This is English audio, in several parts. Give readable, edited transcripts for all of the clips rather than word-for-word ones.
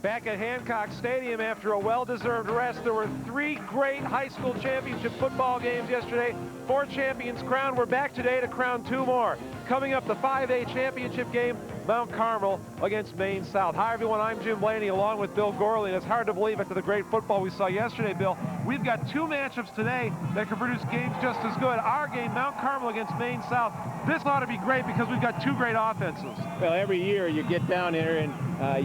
Back at Hancock Stadium after a well-deserved rest, there were 3 great high school championship football games yesterday. 4 champions crowned. We're back today to crown 2 more. Coming up, the 5A championship game, Mount Carmel against Maine South. Hi, everyone. I'm Jim Blaney along with Bill Gorley, and it's hard to believe after the great football we saw yesterday, Bill, we've got 2 matchups today that can produce games just as good. Our game, Mount Carmel against Maine South. This ought to be great because we've got 2 great offenses. Well, every year you get down there and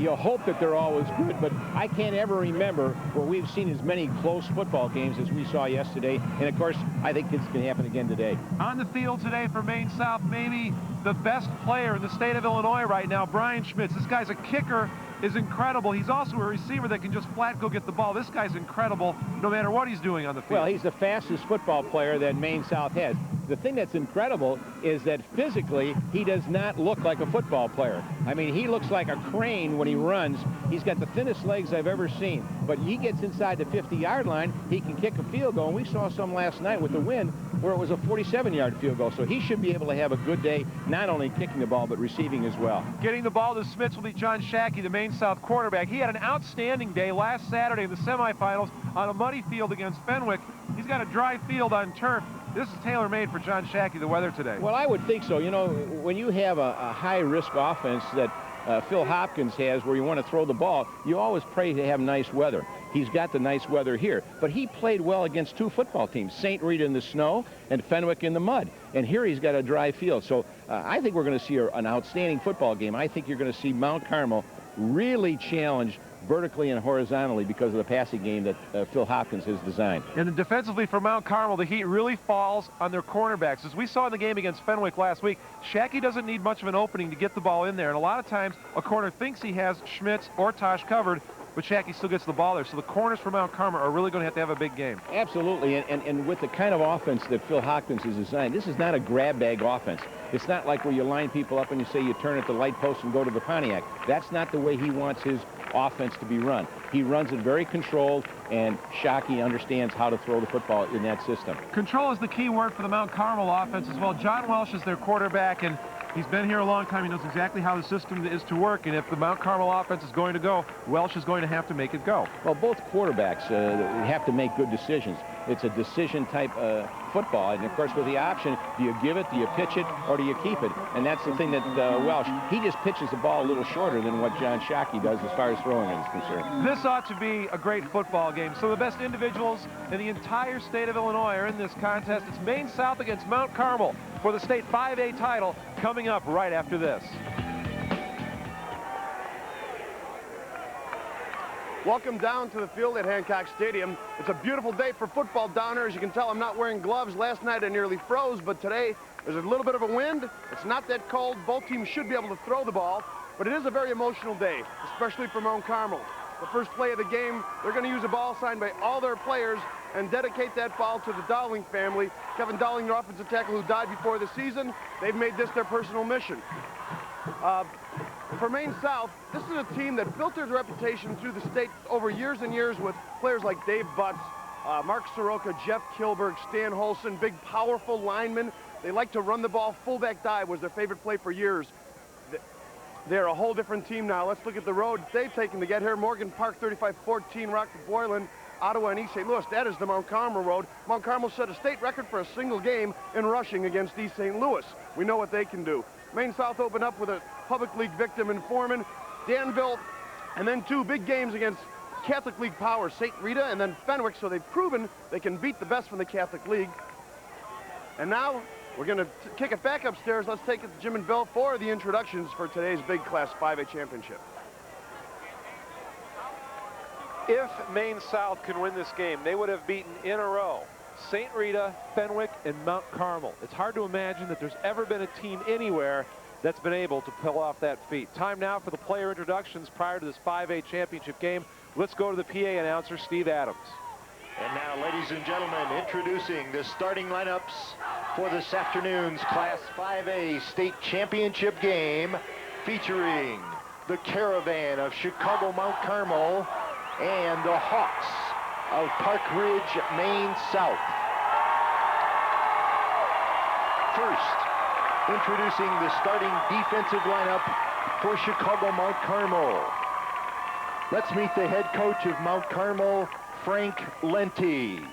you'll hope that they're always good, but I can't ever remember where we've seen as many close football games as we saw yesterday. And of course, I think this can happen again today. On the field today for Maine South, maybe the best player in the state of Illinois right now, Brian Schmitz. This guy's a kicker, is incredible. He's also a receiver that can just flat go get the ball. This guy's incredible no matter what he's doing on the field. Well, he's the fastest football player that Maine South has. The thing that's incredible is that physically he does not look like a football player. I mean, he looks like a crane when he runs. He's got the thinnest legs I've ever seen. But he gets inside the 50-yard line, he can kick a field goal. And we saw some last night with the wind where it was a 47-yard field goal. So he should be able to have a good day, not only kicking the ball, but receiving as well. Getting the ball to Schmitz will be John Shackey, the Maine South quarterback. He had an outstanding day last Saturday in the semifinals on a muddy field against Fenwick. He's got a dry field on turf. This is tailor-made for John Shackey, the weather today. Well, I would think so. You know, when you have a high-risk offense that Phil Hopkins has where you want to throw the ball, you always pray to have nice weather. He's got the nice weather here. But he played well against 2 football teams, St. Rita in the snow and Fenwick in the mud. And here he's got a dry field. So I think we're going to see an outstanding football game. I think you're going to see Mount Carmel really challenge vertically and horizontally because of the passing game that Phil Hopkins has designed. And then defensively for Mount Carmel, the heat really falls on their cornerbacks. As we saw in the game against Fenwick last week, Shackey doesn't need much of an opening to get the ball in there. And a lot of times, a corner thinks he has Schmitz or Tosh covered, but Shackey still gets the ball there. So the corners for Mount Carmel are really going to have a big game. Absolutely, and with the kind of offense that Phil Hopkins has designed, this is not a grab bag offense. It's not like where you line people up and you say you turn at the light post and go to the Pontiac. That's not the way he wants his offense to be run. He runs it very controlled, and Shackey understands how to throw the football in that system. Control is the key word for the Mount Carmel offense as well. John Welsh is their quarterback, and he's been here a long time. He knows exactly how the system is to work, and if the Mount Carmel offense is going to go, Welsh is going to have to make it go. Well, both quarterbacks have to make good decisions. It's a decision-type football, and of course, with the option, do you give it, do you pitch it, or do you keep it? And that's the thing that Welsh, he just pitches the ball a little shorter than what John Shackey does as far as throwing is concerned. This ought to be a great football game. So the best individuals in the entire state of Illinois are in this contest. It's Maine South against Mount Carmel for the state 5A title coming up right after this. Welcome down to the field at Hancock Stadium. It's a beautiful day for football down here. As you can tell, I'm not wearing gloves. Last night I nearly froze, but today there's a little bit of a wind. It's not that cold. Both teams should be able to throw the ball, but it is a very emotional day, especially for Mount Carmel. The first play of the game, they're going to use a ball signed by all their players and dedicate that ball to the Dowling family. Kevin Dowling, their offensive tackle who died before the season, they've made this their personal mission. For Maine South, this is a team that built their reputation through the state over years and years with players like Dave Butts, Mark Soroka, Jeff Kilberg, Stan Holson, big powerful linemen. They like to run the ball. Fullback dive was their favorite play for years. They're a whole different team now. Let's look at the road they've taken to get here. Morgan Park, 35-14, Rockford Boylan, Ottawa, and East St. Louis. That is the Mount Carmel road. Mount Carmel set a state record for a single game in rushing against East St. Louis. We know what they can do. Maine South opened up with a Public League victim in Foreman, Danville, and then 2 big games against Catholic League powers, St. Rita and then Fenwick, so they've proven they can beat the best from the Catholic League. And now we're going to kick it back upstairs. Let's take it to Jim and Bill for the introductions for today's big Class 5A championship. If Maine South can win this game, they would have beaten in a row St. Rita, Fenwick, and Mount Carmel. It's hard to imagine that there's ever been a team anywhere that's been able to pull off that feat. Time now for the player introductions prior to this 5A championship game. Let's go to the PA announcer, Steve Adams. And now, ladies and gentlemen, introducing the starting lineups for this afternoon's Class 5A state championship game, featuring the Caravan of Chicago Mount Carmel and the Hawks of Park Ridge, Maine South. First, introducing the starting defensive lineup for Chicago Mount Carmel. Let's meet the head coach of Mount Carmel, Frank Lenti.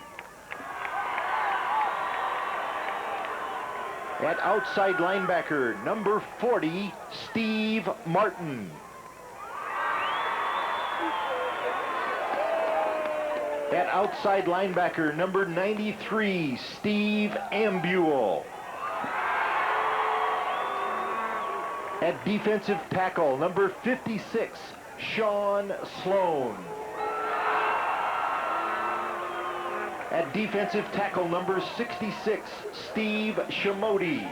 At outside linebacker, number 40, Steve Martin. At outside linebacker, number 93, Steve Ambuel. At defensive tackle, number 56, Sean Sloan. At defensive tackle, number 66, Steve Shimodi.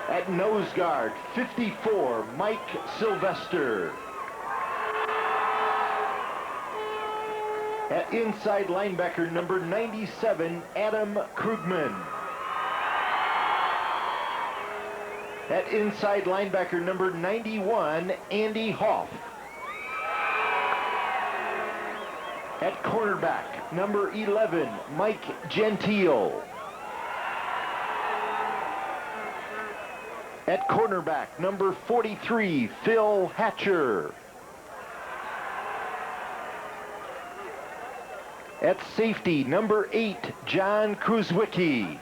At nose guard, 54, Mike Sylvester. At inside linebacker, number 97, Adam Krugman. At inside linebacker, number 91, Andy Hoff. At cornerback, number 11, Mike Gentile. At cornerback, number 43, Phil Hatcher. At safety, number 8, John Kruzwicki.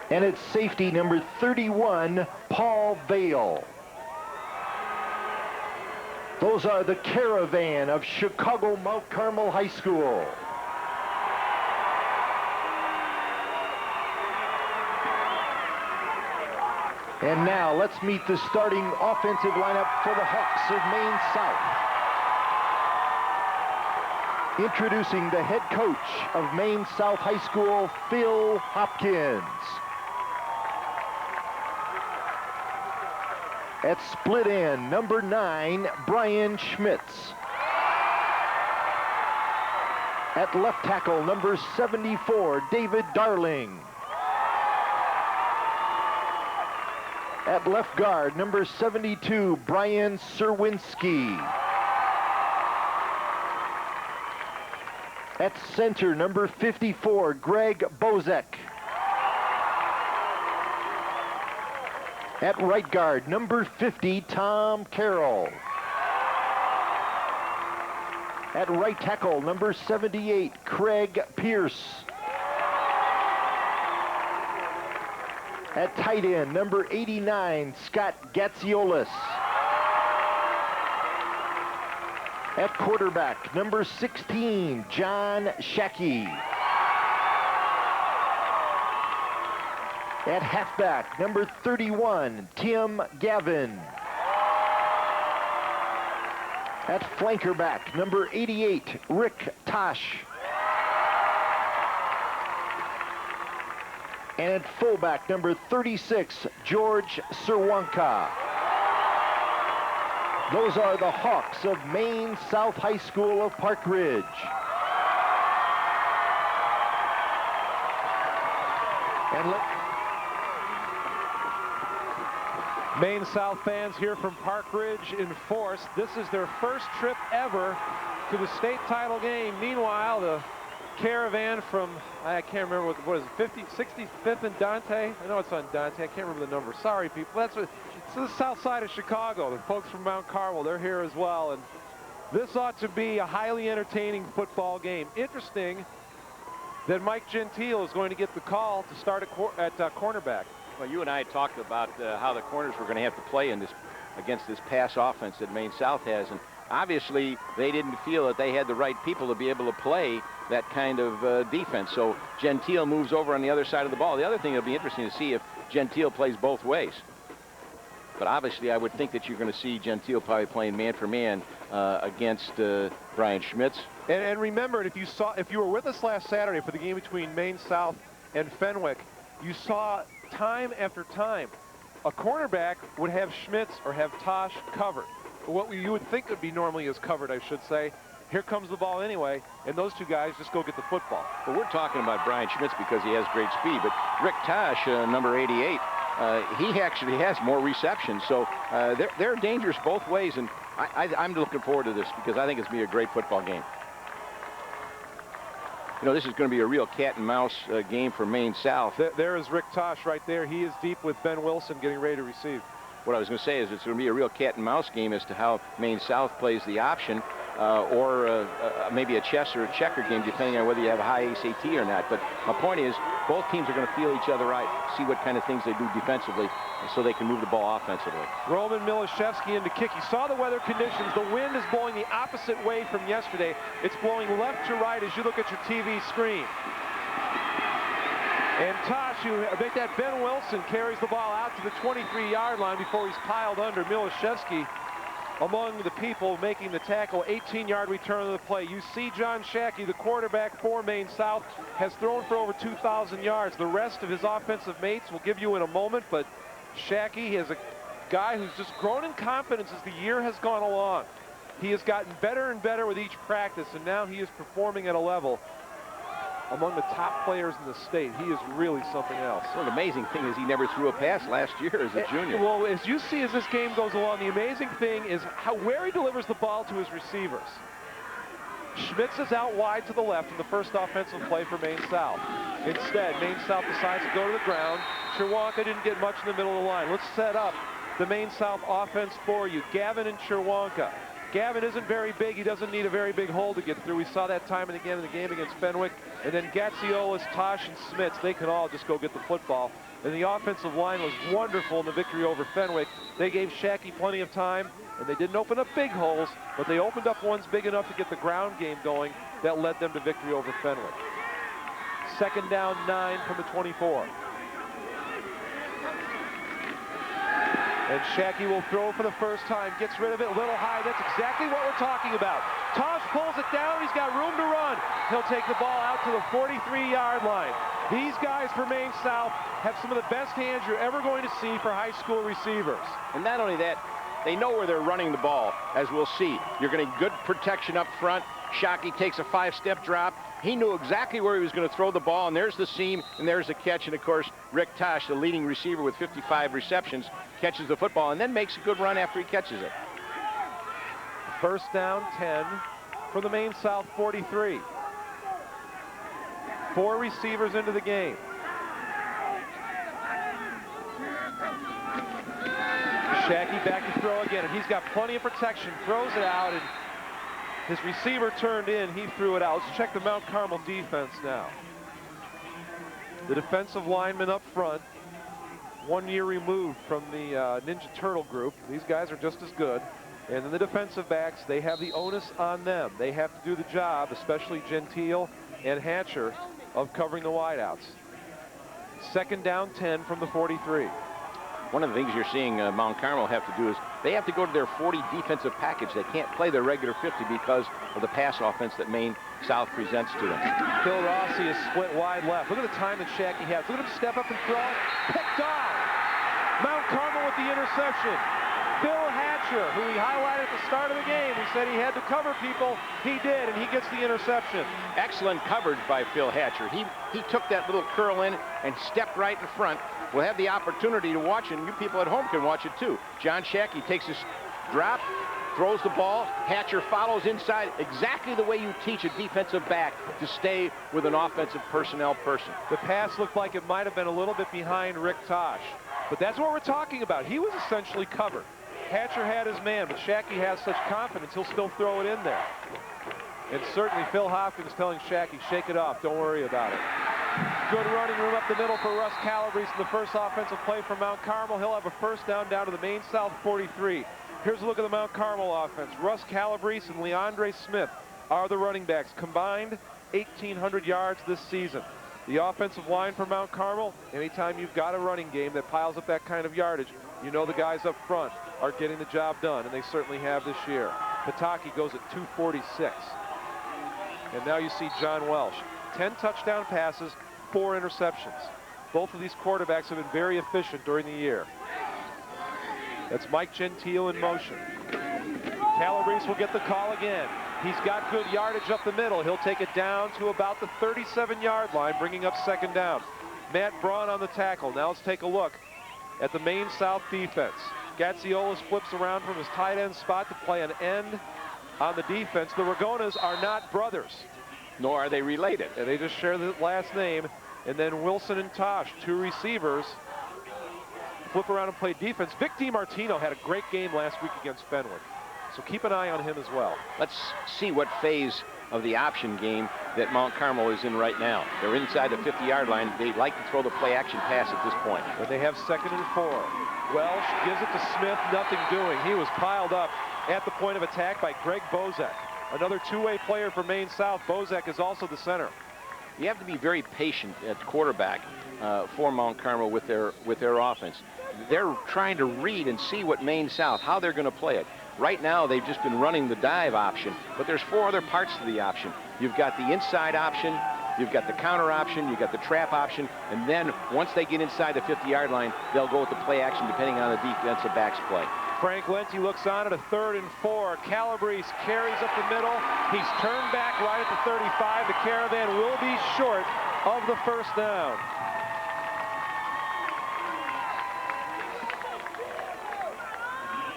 And at safety, number 31, Paul Vale. Those are the Caravan of Chicago Mount Carmel High School. And now let's meet the starting offensive lineup for the Hawks of Maine South. Introducing the head coach of Maine South High School, Phil Hopkins. At split end, number 9, Brian Schmitz. At left tackle, number 74, David Darling. At left guard, number 72, Brian Serwinski. At center, number 54, Greg Bozek. At right guard, number 50, Tom Carroll. At right tackle, number 78, Craig Pierce. At tight end, number 89, Scott Gatziolis. At quarterback, number 16, John Shackey. At halfback, number 31, Tim Gavin. At flankerback, number 88, Rick Tosh. And at fullback, number 36, George Serwanka. Those are the Hawks of Maine South High School of Park Ridge. And Maine South fans here from Park Ridge in force. This is their first trip ever to the state title game. Meanwhile, the Caravan from, I can't remember, what is it, 65th and Dante? I know it's on Dante. I can't remember the number. Sorry, people. That's what, it's the south side of Chicago. The folks from Mount Carmel, they're here as well. And this ought to be a highly entertaining football game. Interesting that Mike Gentile is going to get the call to start at cornerback. Well, you and I talked about how the corners were going to have to play in this against this pass offense that Maine South has, and obviously they didn't feel that they had the right people to be able to play that kind of defense. So Gentile moves over on the other side of the ball. The other thing that'll be interesting to see if Gentile plays both ways. But obviously, I would think that you're going to see Gentile probably playing man for man against Brian Schmitz. And remember, if you were with us last Saturday for the game between Maine South and Fenwick, you saw time after time a cornerback would have Schmitz or have Tosh covered. What you would think would be normally is covered, I should say. Here comes the ball anyway, and those two guys just go get the football. Well, we're talking about Brian Schmitz because he has great speed, but Rick Tosh, number 88, he actually has more receptions. So they're dangerous both ways, and I'm looking forward to this because I think it's going to be a great football game. you know, this is going to be a real cat and mouse game for Maine South. There is Rick Tosh right there. He is deep with Ben Wilson getting ready to receive. What I was going to say is it's going to be a real cat and mouse game as to how Maine South plays the option or maybe a chess or a checker game, depending on whether you have a high SAT or not. But my point is, both teams are going to feel each other out, see what kind of things they do defensively, so they can move the ball offensively. Roman Milishevsky into kick. You saw the weather conditions. The wind is blowing the opposite way from yesterday. It's blowing left to right as you look at your TV screen. And Tosh, who make that Ben Wilson, carries the ball out to the 23-yard line before he's piled under. Milishevsky among the people making the tackle. 18-yard return of the play. You see John Shackey, the quarterback for Maine South, has thrown for over 2,000 yards. The rest of his offensive mates will give you in a moment, but Shackey is a guy who's just grown in confidence as the year has gone along. He has gotten better and better with each practice, and now he is performing at a level among the top players in the state. He is really something else. Well, the amazing thing is he never threw a pass last year as a junior. Well, as you see as this game goes along, the amazing thing is where he delivers the ball to his receivers. Schmitz is out wide to the left in the first offensive play for Maine South. Instead, Maine South decides to go to the ground. Chirwanka didn't get much in the middle of the line. Let's set up the Maine South offense for you. Gavin and Chirwanka. Gavin isn't very big. He doesn't need a very big hole to get through. We saw that time and again in the game against Fenwick. And then Gatziolis, Tosh, and Smits, they can all just go get the football. And the offensive line was wonderful in the victory over Fenwick. They gave Shackey plenty of time, and they didn't open up big holes, but they opened up ones big enough to get the ground game going that led them to victory over Fenwick. Second down, 9 from the 24. And Shackey will throw for the first time, gets rid of it a little high. That's exactly what we're talking about. Tosh pulls it down, he's got room to run. He'll take the ball out to the 43-yard line. These guys for Maine South have some of the best hands you're ever going to see for high school receivers. And not only that, they know where they're running the ball, as we'll see. You're getting good protection up front. Shackey takes a 5-step drop. He knew exactly where he was going to throw the ball, and there's the seam, and there's the catch. And, of course, Rick Tosh, the leading receiver with 55 receptions, catches the football and then makes a good run after he catches it. First down, 10 from the Maine South 43. 4 receivers into the game. Shackey back to throw again, and he's got plenty of protection. Throws it out, and his receiver turned in. He threw it out. Let's check the Mount Carmel defense now. The defensive lineman up front, 1 year removed from the Ninja Turtle group. These guys are just as good. And then the defensive backs, they have the onus on them. They have to do the job, especially Gentile and Hatcher, of covering the wideouts. Second down, 10 from the 43. One of the things you're seeing Mount Carmel have to do is they have to go to their 40 defensive package. They can't play their regular 50 because of the pass offense that Maine South presents to them. Phil Rossi is split wide left. Look at the time that Shackey has. Look at him step up and throw. Picked off. Mount Carmel with the interception. Phil Hatcher, who we highlighted at the start of the game, we said he had to cover people. He did, and he gets the interception. Excellent coverage by Phil Hatcher. He took that little curl in and stepped right in front. We'll have the opportunity to watch it, and you people at home can watch it too. John Shackey takes his drop, throws the ball. Hatcher follows inside exactly the way you teach a defensive back to stay with an offensive personnel person. The pass looked like it might have been a little bit behind Rick Tosh, but that's what we're talking about. He was essentially covered. Hatcher had his man, but Shackey has such confidence he'll still throw it in there. And certainly Phil Hopkins telling Shackey, shake it off, don't worry about it. Good running room up the middle for Russ Calabrese in the first offensive play from Mount Carmel. He'll have a first down to the Maine South 43. Here's a look at the Mount Carmel offense. Russ Calabrese and Leandre Smith are the running backs. Combined 1,800 yards this season. The offensive line for Mount Carmel, anytime you've got a running game that piles up that kind of yardage, you know the guys up front are getting the job done, and they certainly have this year. Pataki goes at 246. And now you see John Welsh. 10 touchdown passes, 4 interceptions. Both of these quarterbacks have been very efficient during the year. That's Mike Gentile in motion. Calabrese will get the call again. He's got good yardage up the middle. He'll take it down to about the 37-yard line, bringing up second down. Matt Braun on the tackle. Now let's take a look at the Maine South defense. Gatziolis flips around from his tight end spot to play an end on the defense. The Ragonas are not brothers. Nor are they related. And they just share the last name. And then Wilson and Tosh, 2 receivers, flip around and play defense. Vic DiMartino had a great game last week against Fenwick, so keep an eye on him as well. Let's see what phase of the option game that Mount Carmel is in right now. They're inside the 50-yard line. They like to throw the play-action pass at this point. But they have 2nd and 4. Welsh gives it to Smith, nothing doing. He was piled up at the point of attack by Greg Bozak, another two-way player for Maine South. Bozak is also the center. You have to be very patient at quarterback for Mount Carmel with their offense. They're trying to read and see what Maine South, how they're going to play it. Right now, they've just been running the dive option, but there's 4 other parts to the option. You've got the inside option, you've got the counter option, you've got the trap option, and then once they get inside the 50-yard line, they'll go with the play action depending on the defensive back's play. Frank Lenti looks on at a 3rd and 4. Calabrese carries up the middle. He's turned back right at the 35. The Caravan will be short of the 1st down.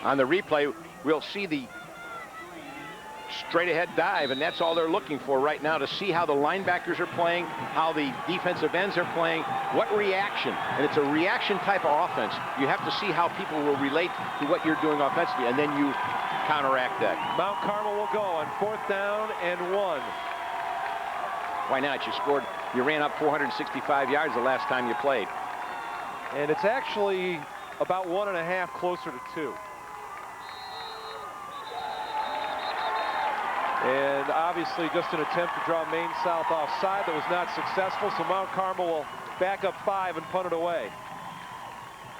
On the replay, we'll see the straight ahead dive, and that's all they're looking for right now, to see how the linebackers are playing, how the defensive ends are playing, what reaction. And it's a reaction type of offense. You have to see how people will relate to what you're doing offensively, and then you counteract that. Mount Carmel will go on 4th down and 1. Why not? You ran up 465 yards the last time you played. And it's actually about 1.5 closer to 2. And obviously just an attempt to draw Maine South offside that was not successful, so Mount Carmel will back up 5 and punt it away.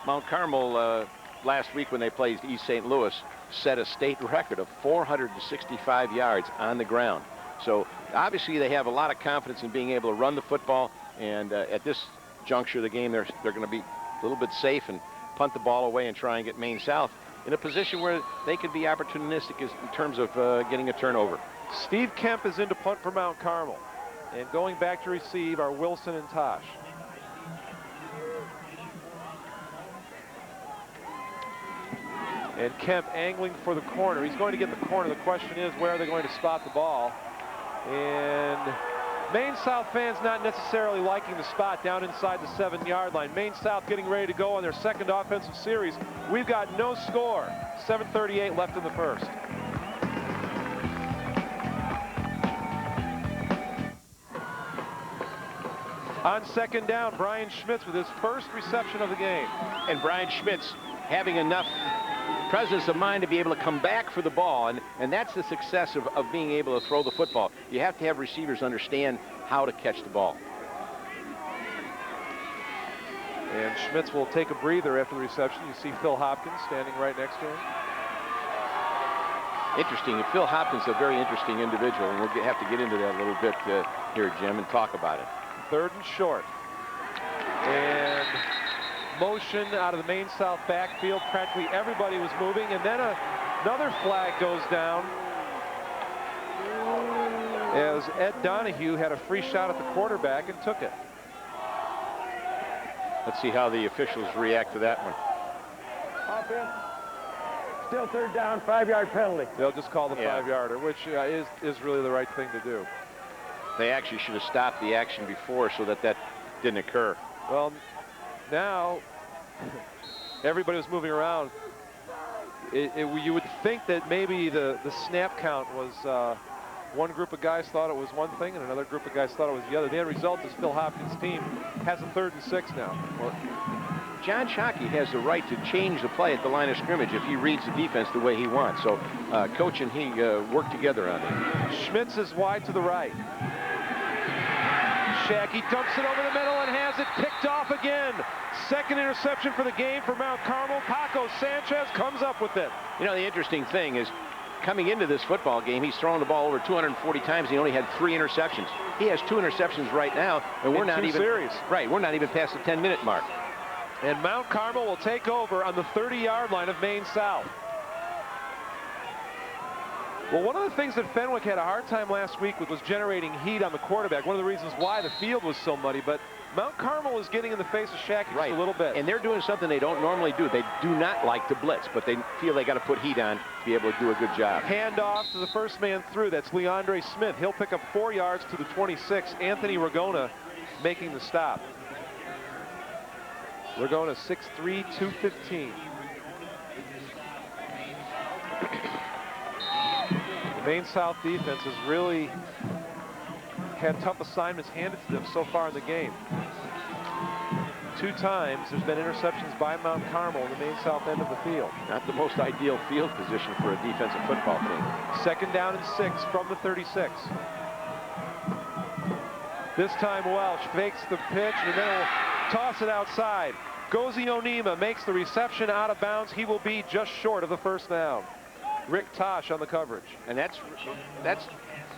Mount Carmel last week when they played East St. Louis set a state record of 465 yards on the ground. So obviously they have a lot of confidence in being able to run the football, and at this juncture of the game they're going to be a little bit safe and punt the ball away and try and get Maine South in a position where they could be opportunistic in terms of getting a turnover. Steve Kemp is in to punt for Mount Carmel. And going back to receive are Wilson and Tosh. And Kemp angling for the corner. He's going to get the corner. The question is, where are they going to spot the ball? And Maine South fans not necessarily liking the spot down inside the 7-yard line. Maine South getting ready to go on their 2nd offensive series. We've got no score. 7:38 left in the 1st. On 2nd down, Brian Schmitz with his 1st reception of the game. And Brian Schmitz having enough presence of mind to be able to come back for the ball, and that's the success of being able to throw the football. You have to have receivers understand how to catch the ball. And Schmitz will take a breather after the reception. You see Phil Hopkins standing right next to him. Interesting. Phil Hopkins is a very interesting individual, and we'll have to get into that a little bit here, Jim, and talk about it. 3rd and short. And motion out of the Maine South backfield. Practically everybody was moving, and then another flag goes down as Ed Donahue had a free shot at the quarterback and took it. Let's see how the officials react to that one. Offense. Still 3rd down, 5-yard penalty. They'll just call the 5-yarder, which is really the right thing to do. They actually should have stopped the action before so that didn't occur. Well, now everybody was moving around. You would think that maybe the snap count was one group of guys thought it was one thing and another group of guys thought it was the other. The end result is Phil Hopkins' team has a 3rd and 6 now. Well, John Shockey has the right to change the play at the line of scrimmage if he reads the defense the way he wants. So coach and he work together on it. Schmitz is wide to the right. Shackey dumps it over the middle and has it picked off again. 2nd interception for the game for Mount Carmel. Paco Sanchez comes up with it. You know, the interesting thing is, coming into this football game, he's thrown the ball over 240 times. He only had 3 interceptions. He has 2 interceptions right now, and we're not even right. We're not even past the 10-minute mark. And Mount Carmel will take over on the 30-yard line of Maine South. Well, one of the things that Fenwick had a hard time last week with was generating heat on the quarterback. One of the reasons why the field was so muddy. But Mount Carmel is getting in the face of Shackey just a little bit. And they're doing something they don't normally do. They do not like to blitz, but they feel they got to put heat on to be able to do a good job. Handoff to the first man through. That's Leandre Smith. He'll pick up 4 yards to the 26. Anthony Ragona making the stop. Ragona 6'3", 215. The Maine South defense has really had tough assignments handed to them so far in the game. 2 times there's been interceptions by Mount Carmel in the Maine South end of the field. Not the most ideal field position for a defensive football team. 2nd down and 6 from the 36. This time Welsh fakes the pitch and then will toss it outside. Gozi Onima makes the reception out of bounds. He will be just short of the first down. Rick Tosh on the coverage. And that's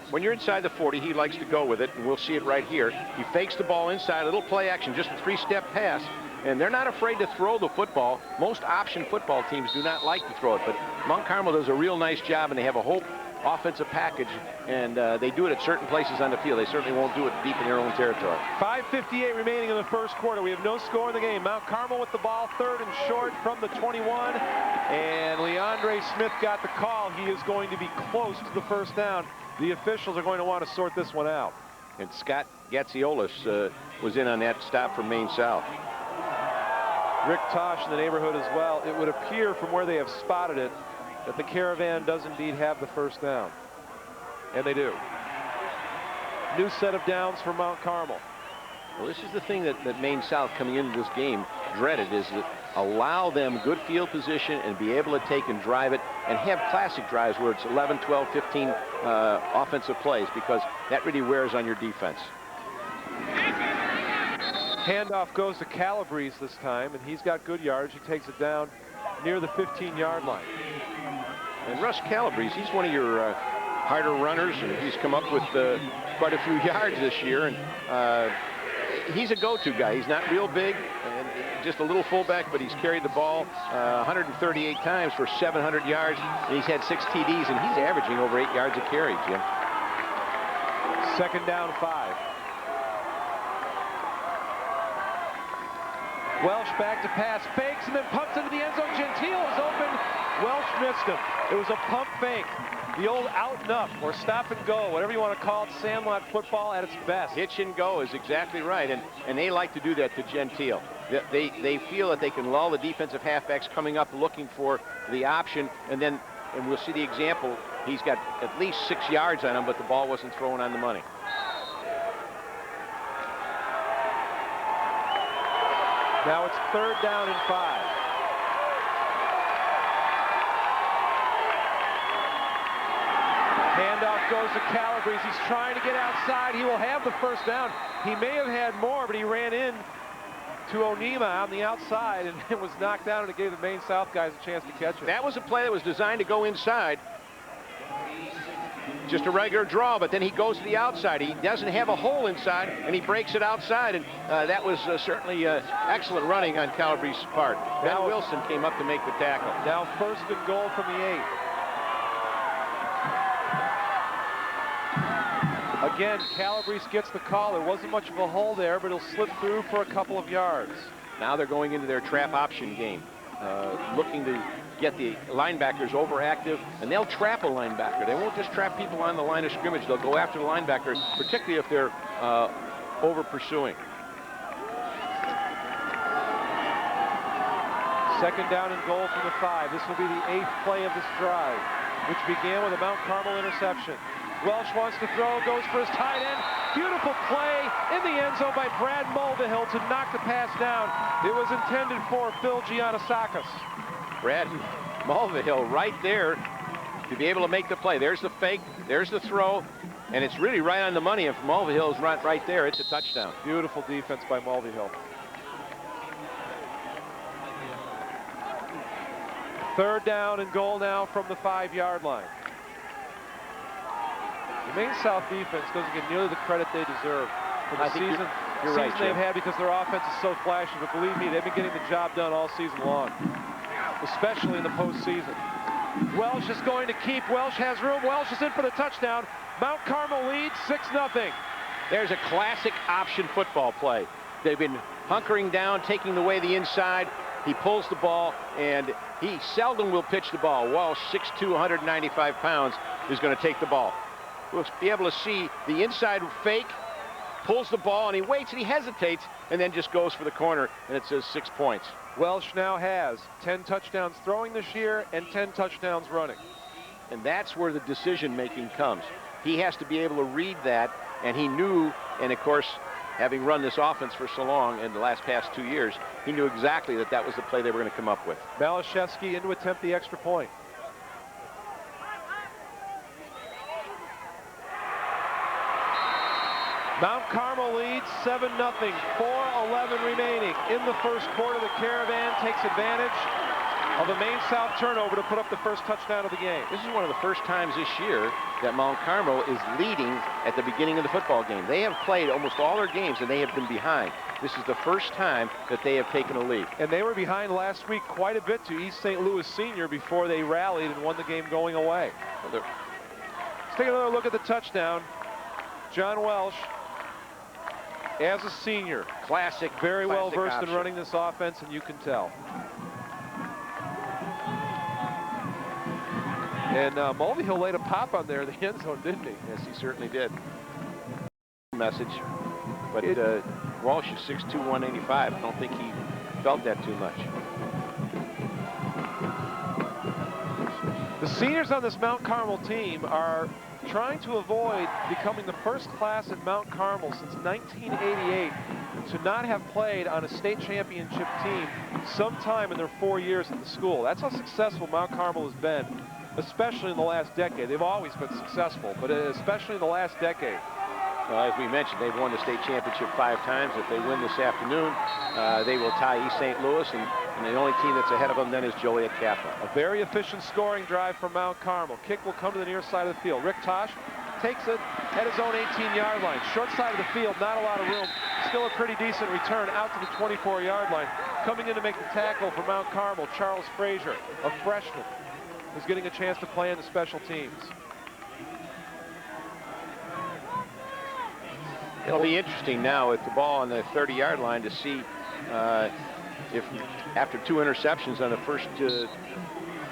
when you're inside the 40, he likes to go with it, and we'll see it right here. He fakes the ball inside, a little play action, just a 3-step pass, and they're not afraid to throw the football. Most option football teams do not like to throw it, but Mount Carmel does a real nice job, and they have a whole offensive package, and they do it at certain places on the field. They certainly won't do it deep in their own territory. 5:58 remaining in the first quarter. We have no score in the game. Mount Carmel with the ball, 3rd and short from the 21, and Leandre Smith got the call. He is going to be close to the first down. The officials are going to want to sort this one out. And Scott Gatziolis was in on that stop from Maine South. Rick Tosh in the neighborhood as well. It would appear from where they have spotted it that the Caravan does indeed have the first down. And they do. New set of downs for Mount Carmel. Well, this is the thing that Maine South coming into this game dreaded, is that allow them good field position and be able to take and drive it and have classic drives where it's 11, 12, 15 offensive plays, because that really wears on your defense. Handoff goes to Calabrese this time, and he's got good yards. He takes it down near the 15-yard line. And Russ Calabrese, he's one of your harder runners, and he's come up with quite a few yards this year. And he's a go-to guy. He's not real big, and just a little fullback, but he's carried the ball 138 times for 700 yards, and he's had 6 TDs, and he's averaging over 8 yards a carry, Jim. 2nd down, 5. Welsh back to pass, fakes, and then pumps into the end zone. Gentile is open. Welsh missed him. It was a pump fake. The old out and up, or stop and go, whatever you want to call it, sandlot football at its best. Hitch and go is exactly right, and they like to do that to Gentile. They feel that they can lull the defensive halfbacks coming up looking for the option, and we'll see the example. He's got at least 6 yards on him, but the ball wasn't thrown on the money. Now it's 3rd down and 5. Handoff goes to Calabrese. He's trying to get outside. He will have the first down. He may have had more, but he ran in to Onima on the outside, and it was knocked down, and it gave the Maine South guys a chance to catch it. That was a play that was designed to go inside. Just a regular draw, but then he goes to the outside. He doesn't have a hole inside, and he breaks it outside, and that was certainly excellent running on Calabrese's part. Ben Wilson came up to make the tackle. Now 1st and goal from the 8. Again, Calabrese gets the call. There wasn't much of a hole there, but he'll slip through for a couple of yards. Now they're going into their trap option game, looking to get the linebackers overactive, and they'll trap a linebacker. They won't just trap people on the line of scrimmage. They'll go after the linebacker, particularly if they're over pursuing. 2nd down and goal from the 5. This will be the 8th play of this drive, which began with a Mount Carmel interception. Welsh wants to throw, goes for his tight end. Beautiful play in the end zone by Brad Mulvihill to knock the pass down. It was intended for Phil Giannisakis. Brad Mulvihill right there to be able to make the play. There's the fake, there's the throw, and it's really right on the money. If Mulvihill's right there, it's a touchdown. Beautiful defense by Mulvihill. 3rd down and goal now from the 5-yard line. The Maine South defense doesn't get nearly the credit they deserve for the season they've had, because their offense is so flashy. But believe me, they've been getting the job done all season long, especially in the postseason. Welsh is going to keep. Welsh has room. Welsh is in for the touchdown. Mount Carmel leads 6-0. There's a classic option football play. They've been hunkering down, taking away the inside. He pulls the ball, and he seldom will pitch the ball. Walsh, 6'2", 195 pounds, is going to take the ball. We'll be able to see the inside fake, pulls the ball, and he waits, and he hesitates, and then just goes for the corner, and it says 6 points. Welsh now has 10 touchdowns throwing this year and 10 touchdowns running. And that's where the decision-making comes. He has to be able to read that, and he knew, and of course, having run this offense for so long in the past 2 years, he knew exactly that that was the play they were going to come up with. Malashevsky in to attempt the extra point. Mount Carmel leads 7-0, 4:11 remaining. In the first quarter, the Caravan takes advantage of a Maine South turnover to put up the first touchdown of the game. This is one of the first times this year that Mount Carmel is leading at the beginning of the football game. They have played almost all their games, and they have been behind. This is the first time that they have taken a lead. And they were behind last week quite a bit to East St. Louis Senior before they rallied and won the game going away. Well, let's take another look at the touchdown. John Welsh, as a senior, classic, very well versed option in running this offense, and you can tell. And Mulvihill laid a pop on there in the end zone, didn't he? Yes, he certainly did. Message, but Walsh is 6'2", 185. I don't think he felt that too much. The seniors on this Mount Carmel team are trying to avoid becoming the first class at Mount Carmel since 1988 to not have played on a state championship team sometime in their 4 years at the school. That's how successful Mount Carmel has been, especially in the last decade. They've always been successful, but especially in the last decade. Well, as we mentioned, they've won the state championship 5 times. If they win this afternoon, they will tie East St. Louis, and the only team that's ahead of them then is Joliet Catholic. A very efficient scoring drive from Mount Carmel. Kick will come to the near side of the field. Rick Tosh takes it at his own 18-yard line. Short side of the field, not a lot of room. Still a pretty decent return out to the 24-yard line. Coming in to make the tackle for Mount Carmel, Charles Frazier, a freshman, who's getting a chance to play in the special teams. It'll be interesting now with the ball on the 30-yard line to see if after 2 interceptions on the first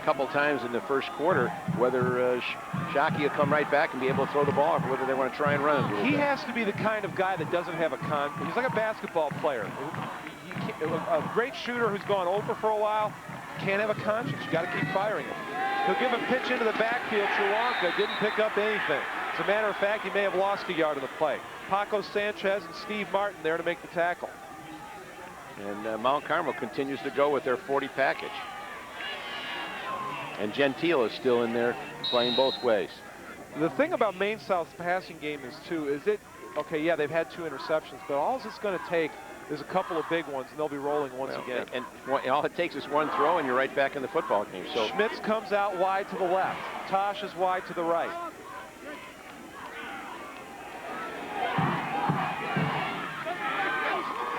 couple times in the first quarter, whether Shockey will come right back and be able to throw the ball, or whether they want to try and run it. He has to be the kind of guy that doesn't have a he's like a basketball player. A great shooter who's gone over for a while can't have a conscience. You got to keep firing him. He'll give a pitch into the backfield. Sriwanka didn't pick up anything. As a matter of fact, he may have lost a yard of the play. Paco Sanchez and Steve Martin there to make the tackle. And Mount Carmel continues to go with their 40 package. And Gentile is still in there playing both ways. The thing about Maine South's passing game is, too, okay, yeah, they've had 2 interceptions, but all it's going to take is a couple of big ones, and they'll be rolling once again. And all it takes is one throw, and you're right back in the football game. So Schmitz comes out wide to the left. Tosh is wide to the right.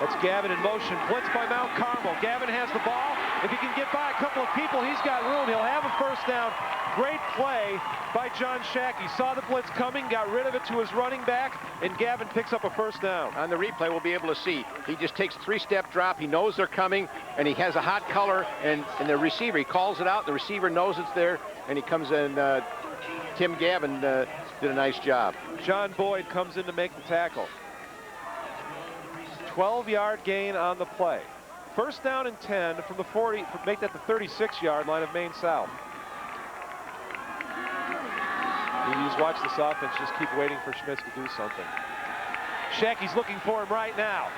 That's Gavin in motion. Blitz by Mount Carmel. Gavin has the ball. If he can get by a couple of people, he's got room. He'll have a first down. Great play by John Shackey. Saw the blitz coming, got rid of it to his running back, and Gavin picks up a first down. On the replay, we'll be able to see. He just takes a 3-step drop. He knows they're coming, and he has a hot color, and the receiver, he calls it out. The receiver knows it's there, and he comes in. Tim Gavin did a nice job. John Boyd comes in to make the tackle. 12-yard gain on the play. First down and 10 from the 40, make that the 36-yard line of Maine South. You just watch this offense, just keep waiting for Schmitz to do something. Shackey's looking for him right now.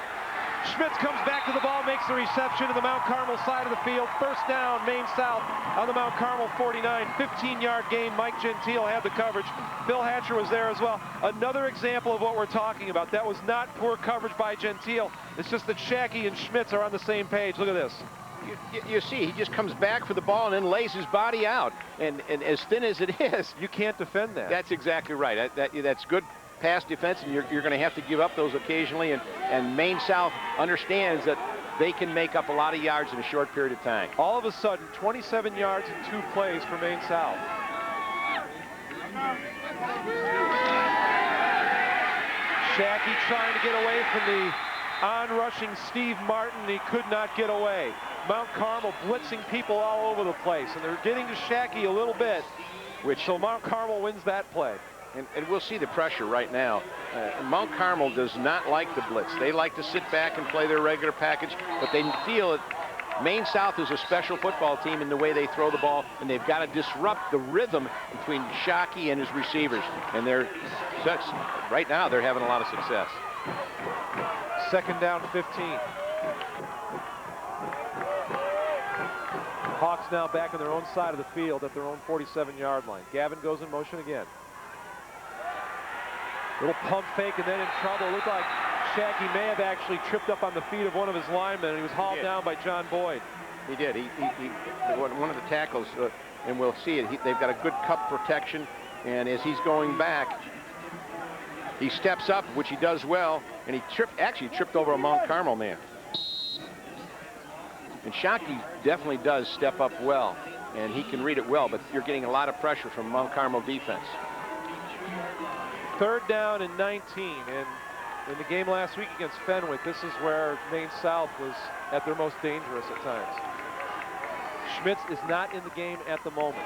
Schmitz comes back to the ball, makes the reception to the Mount Carmel side of the field. First down, Maine South on the Mount Carmel 49. 15-yard gain. Mike Gentile had the coverage. Bill Hatcher was there as well. Another example of what we're talking about. That was not poor coverage by Gentile. It's just that Shackey and Schmitz are on the same page. Look at this. You see, he just comes back for the ball and then lays his body out. And as thin as it is, you can't defend that. That's exactly right. That's good pass defense, and you're going to have to give up those occasionally. And Maine South understands that they can make up a lot of yards in a short period of time. All of a sudden, 27 yards in 2 plays for Maine South. Shackey trying to get away from the on-rushing Steve Martin. He could not get away. Mount Carmel blitzing people all over the place, and they're getting to Shackey a little bit, so Mount Carmel wins that play. And we'll see the pressure right now. Mount Carmel does not like the blitz. They like to sit back and play their regular package, but they feel it. Maine South is a special football team in the way they throw the ball, and they've got to disrupt the rhythm between Shockey and his receivers. And right now they're having a lot of success. 2nd down, 15. Hawks now back on their own side of the field at their own 47-yard line. Gavin goes in motion again. Little pump fake and then in trouble. It looked like Shackey may have actually tripped up on the feet of one of his linemen, and he was hauled down by John Boyd. He did. One of the tackles, and we'll see it. They've got a good cup protection, and as he's going back, he steps up, which he does well, and he actually tripped over a Mount Carmel man. And Shockey definitely does step up well, and he can read it well, but you're getting a lot of pressure from Mount Carmel defense. 3rd down and 19, and in the game last week against Fenwick, this is where Maine South was at their most dangerous at times. Schmitz is not in the game at the moment.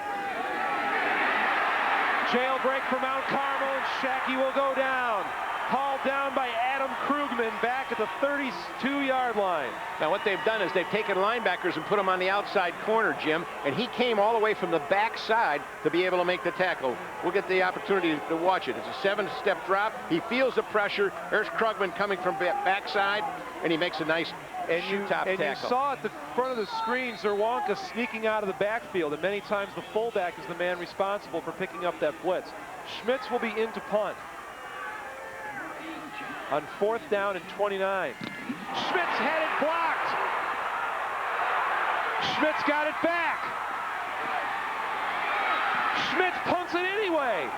Jailbreak for Mount Carmel, and Shackey will go down. Hauled down by Adam Krugman back at the 32-yard line. Now what they've done is they've taken linebackers and put them on the outside corner, Jim, and he came all the way from the backside to be able to make the tackle. We'll get the opportunity to watch it. It's a 7-step drop. He feels the pressure. There's Krugman coming from backside, and he makes a nice shoe-top tackle. You saw at the front of the screen Zerwanka sneaking out of the backfield, and many times the fullback is the man responsible for picking up that blitz. Schmitz will be in to punt. On 4th down and 29. Schmitz had it blocked. Schmitz got it back. Schmitz punts it anyway.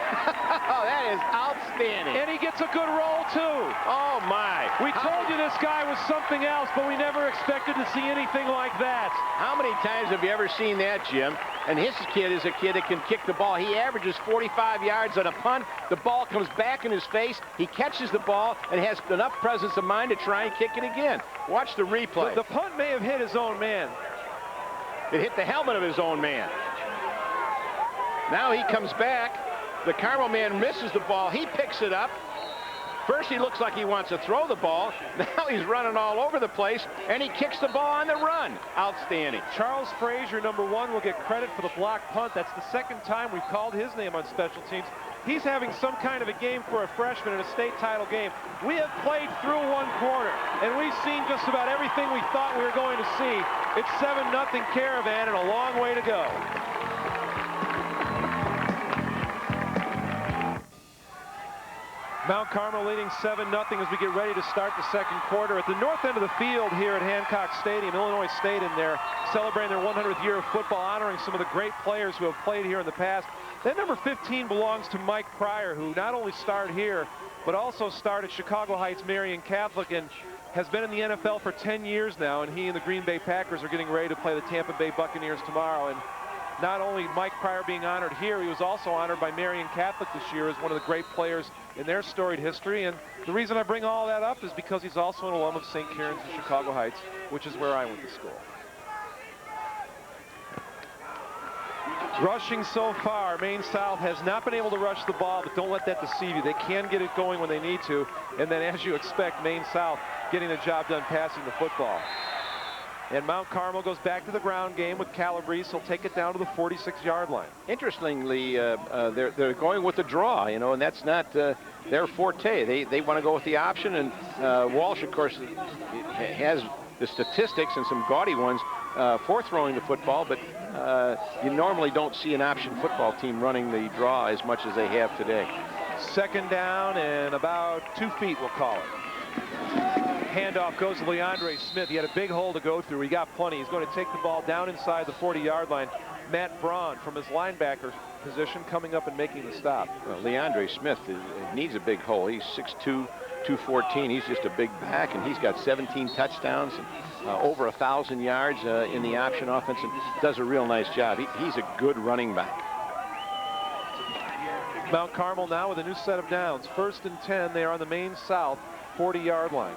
Oh, that is outstanding. And he gets a good roll, too. Oh, my. We told you this guy was something else, but we never expected to see anything like that. How many times have you ever seen that, Jim? And his kid is a kid that can kick the ball. He averages 45 yards on a punt. The ball comes back in his face. He catches the ball and has enough presence of mind to try and kick it again. Watch the replay. The punt may have hit his own man. It hit the helmet of his own man. Now he comes back. The Carmel man misses the ball. He picks it up. First, he looks like he wants to throw the ball. Now he's running all over the place, and he kicks the ball on the run. Outstanding. Charles Frazier, number 1, will get credit for the block punt. That's the 2nd time we've called his name on special teams. He's having some kind of a game for a freshman in a state title game. We have played through 1 quarter, and we've seen just about everything we thought we were going to see. It's 7-0 Caravan and a long way to go. Mount Carmel leading 7-0 as we get ready to start the 2nd quarter. At the north end of the field here at Hancock Stadium, Illinois State in there celebrating their 100th year of football, honoring some of the great players who have played here in the past. That number 15 belongs to Mike Pryor, who not only starred here, but also starred at Chicago Heights Marian Catholic and has been in the NFL for 10 years now, and he and the Green Bay Packers are getting ready to play the Tampa Bay Buccaneers tomorrow. And not only Mike Pryor being honored here, he was also honored by Marian Catholic this year as one of the great players in their storied history. And the reason I bring all that up is because he's also an alum of St. Karen's in Chicago Heights, which is where I went to school. Rushing so far, Maine South has not been able to rush the ball, but don't let that deceive you. They can get it going when they need to. And then, as you expect, Maine South getting the job done passing the football. And Mount Carmel goes back to the ground game with Calabrese. He'll take it down to the 46-yard line. Interestingly, they're going with the draw, you know, and that's not their forte. They want to go with the option, and Walsh, of course, has the statistics and some gaudy ones for throwing the football, but you normally don't see an option football team running the draw as much as they have today. 2nd down and about 2 feet, we'll call it. Handoff goes to Leandre Smith. He had a big hole to go through. He got plenty. He's going to take the ball down inside the 40-yard line. Matt Braun from his linebacker position coming up and making the stop. Well, Leandre Smith needs a big hole. He's 6'2", 214. He's just a big back, and he's got 17 touchdowns and over 1,000 yards in the option offense, and does a real nice job. He's a good running back. Mount Carmel now with a new set of downs. 1st and 10. They are on the Maine South 40-yard line.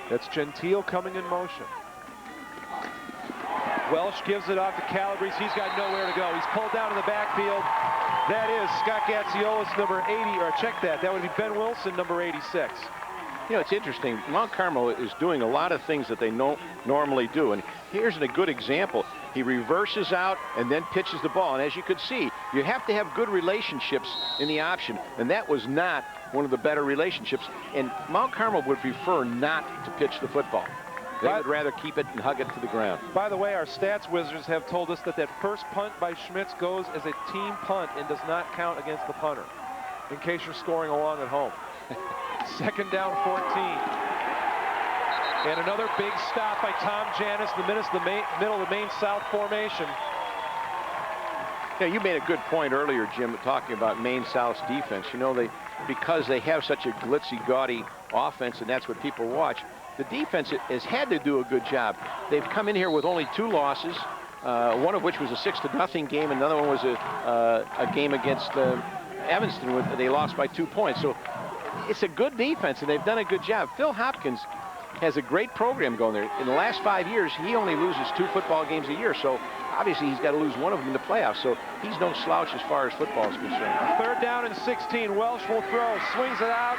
That's Gentile coming in motion. Welsh gives it off to Calabrese. He's got nowhere to go. He's pulled down in the backfield. That is Scott Gatziolis, number 80, or check that. That would be Ben Wilson, number 86. You know, it's interesting. Mount Carmel is doing a lot of things that they don't normally do. And here's a good example. He reverses out and then pitches the ball. And as you could see, you have to have good relationships in the option. And that was not one of the better relationships. And Mount Carmel would prefer not to pitch the football. They would rather keep it and hug it to the ground. By the way, our stats wizards have told us that that first punt by Schmitz goes as a team punt and does not count against the punter, in case you're scoring along at home. Second down, 14. And another big stop by Tom Janis, the middle of the Maine South formation. Yeah, you made a good point earlier, Jim, talking about Maine South's defense. You know, because they have such a glitzy, gaudy offense, and that's what people watch, the defense has had to do a good job. They've come in here with only 2 losses, one of which was a 6-0 game, and another one was a game against Evanston, where they lost by 2 points. So it's a good defense, and they've done a good job. Phil Hopkins has a great program going there. In the last 5 years, he only loses 2 football games a year, so obviously he's got to lose one of them in the playoffs, so he's no slouch as far as football is concerned. Third down and 16. Welsh will throw, swings it out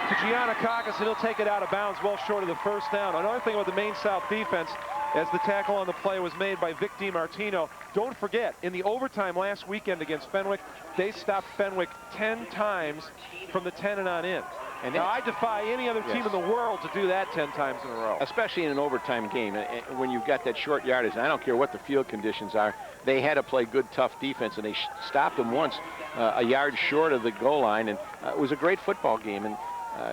to Giannakakis, and he'll take it out of bounds, well short of the first down. Another thing about the Maine South defense, as the tackle on the play was made by Vic DiMartino, don't forget, in the overtime last weekend against Fenwick, they stopped Fenwick 10 times from the 10 and on in. And now I defy any other team in the world to do that 10 times in a row. Especially in an overtime game, when you've got that short yardage, and I don't care what the field conditions are, they had to play good, tough defense, and they stopped them once a yard short of the goal line, and it was a great football game. And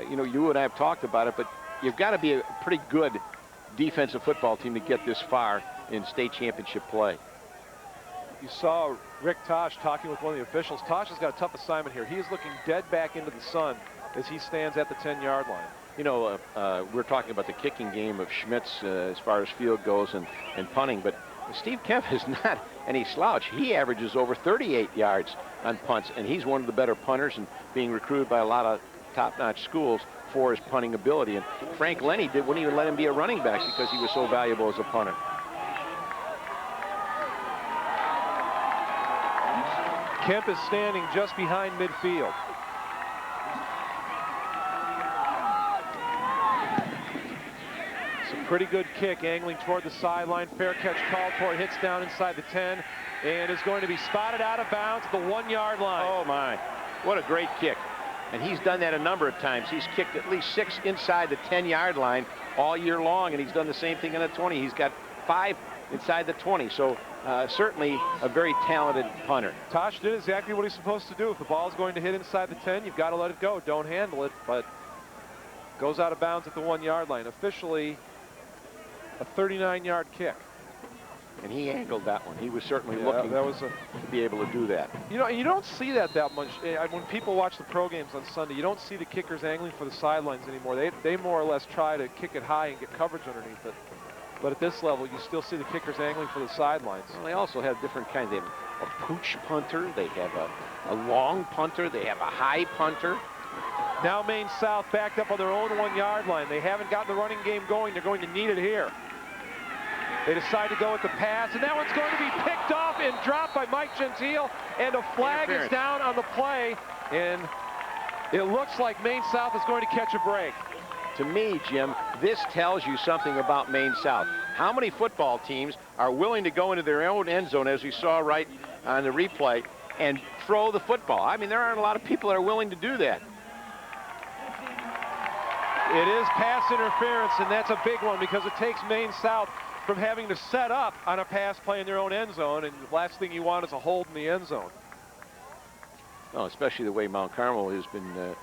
you know, you and I have talked about it, but you've got to be a pretty good defensive football team to get this far in state championship play. You saw Rick Tosh talking with one of the officials. Tosh has got a tough assignment here. He is looking dead back into the sun as he stands at the 10-yard line. You know, we're talking about the kicking game of Schmitz as far as field goes and punting, but Steve Kemp is not any slouch. He averages over 38 yards on punts, and he's one of the better punters and being recruited by a lot of top-notch schools for his punting ability. And Frank Lenny wouldn't even let him be a running back because he was so valuable as a punter. Kemp is standing just behind midfield. It's a pretty good kick, angling toward the sideline. Fair catch called for. It hits down inside the 10 and is going to be spotted out of bounds at the 1-yard line. Oh, my. What a great kick. And he's done that a number of times. He's kicked at least 6 inside the 10-yard line all year long, and he's done the same thing in the 20. He's got 5 inside the 20. So certainly a very talented punter. Tosh did exactly what he's supposed to do. If the ball's going to hit inside the 10, you've got to let it go. Don't handle it, but goes out of bounds at the 1-yard line. Officially a 39-yard kick. And he angled that one. He was certainly looking to be able to do that. You know, you don't see that much. When people watch the pro games on Sunday, you don't see the kickers angling for the sidelines anymore. They more or less try to kick it high and get coverage underneath it. But at this level, you still see the kickers angling for the sidelines. Well, they also have different kinds. They have a pooch punter. They have a long punter. They have a high punter. Now Maine South backed up on their own 1-yard line. They haven't gotten the running game going. They're going to need it here. They decide to go with the pass, and that one's going to be picked off and dropped by Mike Gentile, and a flag is down on the play, and it looks like Maine South is going to catch a break. To me, Jim, this tells you something about Maine South. How many football teams are willing to go into their own end zone, as we saw right on the replay, and throw the football? I mean, there aren't a lot of people that are willing to do that. It is pass interference, and that's a big one because it takes Maine South from having to set up on a pass play in their own end zone, and the last thing you want is a hold in the end zone. Oh, especially the way Mount Carmel has been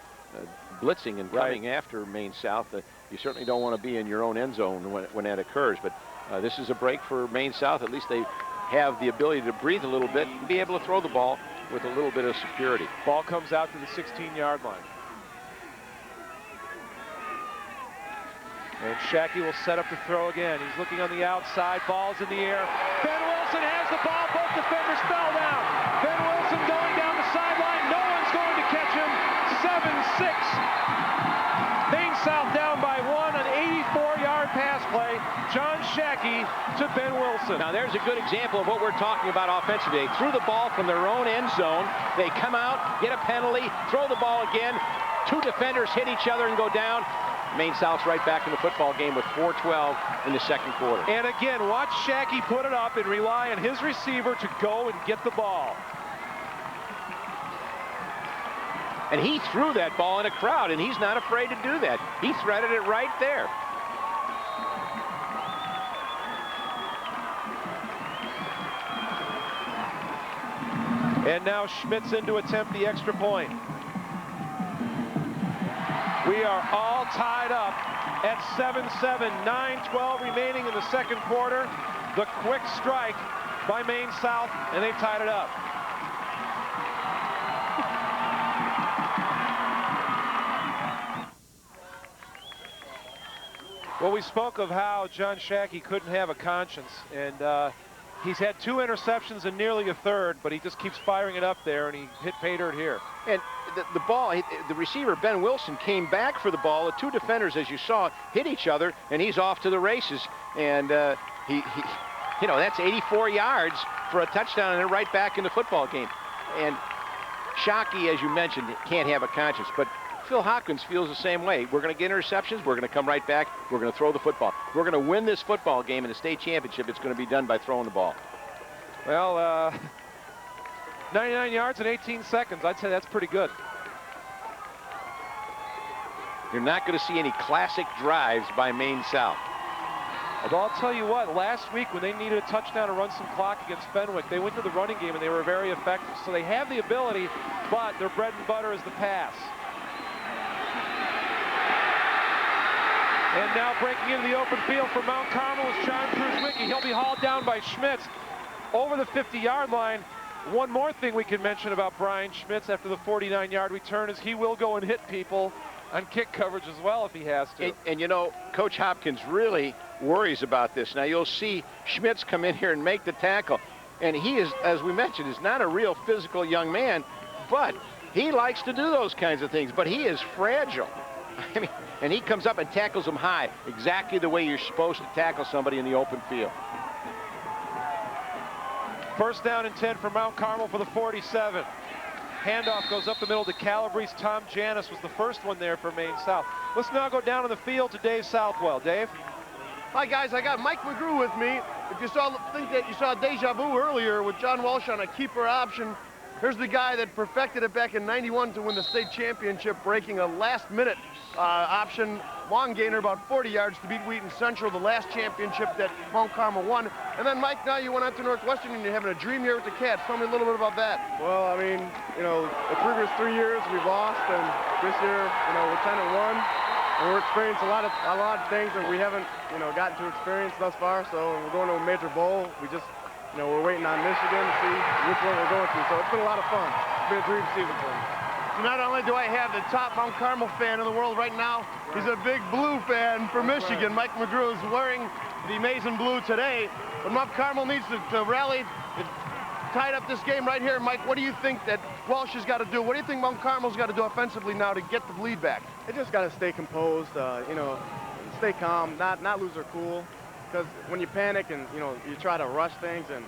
blitzing and coming after Maine South. You certainly don't want to be in your own end zone when that occurs, but this is a break for Maine South. At least they have the ability to breathe a little bit and be able to throw the ball with a little bit of security. Ball comes out to the 16-yard line. And Shackey will set up to throw again. He's looking on the outside. Ball's in the air. Ben Wilson has the ball. Both defenders fell down. Ben Wilson going down the sideline. No one's going to catch him. 7-6. Maine South down by 1 on John Shackey to Ben Wilson. Now there's a good example of what we're talking about offensively. They threw the ball from their own end zone. They come out, get a penalty, throw the ball again. Two defenders hit each other and go down. Maine South's right back in the football game with 4:12 in the second quarter. And again, watch Shackey put it up and rely on his receiver to go and get the ball. And he threw that ball in a crowd, and he's not afraid to do that. He threaded it right there. And now Schmitz in to attempt the extra point. We are all tied up at 7-7, 9:12 remaining in the second quarter. The quick strike by Maine South, and they've tied it up. Well, we spoke of how John Shackey couldn't have a conscience, and he's had 2 interceptions in nearly a third, but he just keeps firing it up there, and he hit pay dirt here. And the ball, the receiver, Ben Wilson, came back for the ball. The two defenders, as you saw, hit each other, and he's off to the races. And you know, that's 84 yards for a touchdown, and they're right back in the football game. And Shackey, as you mentioned, can't have a conscience, but Phil Hopkins feels the same way. We're going to get interceptions. We're going to come right back. We're going to throw the football. We're going to win this football game in the state championship. It's going to be done by throwing the ball. Well, 99 yards in 18 seconds. I'd say that's pretty good. You're not going to see any classic drives by Maine South. Although I'll tell you what, last week when they needed a touchdown to run some clock against Fenwick, they went to the running game and they were very effective. So they have the ability, but their bread and butter is the pass. And now breaking into the open field for Mount Carmel is John Kruzwicki. He'll be hauled down by Schmitz over the 50-yard line. One more thing we can mention about Brian Schmitz after the 49-yard return is he will go and hit people on kick coverage as well if he has to. And you know, Coach Hopkins really worries about this. Now you'll see Schmitz come in here and make the tackle. And he is, as we mentioned, is not a real physical young man, but he likes to do those kinds of things. But he is fragile. I mean, and he comes up and tackles him high, exactly the way you're supposed to tackle somebody in the open field. First down and 10 for Mount Carmel for the 47. Handoff goes up the middle to Calabrese. Tom Janis was the first one there for Maine South. Let's now go down on the field to Dave Southwell. Dave? Hi, guys. I got Mike McGrew with me. If you think that you saw deja vu earlier with John Walsh on a keeper option, here's the guy that perfected it back in '91 to win the state championship, breaking a last-minute option long gainer about 40 yards to beat Wheaton Central, the last championship that Mount Carmel won. And then, Mike, now you went on to Northwestern and you're having a dream year with the Cats. Tell me a little bit about that. Well, I mean, you know, the previous 3 years we've lost, and this year, you know, we're 10-1, and we're experiencing a lot of things that we haven't, you know, gotten to experience thus far. So we're going to a major bowl. We just, you know, we're waiting on Michigan to see which one we're going to. So it's been a lot of fun. It's been a dream season for me. So not only do I have the top Mount Carmel fan in the world right now, he's a big blue fan for Michigan. Mike McGrew is wearing the amazing blue today. But Mount Carmel needs to rally, to tied up this game right here. Mike, what do you think that Walsh has got to do? What do you think Mount Carmel's got to do offensively now to get the lead back? They just got to stay composed, you know, stay calm, not lose their cool. Because when you panic and, you know, you try to rush things and,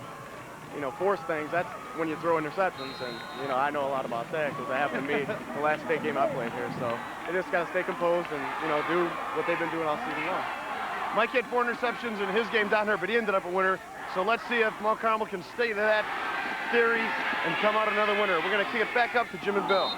you know, force things, that's when you throw interceptions. And, you know, I know a lot about that because that happened to me the last state game I played here. So they just got to stay composed and, you know, do what they've been doing all season long. Mike had 4 interceptions in his game down here, but he ended up a winner. So let's see if Mount Carmel can stay to that theory and come out another winner. We're going to kick it back up to Jim and Bill.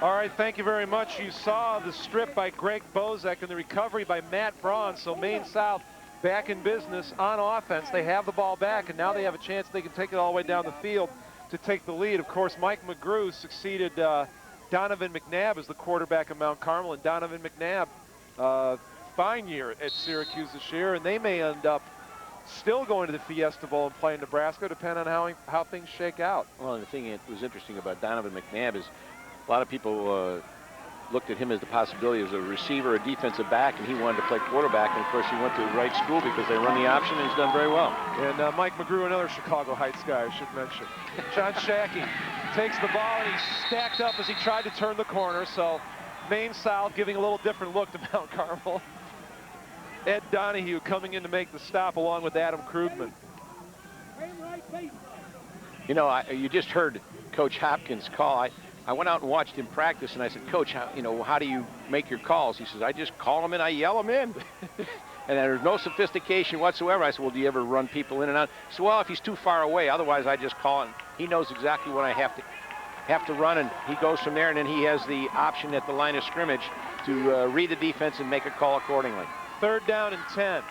All right, thank you very much. You saw the strip by Greg Bozek and the recovery by Matt Braun. So Maine South back in business on offense. They have the ball back, and now they have a chance they can take it all the way down the field to take the lead. Of course, Mike McGrew succeeded Donovan McNabb as the quarterback of Mount Carmel, and Donovan McNabb, fine year at Syracuse this year, and they may end up still going to the Fiesta Bowl and playing Nebraska, depending on how things shake out. Well, the thing that was interesting about Donovan McNabb is a lot of people looked at him as the possibility as a receiver, a defensive back, and he wanted to play quarterback. And of course, he went to the right school because they run the option, and he's done very well. And Mike McGrew, another Chicago Heights guy, I should mention. John Shackey takes the ball, and he's stacked up as he tried to turn the corner. So Maine South giving a little different look to Mount Carmel. Ed Donahue coming in to make the stop along with Adam Krugman. You know, you just heard Coach Hopkins call. I went out and watched him practice, and I said, Coach, how do you make your calls? He says, I just call them and I yell them in. And there's no sophistication whatsoever. I said, well, do you ever run people in and out? He said, well, if he's too far away, otherwise I just call him. He knows exactly what I have to run, and he goes from there, and then he has the option at the line of scrimmage to read the defense and make a call accordingly. 3rd down and 10.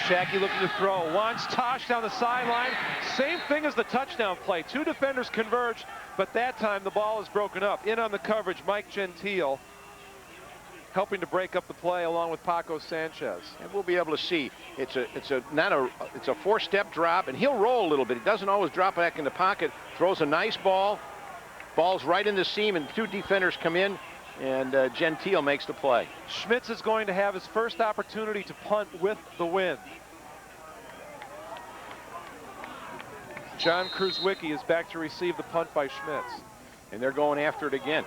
Shackey looking to throw. Wants Tosh down the sideline. Same thing as the touchdown play. 2 defenders converged, but that time the ball is broken up. In on the coverage, Mike Gentile helping to break up the play along with Paco Sanchez. And we'll be able to see it's a 4-step drop, and he'll roll a little bit. He doesn't always drop back in the pocket. Throws a nice ball. Ball's right in the seam, and 2 defenders come in, and Gentile makes the play. Schmitz is going to have his first opportunity to punt with the wind. John Kruzwicki is back to receive the punt by Schmitz. And they're going after it again.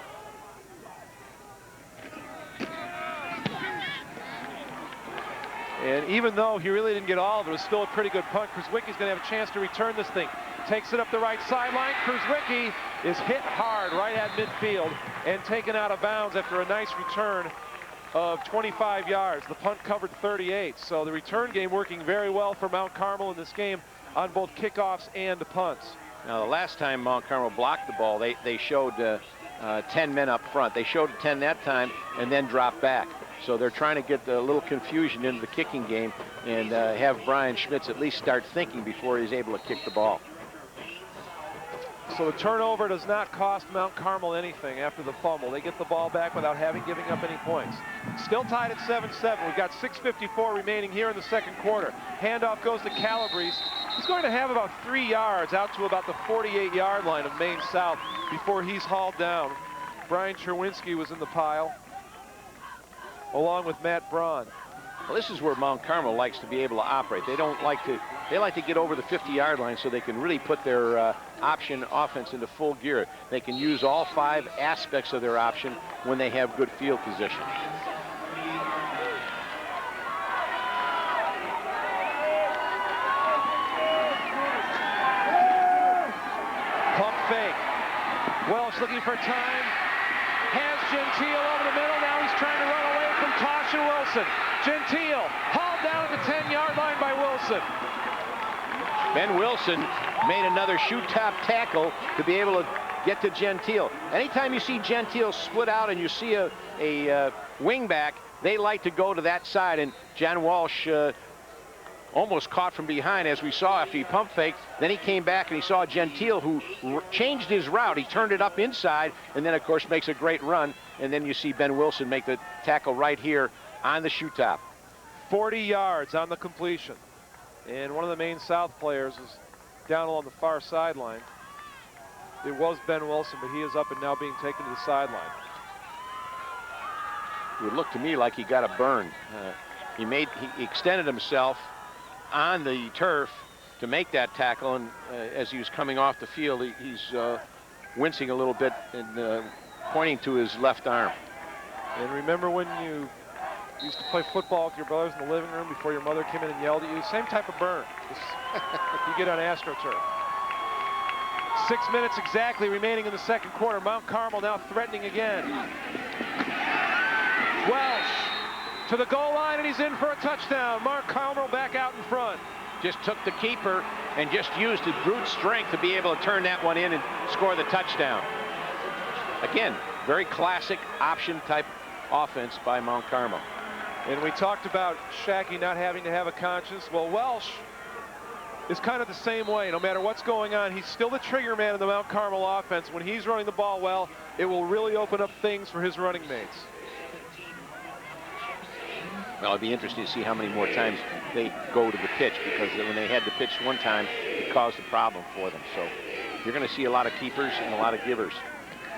And even though he really didn't get all of it, it was still a pretty good punt. Kruzwicki's going to have a chance to return this thing. Takes it up the right sideline. Kruzwicki is hit hard right at midfield and taken out of bounds after a nice return of 25 yards. The punt covered 38. So the return game working very well for Mount Carmel in this game on both kickoffs and punts. Now, the last time Mount Carmel blocked the ball, they showed 10 men up front. They showed 10 that time and then dropped back. So they're trying to get a little confusion into the kicking game and have Brian Schmitz at least start thinking before he's able to kick the ball. So the turnover does not cost Mount Carmel anything after the fumble. They get the ball back without giving up any points. Still tied at 7-7. We've got 6:54 remaining here in the second quarter. Handoff goes to Calabrese. He's going to have about 3 yards out to about the 48-yard line of Maine South before he's hauled down. Brian Cherwinski was in the pile, along with Matt Braun. Well, this is where Mount Carmel likes to be able to operate. They like to get over the 50-yard line so they can really put their option offense into full gear. They can use all 5 aspects of their option when they have good field position. Pump fake. Welsh looking for time. Has Gentile over the middle. Now he's trying to run away from Tosh and Wilson. Gentile hauled down at the 10-yard line by Wilson. Ben Wilson made another shoot-top tackle to be able to get to Gentile. Anytime you see Gentile split out and you see a wing back, they like to go to that side, and John Walsh almost caught from behind, as we saw after he pump faked. Then he came back and he saw Gentile, who changed his route. He turned it up inside and then, of course, makes a great run. And then you see Ben Wilson make the tackle right here on the shoot top. 40 yards on the completion. And one of the Maine South players is down along the far sideline. It was Ben Wilson, but he is up and now being taken to the sideline. It would look to me like he got a burn. He extended himself on the turf to make that tackle, and as he was coming off the field, he's wincing a little bit and pointing to his left arm. And remember when you used to play football with your brothers in the living room before your mother came in and yelled at you? Same type of burn you get on AstroTurf. 6 minutes exactly remaining in the second quarter. Mount Carmel now threatening again. Welsh to the goal line, and he's in for a touchdown. Mount Carmel back out in front. Just took the keeper and just used his brute strength to be able to turn that one in and score the touchdown. Again, very classic option type offense by Mount Carmel. And we talked about Shackey not having to have a conscience. Well, Welsh is kind of the same way. No matter what's going on, he's still the trigger man in the Mount Carmel offense. When he's running the ball well, it will really open up things for his running mates. Well, it'd be interesting to see how many more times they go to the pitch, because when they had the pitch one time, it caused a problem for them. So you're going to see a lot of keepers and a lot of givers.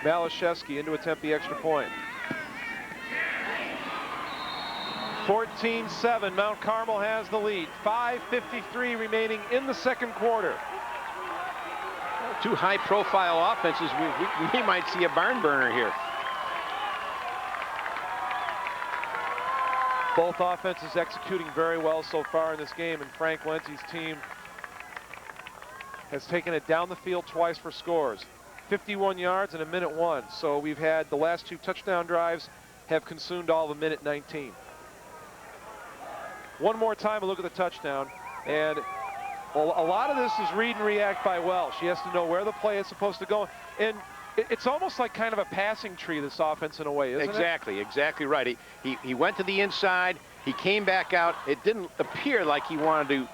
Malashevsky in to attempt the extra point. 14-7, Mount Carmel has the lead. 5:53 remaining in the second quarter. two high-profile offenses, we might see a barn burner here. Both offenses executing very well so far in this game, and Frank Lenzi's team has taken it down the field twice for scores. 51 yards in a minute 1. So we've had the last 2 touchdown drives have consumed all of a minute 19. One more time, a look at the touchdown. And a lot of this is read and react by Welsh. She has to know where the play is supposed to go. And it's almost like kind of a passing tree, this offense, in a way, isn't it? Exactly right. He went to the inside. He came back out. It didn't appear like he wanted to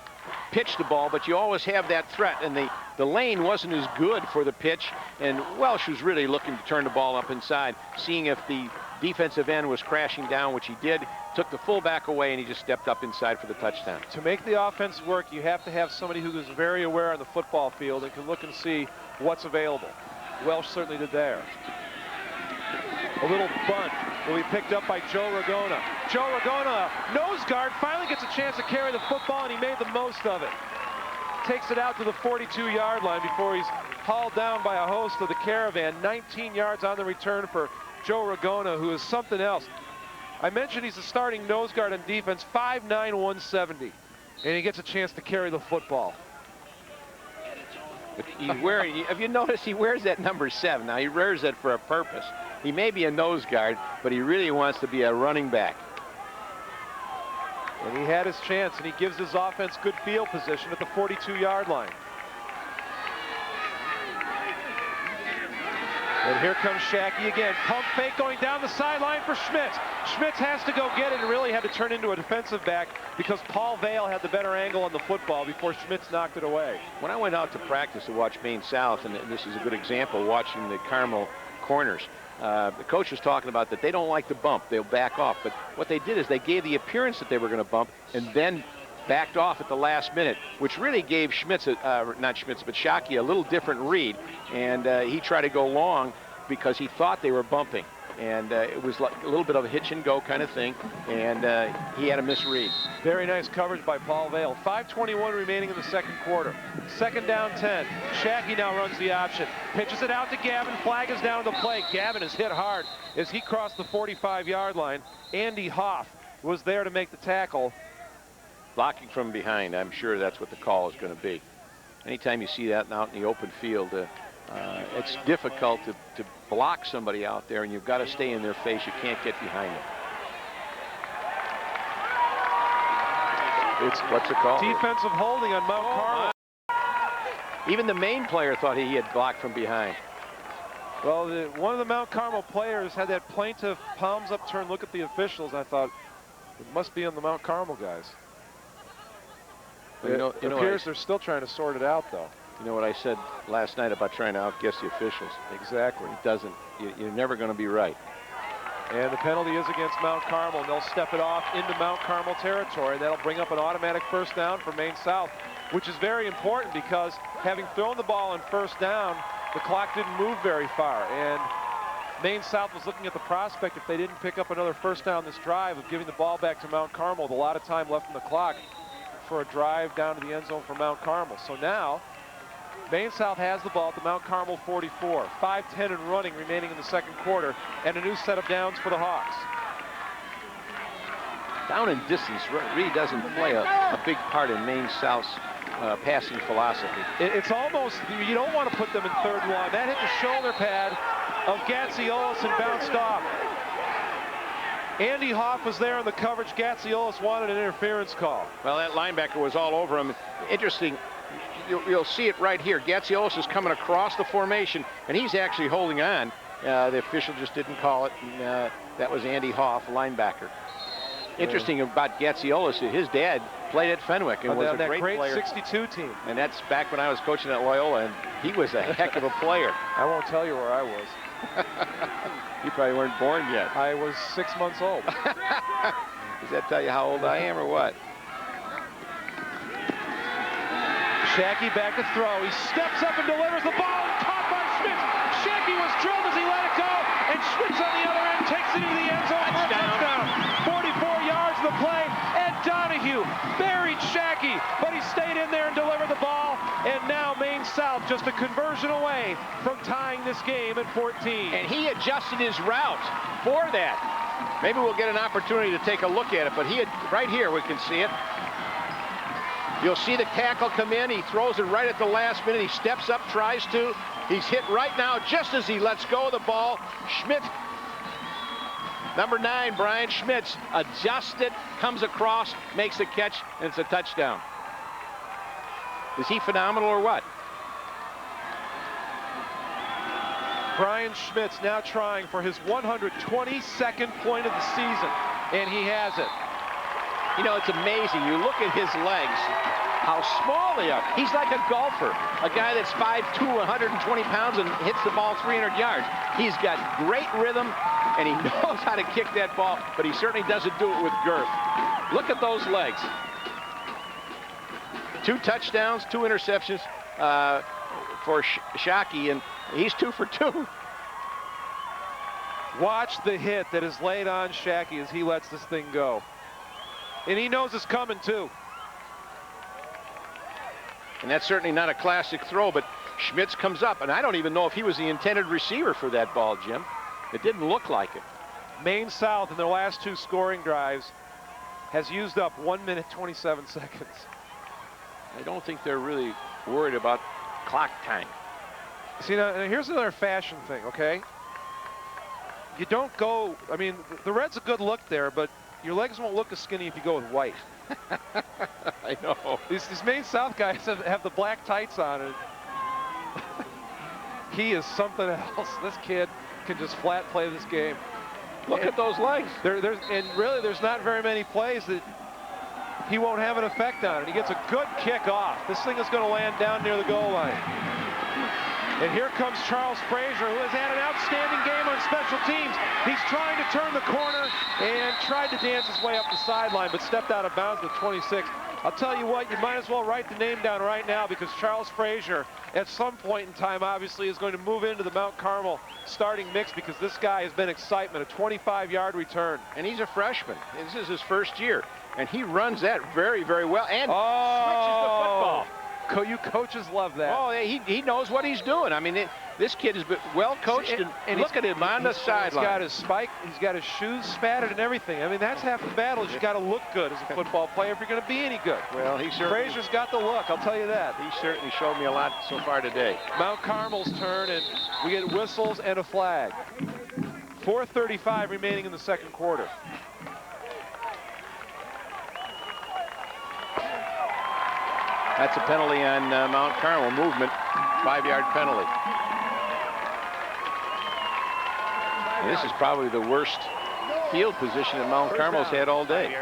pitch the ball, but you always have that threat. And the lane wasn't as good for the pitch. And Welsh was really looking to turn the ball up inside, seeing if the defensive end was crashing down, which he did. Took the fullback away, and he just stepped up inside for the touchdown. To make the offense work, you have to have somebody who is very aware on the football field and can look and see what's available. Welsh certainly did there. A little bunt will be picked up by Joe Ragona. Joe Ragona, nose guard, finally gets a chance to carry the football, and he made the most of it. Takes it out to the 42-yard line before he's hauled down by a host of the Caravan. 19 yards on the return for Joe Ragona, who is something else. I mentioned he's a starting nose guard on defense, 5'9", 170, and he gets a chance to carry the football. He's wearing, have you noticed he wears that number 7? Now, he wears that for a purpose. He may be a nose guard, but he really wants to be a running back. And he had his chance, and he gives his offense good field position at the 42-yard line. And here comes Shackey again. Pump fake going down the sideline for Schmitz. Schmitz has to go get it and really had to turn into a defensive back because Paul Vale had the better angle on the football before Schmitz knocked it away. When I went out to practice to watch Maine South, and this is a good example, watching the Carmel corners, the coach was talking about that they don't like to bump. They'll back off. But what they did is they gave the appearance that they were going to bump and then backed off at the last minute, which really gave Schmitz, not Schmitz, but Shockey a little different read. And he tried to go long because he thought they were bumping. And it was like a little bit of a hitch and go kind of thing. And he had a misread. Very nice coverage by Paul Vale. 5:21 remaining in the second quarter. Second down 10. Shackey now runs the option. Pitches it out to Gavin. Flag is down to the plate. Gavin is hit hard as he crossed the 45-yard line. Andy Hoff was there to make the tackle. Blocking from behind, I'm sure that's what the call is going to be. Anytime you see that out in the open field, it's difficult to block somebody out there, and you've got to stay in their face. You can't get behind them. What's the call? Defensive holding on Mount Carmel. Even the Maine player thought he had blocked from behind. Well, one of the Mount Carmel players had that plaintive palms upturned look at the officials. I thought, it must be on the Mount Carmel guys. It appears they're still trying to sort it out, though. You know what I said last night about trying to outguess the officials? Exactly. It doesn't. You're never going to be right. And the penalty is against Mount Carmel, and they'll step it off into Mount Carmel territory. That'll bring up an automatic first down for Maine South, which is very important because having thrown the ball on first down, the clock didn't move very far. And Maine South was looking at the prospect, if they didn't pick up another first down this drive, of giving the ball back to Mount Carmel with a lot of time left in the clock for a drive down to the end zone for Mount Carmel. So now, Maine South has the ball at the Mount Carmel 44. 5:10 and running remaining in the second quarter, and a new set of downs for the Hawks. Down and distance really doesn't play a big part in Maine South's passing philosophy. It's almost, you don't want to put them in third and long. That hit the shoulder pad of Gatziolis and bounced off. Andy Hoff was there in the coverage. Gatziolis wanted an interference call. Well, that linebacker was all over him. Interesting. You'll see it right here. Gatziolis is coming across the formation, and he's actually holding on. The official just didn't call it. And, that was Andy Hoff, linebacker. Interesting about Gatziolis, his dad played at Fenwick and was a great player. 62 team. And that's back when I was coaching at Loyola, and he was a heck of a player. I won't tell you where I was. You probably weren't born yet. I was 6 months old. Does that tell you how old I am or what? Shackey back to throw. He steps up and delivers the ball, and caught by Schmitz. Shackey was drilled as he let it go, and Schmitz on the other end takes it into the end zone for a touchdown. 44 yards of the play, and Donahue buried Shackey, but he stayed in there and delivered the ball, and now Maine South just a conversion away from tying this game at 14. And he adjusted his route for that. Maybe we'll get an opportunity to take a look at it, but he had, right here we can see it. You'll see the tackle come in. He throws it right at the last minute. He steps up, tries to. He's hit right now just as he lets go of the ball. Schmidt, number 9, Brian Schmitz, adjusts it, comes across, makes the catch, and it's a touchdown. Is he phenomenal or what? Brian Schmitz now trying for his 122nd point of the season, and he has it. You know, it's amazing. You look at his legs, how small they are. He's like a golfer, a guy that's 5'2", 120 pounds and hits the ball 300 yards. He's got great rhythm, and he knows how to kick that ball, but he certainly doesn't do it with girth. Look at those legs. 2 touchdowns, 2 interceptions for Shockey, and he's 2 for 2. Watch the hit that is laid on Shockey as he lets this thing go. And he knows it's coming, too. And that's certainly not a classic throw, but Schmitz comes up, and I don't even know if he was the intended receiver for that ball, Jim. It didn't look like it. Maine South in their last 2 scoring drives has used up 1 minute 27 seconds. I don't think they're really worried about clock time. See, now here's another fashion thing, okay? You don't go, I mean, the red's a good look there, but your legs won't look as skinny if you go with white. I know. These Maine South guys have the black tights on it. He is something else. This kid can just flat play this game. Look at those legs. And really, there's not very many plays that he won't have an effect on it. He gets a good kick off. This thing is going to land down near the goal line. And here comes Charles Frazier, who has had an outstanding game on special teams. He's trying to turn the corner and tried to dance his way up the sideline, but stepped out of bounds with 26. I'll tell you what, you might as well write the name down right now, because Charles Frazier, at some point in time, obviously, is going to move into the Mount Carmel starting mix, because this guy has been excitement, a 25-yard return. And he's a freshman. This is his first year. And he runs that very, very well and switches the football. You coaches love that. Oh, he knows what he's doing. I mean, this kid is well coached, and look at him on the sideline. He's got his spike, he's got his shoes spattered and everything. I mean, that's half the battle. You've got to look good as a football player if you're going to be any good. Well, Frazier's got the look, I'll tell you that. He certainly showed me a lot so far today. Mount Carmel's turn, and we get whistles and a flag. 4:35 remaining in the second quarter. That's a penalty on Mount Carmel, movement, 5-yard penalty. And this is probably the worst field position that Mount Carmel's had all day.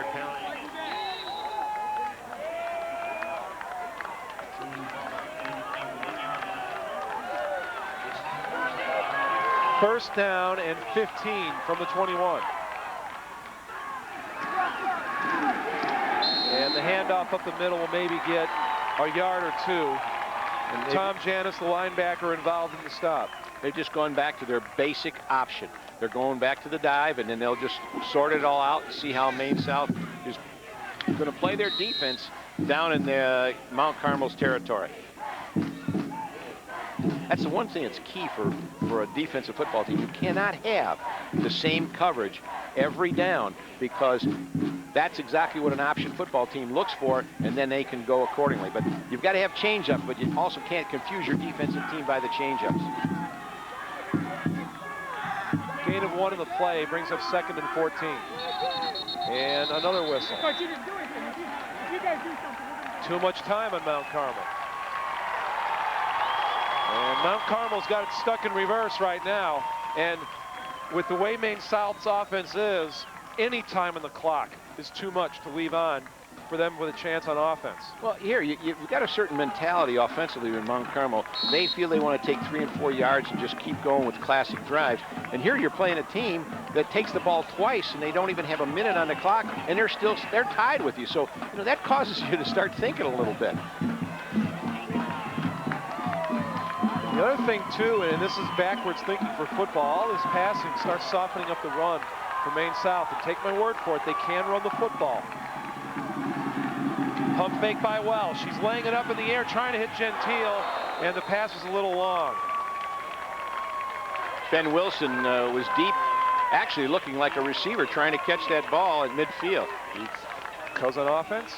First down and 15 from the 21. And the handoff up the middle will maybe get a yard or 2. And Tom Janis, the linebacker, involved in the stop. They've just gone back to their basic option. They're going back to the dive, and then they'll just sort it all out and see how Maine South is going to play their defense down in the Mount Carmel's territory. That's the one thing that's key for a defensive football team. You cannot have the same coverage every down, because that's exactly what an option football team looks for, and then they can go accordingly. But you've got to have change-ups, but you also can't confuse your defensive team by the change-ups. Gain of 1 in the play brings up 2nd and 14. And another whistle. Too much time on Mount Carmel. And Mount Carmel's got it stuck in reverse right now. And with the way Maine South's offense is, any time on the clock is too much to leave on for them with a chance on offense. Well, here, you've got a certain mentality offensively in Mount Carmel. They feel they want to take 3 and 4 yards and just keep going with classic drives. And here you're playing a team that takes the ball twice, and they don't even have a minute on the clock, and they're tied with you. So, you know, that causes you to start thinking a little bit. The other thing, too, and this is backwards thinking for football, all this passing starts softening up the run for Maine South. And take my word for it, they can run the football. Pump fake by Wells. She's laying it up in the air, trying to hit Gentile. and the pass was a little long. Ben Wilson was deep, actually looking like a receiver trying to catch that ball at midfield. Goes on offense.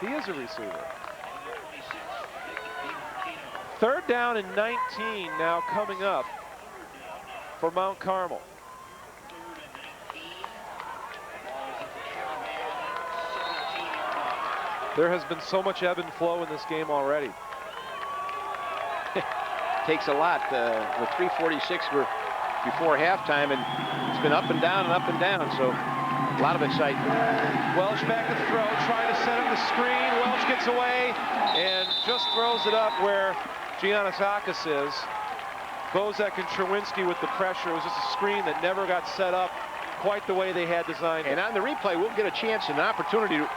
He is a receiver. 3rd down and 19 now coming up for Mount Carmel. There has been so much ebb and flow in this game already. Takes a lot. With 3:46 we're before halftime, and it's been up and down and up and down, so a lot of excitement. Welch back to throw, trying to set up the screen. Welch gets away and just throws it up where Giannisakis is. Bozek and Cherwinski with the pressure. It was just a screen that never got set up quite the way they had designed it. And on the replay, we'll get a chance and an opportunity to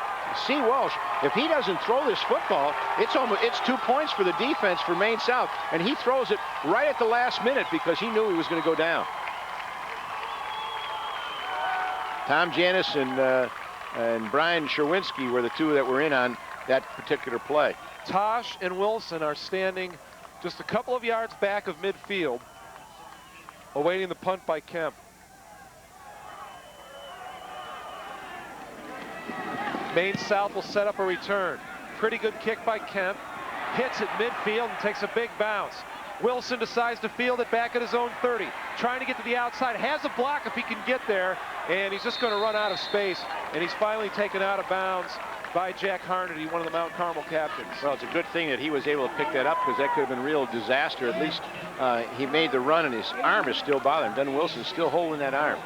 see Welch. If he doesn't throw this football, it's 2 points for the defense for Maine South, and he throws it right at the last minute because he knew he was going to go down. Tom Janis and Brian Cherwinski were the two that were in on that particular play. Tosh and Wilson are standing just a couple of yards back of midfield, awaiting the punt by Kemp. Maine South will set up a return. Pretty good kick by Kemp. Hits at midfield and takes a big bounce. Wilson decides to field it back at his own 30. Trying to get to the outside. Has a block if he can get there. And he's just going to run out of space. And he's finally taken out of bounds by Jack Harnedy, one of the Mount Carmel captains. Well, it's a good thing that he was able to pick that up because that could have been a real disaster. At least he made the run and his arm is still bothering him. Ben Wilson's still holding that arm.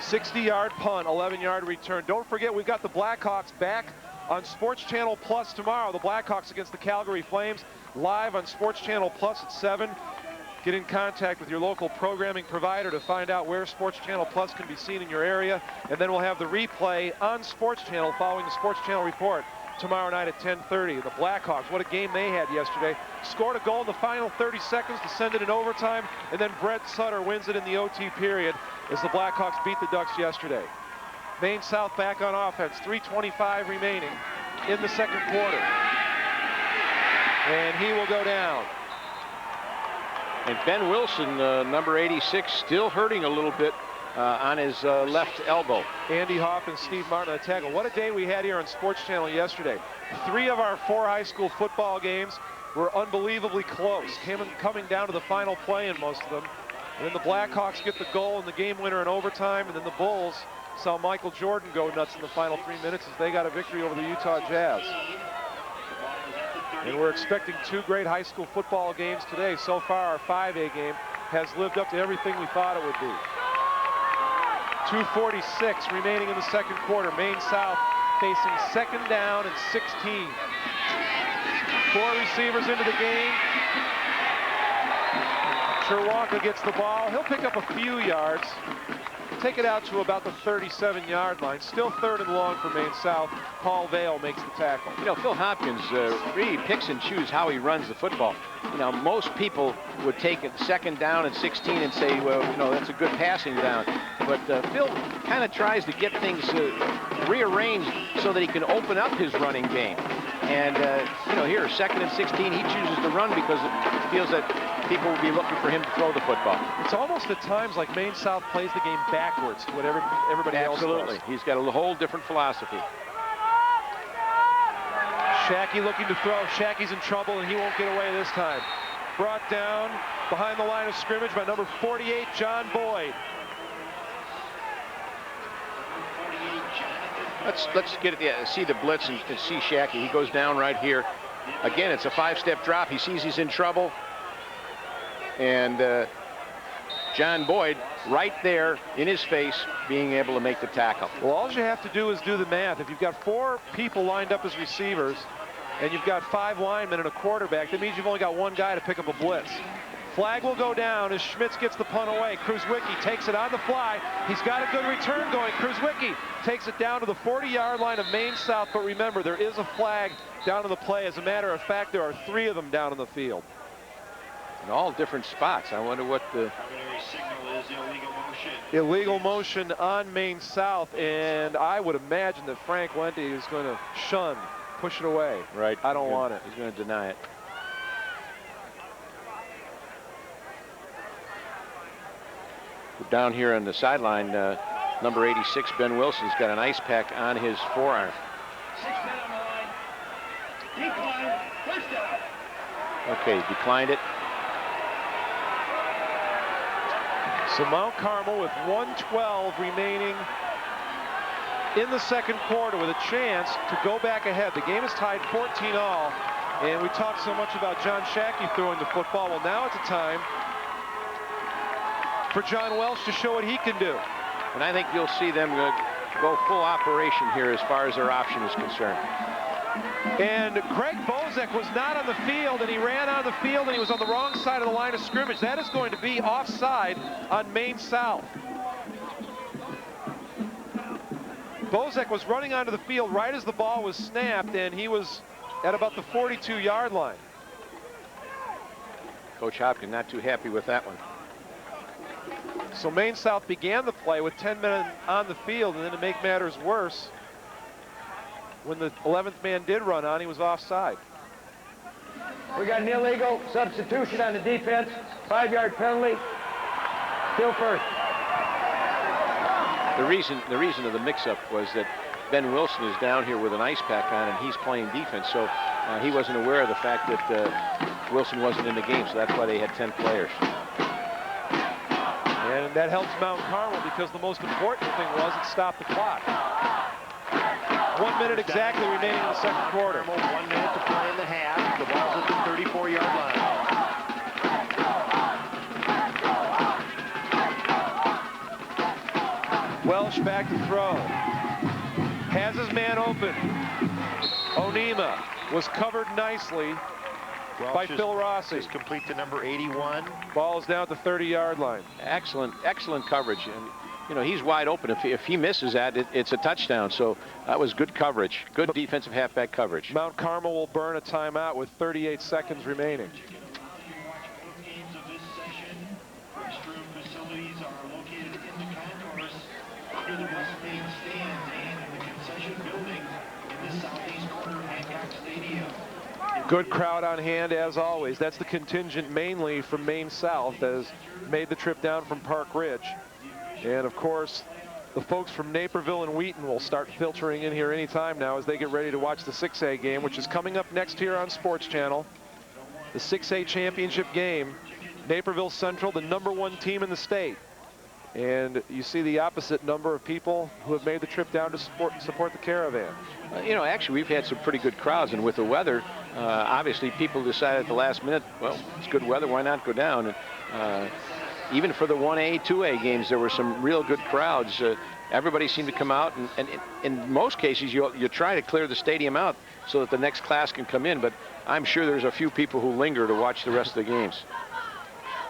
60-yard punt, 11-yard return. Don't forget, we've got the Blackhawks back on Sports Channel Plus tomorrow. The Blackhawks against the Calgary Flames, live on Sports Channel Plus at 7. Get in contact with your local programming provider to find out where Sports Channel Plus can be seen in your area. And then we'll have the replay on Sports Channel following the Sports Channel report tomorrow night at 10:30. The Blackhawks, what a game they had yesterday. Scored a goal in the final 30 seconds to send it in overtime, and then Brett Sutter wins it in the OT period as the Blackhawks beat the Ducks yesterday. Maine South back on offense, 3:25 remaining in the second quarter. And he will go down. And Ben Wilson, number 86, still hurting a little bit on his left elbow. Andy Hoff and Steve Martin on the tackle. What a day we had here on Sports Channel yesterday. 3 of our 4 high school football games were unbelievably close, coming down to the final play in most of them. And then the Blackhawks get the goal and the game winner in overtime, and then the Bulls saw Michael Jordan go nuts in the final 3 minutes as they got a victory over the Utah Jazz. And we're expecting 2 great high school football games today. So far, our 5A game has lived up to everything we thought it would be. 2:46 remaining in the second quarter. Maine South facing 2nd down and 16. 4 receivers into the game. Cherwinski gets the ball. He'll pick up a few yards. Take it out to about the 37-yard line. Still 3rd and long for Maine South. Paul Vale makes the tackle. You know, Phil Hopkins really picks and chooses how he runs the football. You know, most people would take it 2nd down and 16 and say, well, you know, that's a good passing down. But Phil kind of tries to get things rearranged so that he can open up his running game. And, you know, here, 2nd and 16, he chooses to run because it feels that people will be looking for him to throw the football. It's almost at times like Maine South plays the game backwards to what everybody else does. Absolutely. He's got a whole different philosophy. Shackey looking to throw. Shackey's in trouble, and he won't get away this time. Brought down behind the line of scrimmage by number 48, John Boyd. Let's get it, see the blitz and see Shackey. He goes down right here. Again, it's a 5-step drop. He sees he's in trouble. And John Boyd right there in his face being able to make the tackle. Well, all you have to do is do the math. If you've got 4 people lined up as receivers and you've got 5 linemen and a quarterback, that means you've only got 1 guy to pick up a blitz. Flag will go down as Schmitz gets the punt away. Kruzwicki takes it on the fly. He's got a good return going. Kruzwicki takes it down to the 40-yard line of Maine South. But remember, there is a flag down in the play. As a matter of fact, there are 3 of them down in the field. In all different spots. I wonder what the signal is. Illegal motion on Maine South, and I would imagine that Frank Wente is going to push it away. Right. I don't want it. He's going to deny it. Down here on the sideline, number 86, Ben Wilson's got an ice pack on his forearm. 6 men on the line. Decline. First down. Okay, declined it. So Mount Carmel with 1:12 remaining in the second quarter with a chance to go back ahead. The game is tied 14-all, and we talked so much about John Shackey throwing the football. Well, now it's a time for John Welsh to show what he can do. And I think you'll see them go full operation here as far as their option is concerned. And Greg Bozek was not on the field, and he ran on the field, and he was on the wrong side of the line of scrimmage. That is going to be offside on Maine South. Bozek was running onto the field right as the ball was snapped, and he was at about the 42-yard line. Coach Hopkins not too happy with that one. So Maine South began the play with 10 men on the field, and then to make matters worse, when the 11th man did run on, he was offside. We got an illegal substitution on the defense, 5-yard penalty, still first. The reason of the mix-up was that Ben Wilson is down here with an ice pack on, and he's playing defense, so he wasn't aware of the fact that Wilson wasn't in the game, so that's why they had 10 players. And that helps Mount Carmel because the most important thing was it stopped the clock. 1 minute exactly remaining in the second quarter. 1 minute to play in the half. The ball's at the 34-yard line. Welsh back to throw. Has his man open. Onima was covered nicely by Phil Rossi. Is complete to number 81. Ball's down at the 30-yard line. Excellent coverage. And, you know, he's wide open. If he misses that, it's a touchdown. So that was good coverage. Good defensive halfback coverage. Mount Carmel will burn a timeout with 38 seconds remaining. Games of this session. Restroom facilities are located in the concourse under the West Main stand and in the concession building in the southeast corner of Hancock Stadium. Good crowd on hand as always. That's the contingent mainly from Maine South that has made the trip down from Park Ridge. And of course, the folks from Naperville and Wheaton will start filtering in here anytime now as they get ready to watch the 6A game, which is coming up next here on Sports Channel. The 6A championship game. Naperville Central, the #1 team in the state. And you see the opposite number of people who have made the trip down to support the Caravan. You know, actually, we've had some pretty good crowds, and with the weather, obviously people decided at the last minute, well, it's good weather, why not go down? And even for the 1A, 2A games, there were some real good crowds. Everybody seemed to come out, and in most cases, you try to clear the stadium out so that the next class can come in, but I'm sure there's a few people who linger to watch the rest of the games.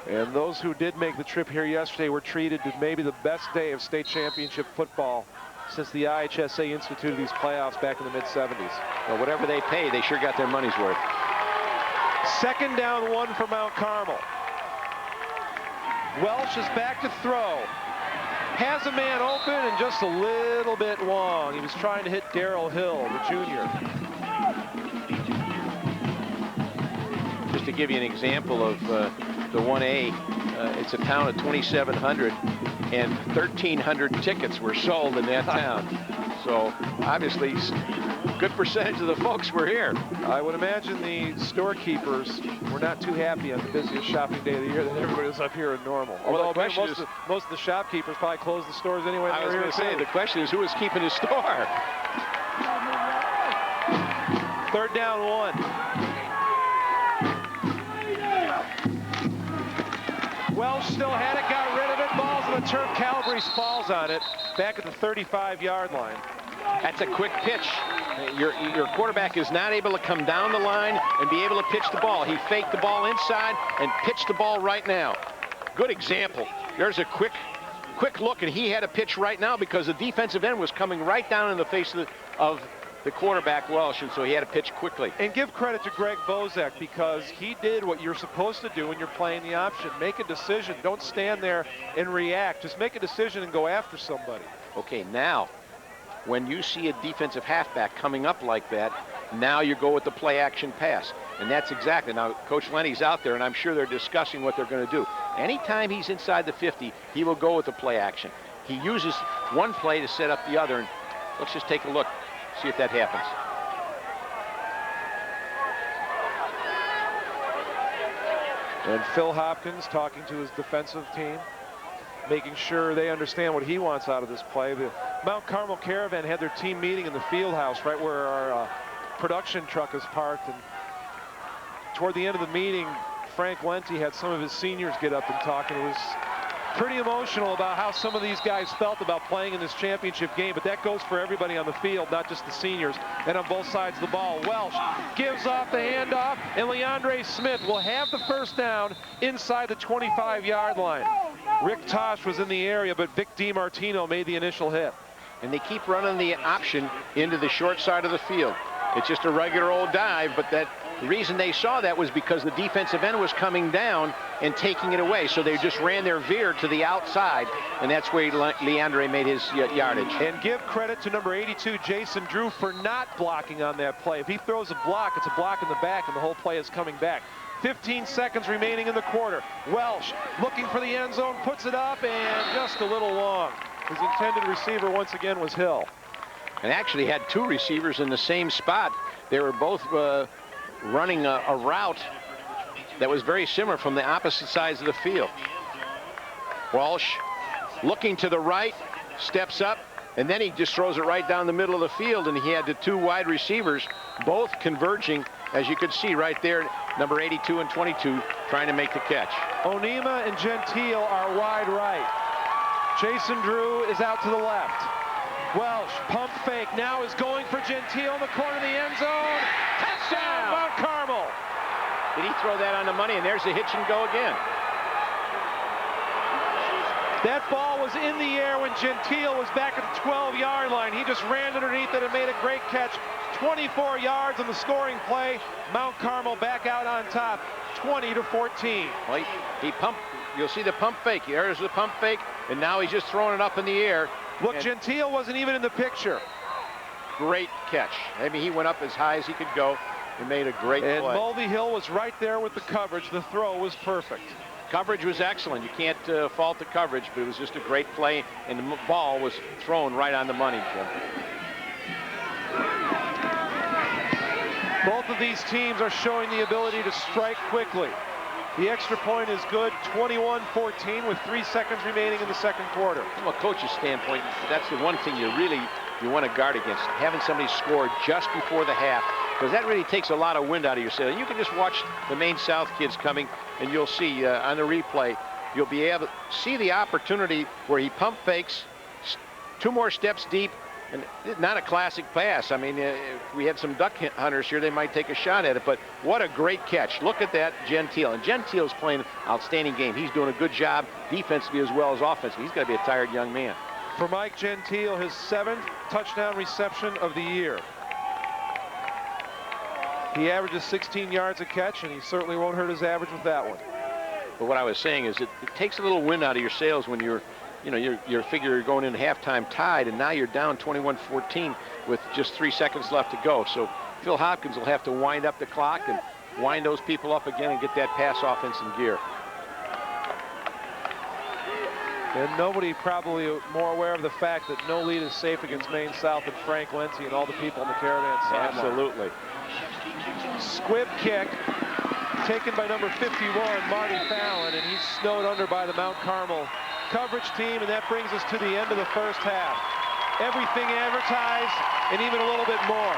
And those who did make the trip here yesterday were treated to maybe the best day of state championship football since the IHSA instituted these playoffs back in the mid-70s. Well, whatever they pay, they sure got their money's worth. Second down 1 for Mount Carmel. Welsh is back to throw. Has a man open and just a little bit long. He was trying to hit Darrell Hill, the junior. Just to give you an example of the 1A, it's a town of 2,700, and 1,300 tickets were sold in that town. So obviously, good percentage of the folks were here. I would imagine the storekeepers were not too happy on the busiest shopping day of the year that everybody was up here in Normal. Well, although most of the shopkeepers probably closed the stores anyway. I was going to say, the question is, who is keeping the store? Third down 1. Welsh still had it, got rid of it. Ball's in the turf. Calabrese falls on it back at the 35-yard line. That's a quick pitch. Your quarterback is not able to come down the line and be able to pitch the ball. He faked the ball inside and pitched the ball right now. Good example. There's a quick look, and he had a pitch right now because the defensive end was coming right down in the face of the quarterback, Welsh, and so he had to pitch quickly. And give credit to Greg Bozek because he did what you're supposed to do when you're playing the option. Make a decision. Don't stand there and react. Just make a decision and go after somebody. Okay, now, when you see a defensive halfback coming up like that, now you go with the play-action pass. And that's exactly. Now, Coach Lenny's out there, and I'm sure they're discussing what they're going to do. Anytime he's inside the 50, he will go with the play action. He uses one play to set up the other, and let's just take a look, see if that happens. And Phil Hopkins talking to his defensive team, making sure they understand what he wants out of this play. The Mount Carmel Caravan had their team meeting in the field house right where our production truck is parked. And toward the end of the meeting, Frank Lenti had some of his seniors get up and talk, and it was pretty emotional about how some of these guys felt about playing in this championship game. But that goes for everybody on the field, not just the seniors, and on both sides of the ball. Welsh gives off the handoff, and Leandre Smith will have the first down inside the 25-yard line. Rick Tosh was in the area, but Vic DiMartino made the initial hit. And they keep running the option into the short side of the field. It's just a regular old dive, but the reason they saw that was because the defensive end was coming down and taking it away. So they just ran their veer to the outside, and that's where Leandre made his yardage. And give credit to number 82, Jason Drew, for not blocking on that play. If he throws a block, it's a block in the back, and the whole play is coming back. 15 seconds remaining in the quarter. Welsh looking for the end zone, puts it up, and just a little long. His intended receiver once again was Hill. And actually had two receivers in the same spot. They were both running a route that was very similar from the opposite sides of the field. Walsh looking to the right, steps up, and then he just throws it right down the middle of the field, and he had the two wide receivers both converging, as you could see right there, number 82 and 22 trying to make the catch. Onima and Gentile are wide right. Jason Drew is out to the left. Welsh, pump fake, now is going for Gentile in the corner of the end zone. Touchdown, Mount Carmel. Did he throw that on the money? And there's the hitch and go again. That ball was in the air when Gentile was back at the 12-yard line. He just ran underneath it and made a great catch. 24 yards on the scoring play. Mount Carmel back out on top, 20-14. Well, he pumped. You'll see the pump fake. There's the pump fake, and now he's just throwing it up in the air. Look, Gentile wasn't even in the picture. Great catch. I mean, he went up as high as he could go and made a great play. And Mulvey Hill was right there with the coverage. The throw was perfect. Coverage was excellent. You can't fault the coverage, but it was just a great play, and the ball was thrown right on the money, Jim. Both of these teams are showing the ability to strike quickly. The extra point is good, 21-14 with 3 seconds remaining in the second quarter. From a coach's standpoint, that's the one thing you want to guard against, having somebody score just before the half, because that really takes a lot of wind out of your sail. You can just watch the Maine South kids coming, and you'll see on the replay, you'll be able to see the opportunity where he pump fakes, 2 more steps deep, and not a classic pass. I mean, if we had some duck hunters here, they might take a shot at it, but what a great catch. Look at that, Gentile. And Gentile's playing an outstanding game. He's doing a good job defensively as well as offensively. He's got to be a tired young man. For Mike Gentile, his 7th touchdown reception of the year. He averages 16 yards a catch, and he certainly won't hurt his average with that one. But what I was saying is it takes a little wind out of your sails when you're figure you're going into halftime tied, and now you're down 21-14 with just 3 seconds left to go. So Phil Hopkins will have to wind up the clock and wind those people up again and get that pass offense in gear. And nobody probably more aware of the fact that no lead is safe against Maine South than Frank Lenti and all the people on the Caravan sideline. Absolutely. Squib kick taken by number 51, Marty Fallon, and he's snowed under by the Mount Carmel coverage team, and that brings us to the end of the first half. Everything advertised and even a little bit more.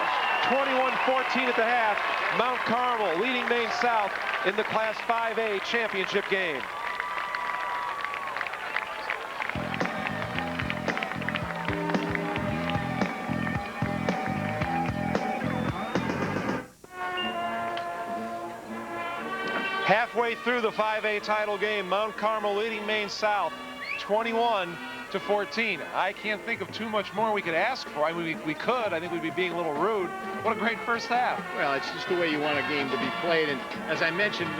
21-14 at the half. Mount Carmel leading Maine South in the Class 5A championship game. Halfway through the 5A title game, Mount Carmel leading Maine South 21-14. I can't think of too much more we could ask for. I mean, we could. I think we'd be being a little rude. What a great first half. Well, it's just the way you want a game to be played. And as I mentioned,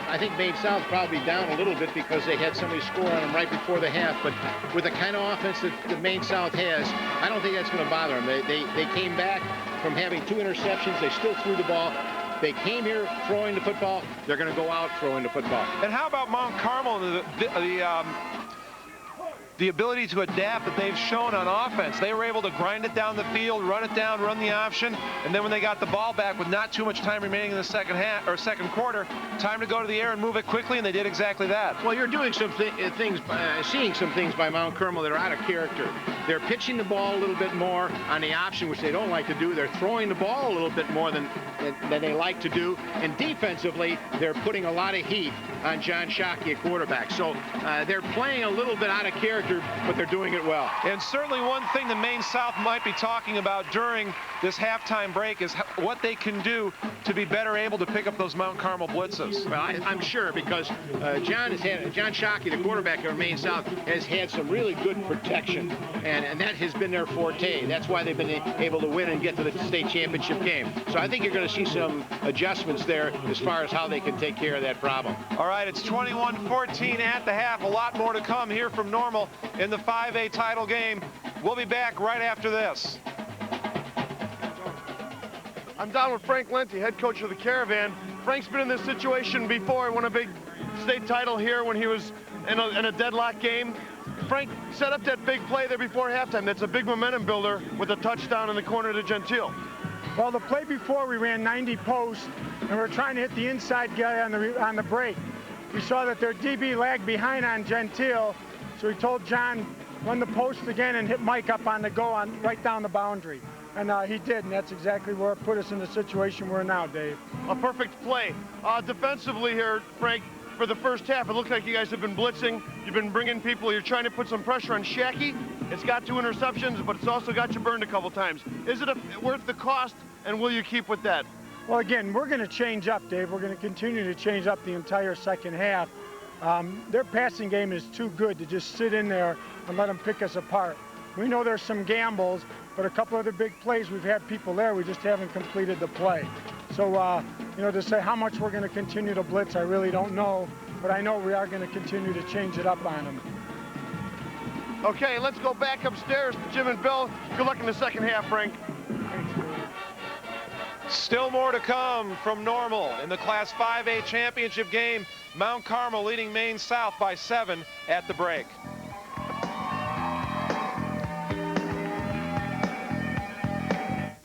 I think Maine South probably down a little bit because they had somebody score on them right before the half. But with the kind of offense that Maine South has, I don't think that's going to bother them. They came back from having 2 interceptions. They still threw the ball They came here throwing the football. They're going to go out throwing the football. And how about Mount Carmel, the ability to adapt that they've shown on offense? They were able to grind it down the field, run it down, run the option, and then when they got the ball back with not too much time remaining in the second quarter, time to go to the air and move it quickly, and they did exactly that. Well, you're doing some seeing some things by Mount Carmel that are out of character. They're pitching the ball a little bit more on the option, which they don't like to do. They're throwing the ball a little bit more than they like to do. And defensively, they're putting a lot of heat on John Shockey at quarterback. So they're playing a little bit out of character, but they're doing it well. And certainly one thing the Maine South might be talking about during this halftime break is what they can do to be better able to pick up those Mount Carmel blitzes. Well, I'm sure, because John Shockey, the quarterback of Maine South, has had some really good protection, and that has been their forte. That's why they've been able to win and get to the state championship game. So I think you're going to see some adjustments there as far as how they can take care of that problem. All right, it's 21-14 at the half. A lot more to come here from Normal in the 5A title game. We'll be back right after this. I'm down with Frank Lenti, head coach of the Caravan. Frank's been in this situation before. He won a big state title here when he was in a deadlock game. Frank set up that big play there before halftime. That's a big momentum builder with a touchdown in the corner to Gentile. Well, the play before, we ran 90 posts, and we were trying to hit the inside guy on the break. We saw that their DB lagged behind on Gentile, so we told John, run the post again and hit Mike up on the go right down the boundary. And he did, and that's exactly where it put us in the situation we're in now, Dave. A perfect play. Defensively here, Frank, for the first half, it looks like you guys have been blitzing. You've been bringing people. You're trying to put some pressure on Shockey. It's got 2 interceptions, but it's also got you burned a couple times. Is it worth the cost, and will you keep with that? Well, again, we're going to change up, Dave. We're going to continue to change up the entire second half. Their passing game is too good to just sit in there and let them pick us apart. We know there's some gambles, but a couple of the big plays, we've had people there, we just haven't completed the play. So, you know, to say how much we're going to continue to blitz, I really don't know, but I know we are going to continue to change it up on them. Okay, let's go back upstairs to Jim and Bill. Good luck in the second half, Frank. Still more to come from Normal in the Class 5A championship game. Mount Carmel leading Maine South by 7 at the break.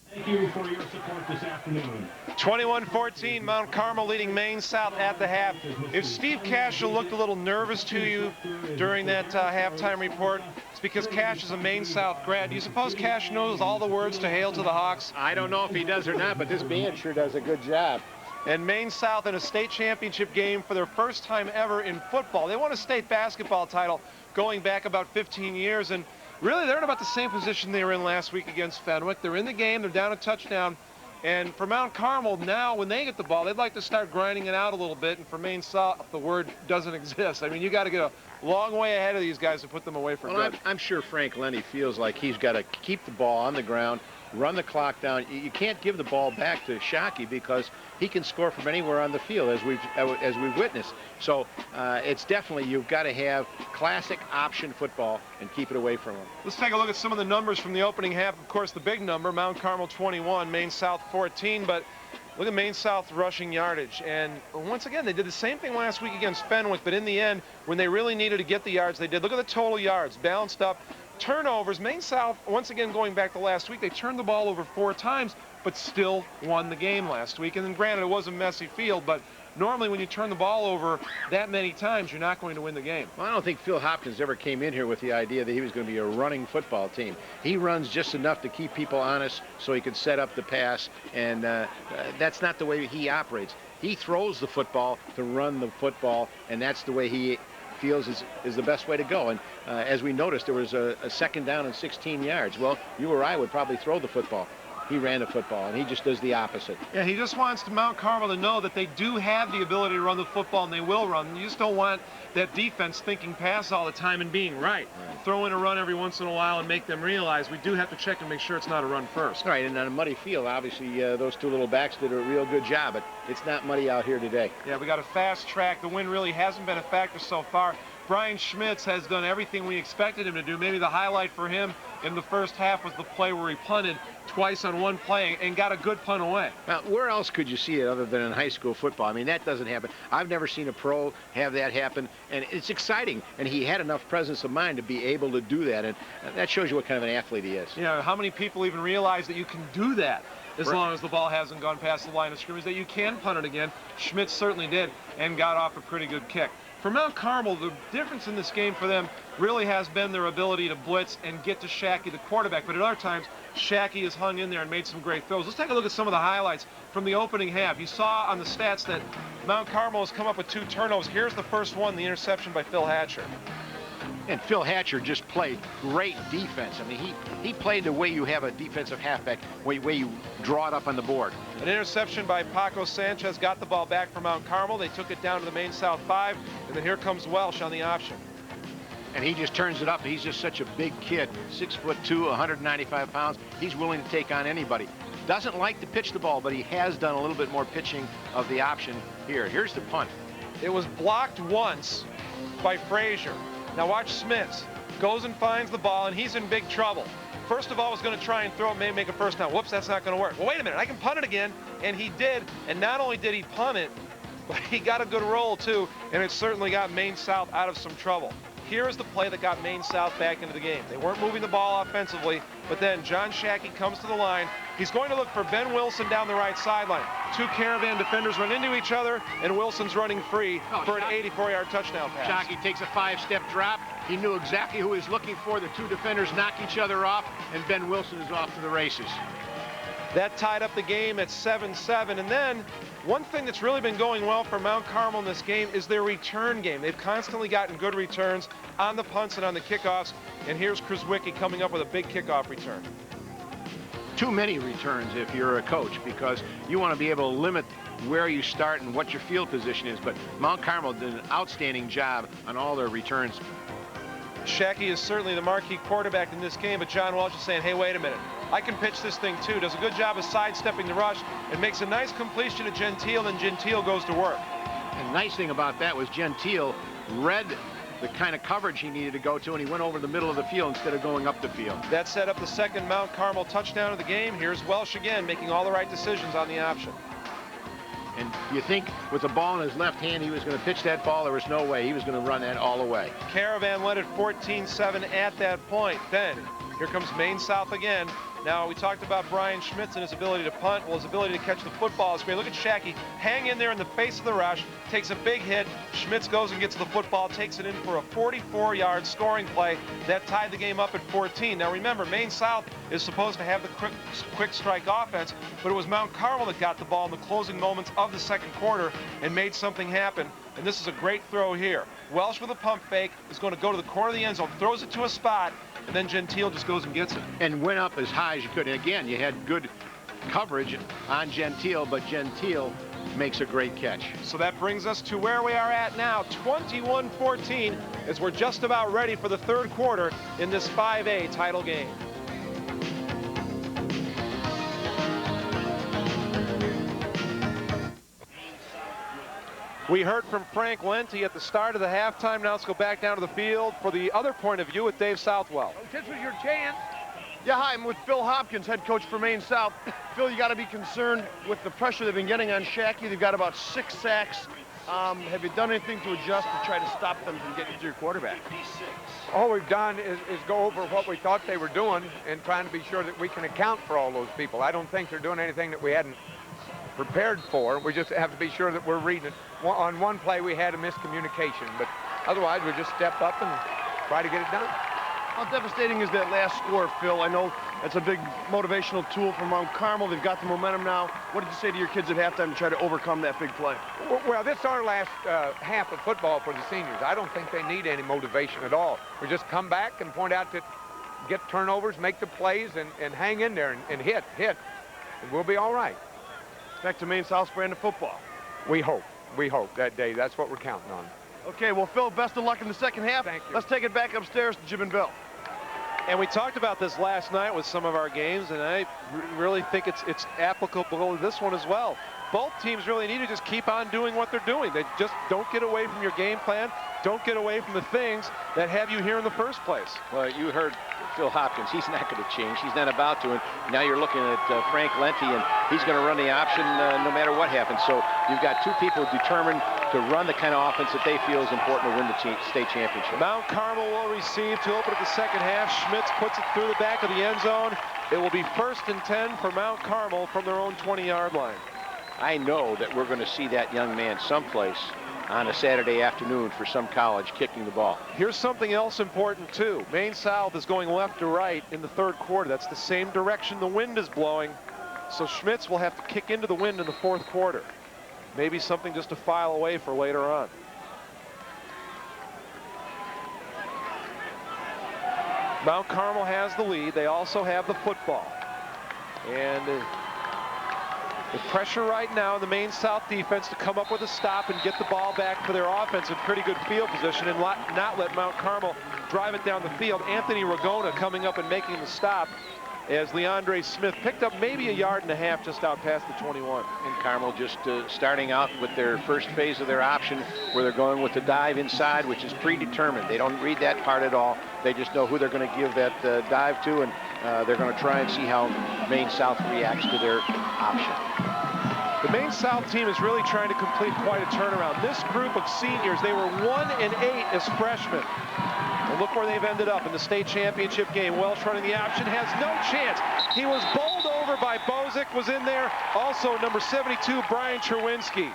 Thank you for your support this afternoon. 21-14, Mount Carmel leading Maine South at the half. If Steve Cashel looked a little nervous to you during that halftime report, it's because Cash is a Maine South grad. Do you suppose Cash knows all the words to Hail to the Hawks? I don't know if he does or not, but this band sure does a good job. And Maine South in a state championship game for their first time ever in football. They won a state basketball title going back about 15 years, and really they're in about the same position they were in last week against Fenwick. They're in the game, they're down a touchdown. And for Mount Carmel, now when they get the ball, they'd like to start grinding it out a little bit. And for Maine South, the word doesn't exist. I mean, you got to get a long way ahead of these guys to put them away for good. I'm sure Frank Lenny feels like he's got to keep the ball on the ground, run the clock down. You can't give the ball back to Shockey because he can score from anywhere on the field, as we've witnessed. So it's definitely, you've got to have classic option football and keep it away from him. Let's take a look at some of the numbers from the opening half. Of course, the big number, Mount Carmel 21, Maine South 14, but look at Maine South rushing yardage. And once again, they did the same thing last week against Fenwick, but in the end, when they really needed to get the yards, they did. Look at the total yards, balanced up. Turnovers, Maine South, once again going back to last week, they turned the ball over 4 times, but still won the game last week. And then granted, it was a messy field, but normally when you turn the ball over that many times, you're not going to win the game. Well, I don't think Phil Hopkins ever came in here with the idea that he was going to be a running football team. He runs just enough to keep people honest so he can set up the pass, and that's not the way he operates. He throws the football to run the football, and that's the way he feels is the best way to go. And as we noticed, there was a second down and 16 yards. Well, you or I would probably throw the football. He ran the football, and he just does the opposite. Yeah, he just wants to Mount Carmel to know that they do have the ability to run the football, and they will run. You just don't want that defense thinking pass all the time and being right. Throw in a run every once in a while and make them realize we do have to check and make sure it's not a run first. Right, and on a muddy field, obviously, those two little backs did a real good job, but it's not muddy out here today. Yeah, we got a fast track. The wind really hasn't been a factor so far. Brian Schmitz has done everything we expected him to do. Maybe the highlight for him in the first half was the play where he punted twice on one play and got a good punt away. Now, where else could you see it other than in high school football? I mean, that doesn't happen. I've never seen a pro have that happen, and it's exciting. And he had enough presence of mind to be able to do that, and that shows you what kind of an athlete he is. You know, how many people even realize that you can do that as Right. long as the ball hasn't gone past the line of scrimmage, that you can punt it again? Schmitz certainly did and got off a pretty good kick. For Mount Carmel, the difference in this game for them really has been their ability to blitz and get to Shackey, the quarterback. But at other times, Shackey has hung in there and made some great throws. Let's take a look at some of the highlights from the opening half. You saw on the stats that Mount Carmel has come up with 2 turnovers. Here's the first one, the interception by Phil Hatcher. And Phil Hatcher just played great defense. I mean, he played the way you have a defensive halfback, way you draw it up on the board. An interception by Paco Sanchez got the ball back from Mount Carmel. They took it down to the Maine South 5, and then here comes Welsh on the option. And he just turns it up. He's just such a big kid, 6'2", 195 pounds. He's willing to take on anybody. Doesn't like to pitch the ball, but he has done a little bit more pitching of the option here. Here's the punt. It was blocked once by Frazier. Now watch Smith. Goes and finds the ball, and he's in big trouble. First of all, was going to try and throw it, maybe make a first down. Whoops, that's not going to work. Well, wait a minute, I can punt it again. And he did. And not only did he punt it, but he got a good roll, too. And it certainly got Maine South out of some trouble. Here's the play that got Maine South back into the game. They weren't moving the ball offensively, but then John Shackey comes to the line. He's going to look for Ben Wilson down the right sideline. 2 Caravan defenders run into each other, and Wilson's running free for an 84-yard touchdown pass. Shackey takes a 5-step drop. He knew exactly who he was looking for. The 2 defenders knock each other off, and Ben Wilson is off to the races. That tied up the game at 7-7. And then one thing that's really been going well for Mount Carmel in this game is their return game. They've constantly gotten good returns on the punts and on the kickoffs. And here's Kraswicki coming up with a big kickoff return. Too many returns if you're a coach, because you want to be able to limit where you start and what your field position is. But Mount Carmel did an outstanding job on all their returns. Shackey is certainly the marquee quarterback in this game, but John Welsh is saying, hey, wait a minute. I can pitch this thing too. Does a good job of sidestepping the rush and makes a nice completion to Gentile, and Gentile goes to work. And the nice thing about that was Gentile read the kind of coverage he needed to go to, and he went over the middle of the field instead of going up the field. That set up the second Mount Carmel touchdown of the game. Here's Welsh again making all the right decisions on the option. And you think with the ball in his left hand he was going to pitch that ball? There was no way. He was going to run that all the way. Caravan led at 14-7 at that point. Then here comes Maine South again. Now, we talked about Brian Schmitz and his ability to punt. Well, his ability to catch the football is great. Look at Shackey hang in there in the face of the rush, takes a big hit. Schmitz goes and gets the football, takes it in for a 44-yard scoring play that tied the game up at 14. Now, remember, Maine South is supposed to have the quick strike offense, but it was Mount Carmel that got the ball in the closing moments of the second quarter and made something happen. And this is a great throw here. Welsh with a pump fake is going to go to the corner of the end zone, throws it to a spot, and then Gentile just goes and gets it. And went up as high as you could. And again, you had good coverage on Gentile, but Gentile makes a great catch. So that brings us to where we are at now, 21-14, as we're just about ready for the third quarter in this 5A title game. We heard from Frank Lenti at the start of the halftime. Now let's go back down to the field for the other point of view with Dave Southwell. This was your chance. Yeah, hi, I'm with Phil Hopkins, head coach for Maine South. Phil, you got to be concerned with the pressure they've been getting on Shackey. They've got about 6 sacks. Have you done anything to adjust to try to stop them from getting to your quarterback? All we've done is go over what we thought they were doing and trying to be sure that we can account for all those people. I don't think they're doing anything that we hadn't prepared for. We just have to be sure that we're reading it. On one play, we had a miscommunication, but otherwise, we just step up and try to get it done. How devastating is that last score, Phil? I know that's a big motivational tool for Mount Carmel. They've got the momentum now. What did you say to your kids at halftime to try to overcome that big play? Well, this is our last half of football for the seniors. I don't think they need any motivation at all. We just come back and point out that get turnovers, make the plays, and hang in there and hit. And we'll be all right. Back to Maine South's brand of football. We hope that day. That's what we're counting on. Okay, well, Phil, best of luck in the second half. Thank you. Let's take it back upstairs to Jim and Bill. And we talked about this last night with some of our games, and I really think it's applicable to this one as well. Both teams really need to just keep on doing what they're doing. They just don't get away from your game plan. don't get away from the things that have you here in the first place. Well, you heard Phil Hopkins. He's not going to change. He's not about to. And now you're looking at Frank Lenti, and he's going to run the option no matter what happens. So you've got two people determined to run the kind of offense that they feel is important to win the state championship. Mount Carmel will receive to open up the second half. Schmitz puts it through the back of the end zone. It will be 1st and 10 for Mount Carmel from their own 20-yard line. I know that we're going to see that young man someplace on a Saturday afternoon for some college kicking the ball. Here's something else important too. Maine South is going left to right in the 3rd quarter. That's the same direction the wind is blowing. So Schmitz will have to kick into the wind in the 4th quarter. Maybe something just to file away for later on. Mount Carmel has the lead. They also have the football. And the pressure right now in the Maine South defense to come up with a stop and get the ball back for their offense in pretty good field position and not let Mount Carmel drive it down the field. Anthony Ragona coming up and making the stop as Leandre Smith picked up maybe a yard and a half just out past the 21. And Carmel just starting out with their first phase of their option where they're going with the dive inside, which is predetermined. They don't read that part at all. They just know who they're going to give that dive to, and they're going to try and see how Maine South reacts to their option. The Maine South team is really trying to complete quite a turnaround. This group of seniors, they were 1-8 as freshmen. And look where they've ended up in the state championship game. Welsh running the option, has no chance. He was bowled over by Bozick, was in there. Also, number 72, Brian Cherwinski.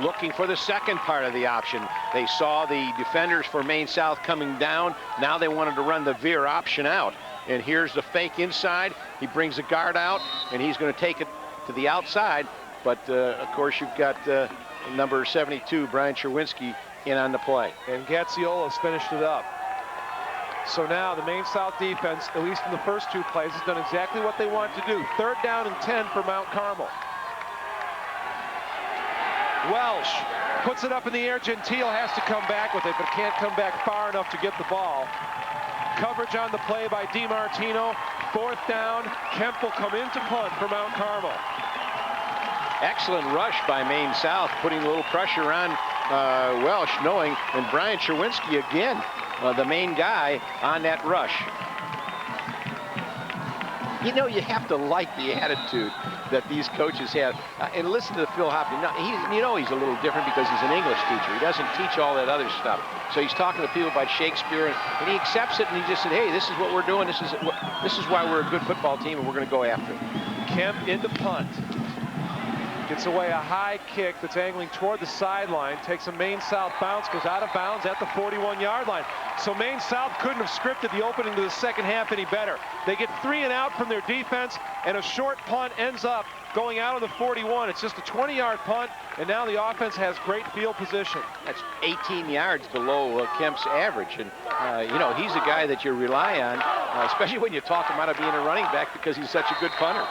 Looking for the second part of the option. They saw the defenders for Maine South coming down. Now they wanted to run the veer option out. And here's the fake inside. He brings the guard out, and he's going to take it to the outside. But, of course, you've got number 72, Brian Cherwinski, in on the play. And Gatsiola's finished it up. So now the Maine South defense, at least in the first 2 plays, has done exactly what they want to do. 3rd down and 10 for Mount Carmel. Welsh puts it up in the air. Gentile has to come back with it, but can't come back far enough to get the ball. Coverage on the play by DiMartino. 4th down. Kemp will come in to punt for Mount Carmel. Excellent rush by Maine South, putting a little pressure on Welsh, knowing, and Brian Cherwinski again, the main guy on that rush. You know, you have to like the attitude that these coaches have. And listen to Phil Hopkins. You know he's a little different because he's an English teacher. He doesn't teach all that other stuff. So he's talking to people about Shakespeare, and he accepts it, and he just said, hey, this is what we're doing. This is why we're a good football team, and we're going to go after it. Kemp into punt. Gets away a high kick that's angling toward the sideline. Takes a Maine South bounce, goes out of bounds at the 41-yard line. So Maine South couldn't have scripted the opening to the second half any better. They get 3 and out from their defense, and a short punt ends up going out of the 41. It's just a 20-yard punt, and now the offense has great field position. That's 18 yards below Kemp's average. And, you know, he's a guy that you rely on, especially when you talk him out of being a running back because he's such a good punter.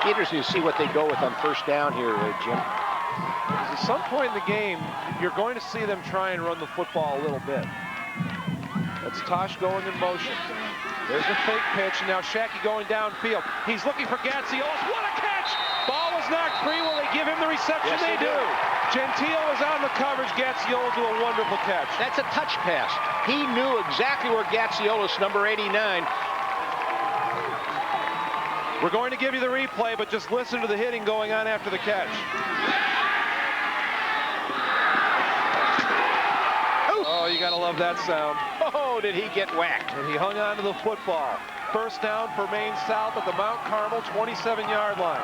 Interesting to see what they go with on 1st down here, Jim. At some point in the game, you're going to see them try and run the football a little bit. That's Tosh going in motion. There's a fake pitch, and now Shackey going downfield. He's looking for Gatziolas. What a catch! Ball was knocked free. Will they give him the reception? Yes, they do. Gentile is on the coverage. Gatziolas with a wonderful catch. That's a touch pass. He knew exactly where Gatziolas, number 89. We're going to give you the replay, but just listen to the hitting going on after the catch. Oh, you gotta love that sound. Oh, did he get whacked? And he hung on to the football. 1st down for Maine South at the Mount Carmel 27-yard line.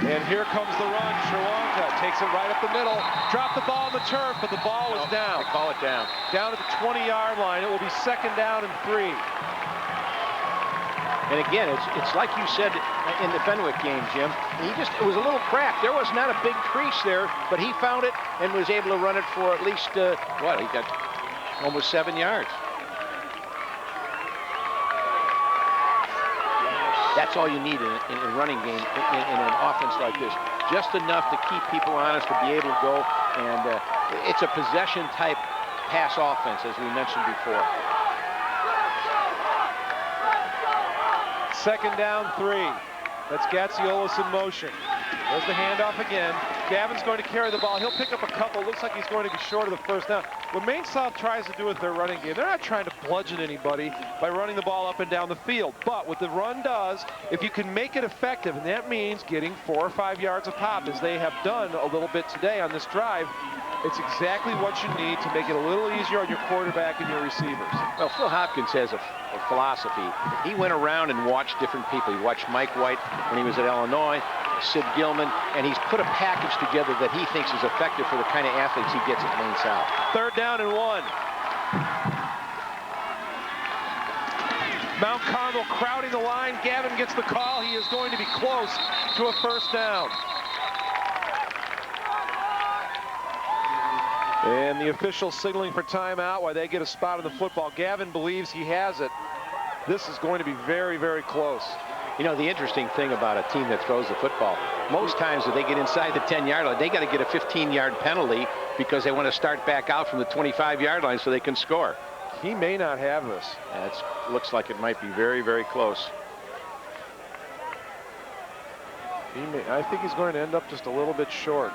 And here comes the run. Sherwanka takes it right up the middle. Dropped the ball on the turf, but the ball was down. They call it down. Down at the 20-yard line. It will be 2nd down and 3. And again, it's like you said in the Fenwick game, Jim. It was a little crack. There was not a big crease there, but he found it and was able to run it for at least, he got almost 7 yards. That's all you need in a running game in an offense like this. Just enough to keep people honest, to be able to go. And it's a possession-type pass offense, as we mentioned before. 2nd down 3. That's Gatziolis in motion. There's the handoff again. Gavin's going to carry the ball. He'll pick up a couple. Looks like he's going to be short of the 1st down. What Maine South tries to do with their running game, they're not trying to bludgeon anybody by running the ball up and down the field. But what the run does, if you can make it effective, and that means getting 4 or 5 yards a pop, as they have done a little bit today on this drive, it's exactly what you need to make it a little easier on your quarterback and your receivers. Well, Phil Hopkins has a philosophy. He went around and watched different people. He watched Mike White when he was at Illinois, Sid Gilman, and he's put a package together that he thinks is effective for the kind of athletes he gets at Maine South. 3rd down and 1. Mount Carmel crowding the line. Gavin gets the call. He is going to be close to a 1st down. And the official signaling for timeout while they get a spot on the football. Gavin believes he has it. This is going to be very, very close. You know, the interesting thing about a team that throws the football, most times if they get inside the 10-yard line, they got to get a 15-yard penalty because they want to start back out from the 25-yard line so they can score. He may not have this. It looks like it might be very, very close. I think he's going to end up just a little bit short.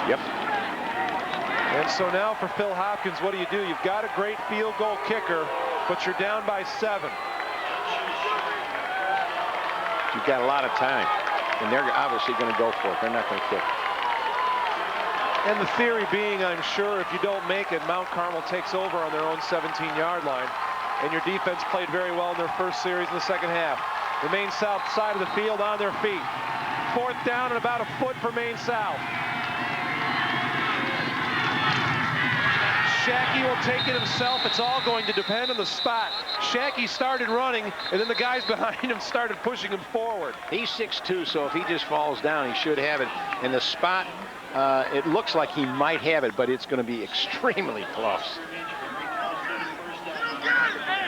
Yep. And so now for Phil Hopkins, what do? You've got a great field goal kicker, but you're down by 7. You've got a lot of time, and they're obviously going to go for it. They're not going to kick. And the theory being, I'm sure, if you don't make it, Mount Carmel takes over on their own 17-yard line. And your defense played very well in their first series in the 2nd half. The Maine South side of the field on their feet. 4th down and about a foot for Maine South. Shackey will take it himself. It's all going to depend on the spot. Shackey started running, and then the guys behind him started pushing him forward. He's 6'2", so if he just falls down, he should have it. And the spot, it looks like he might have it, but it's going to be extremely close.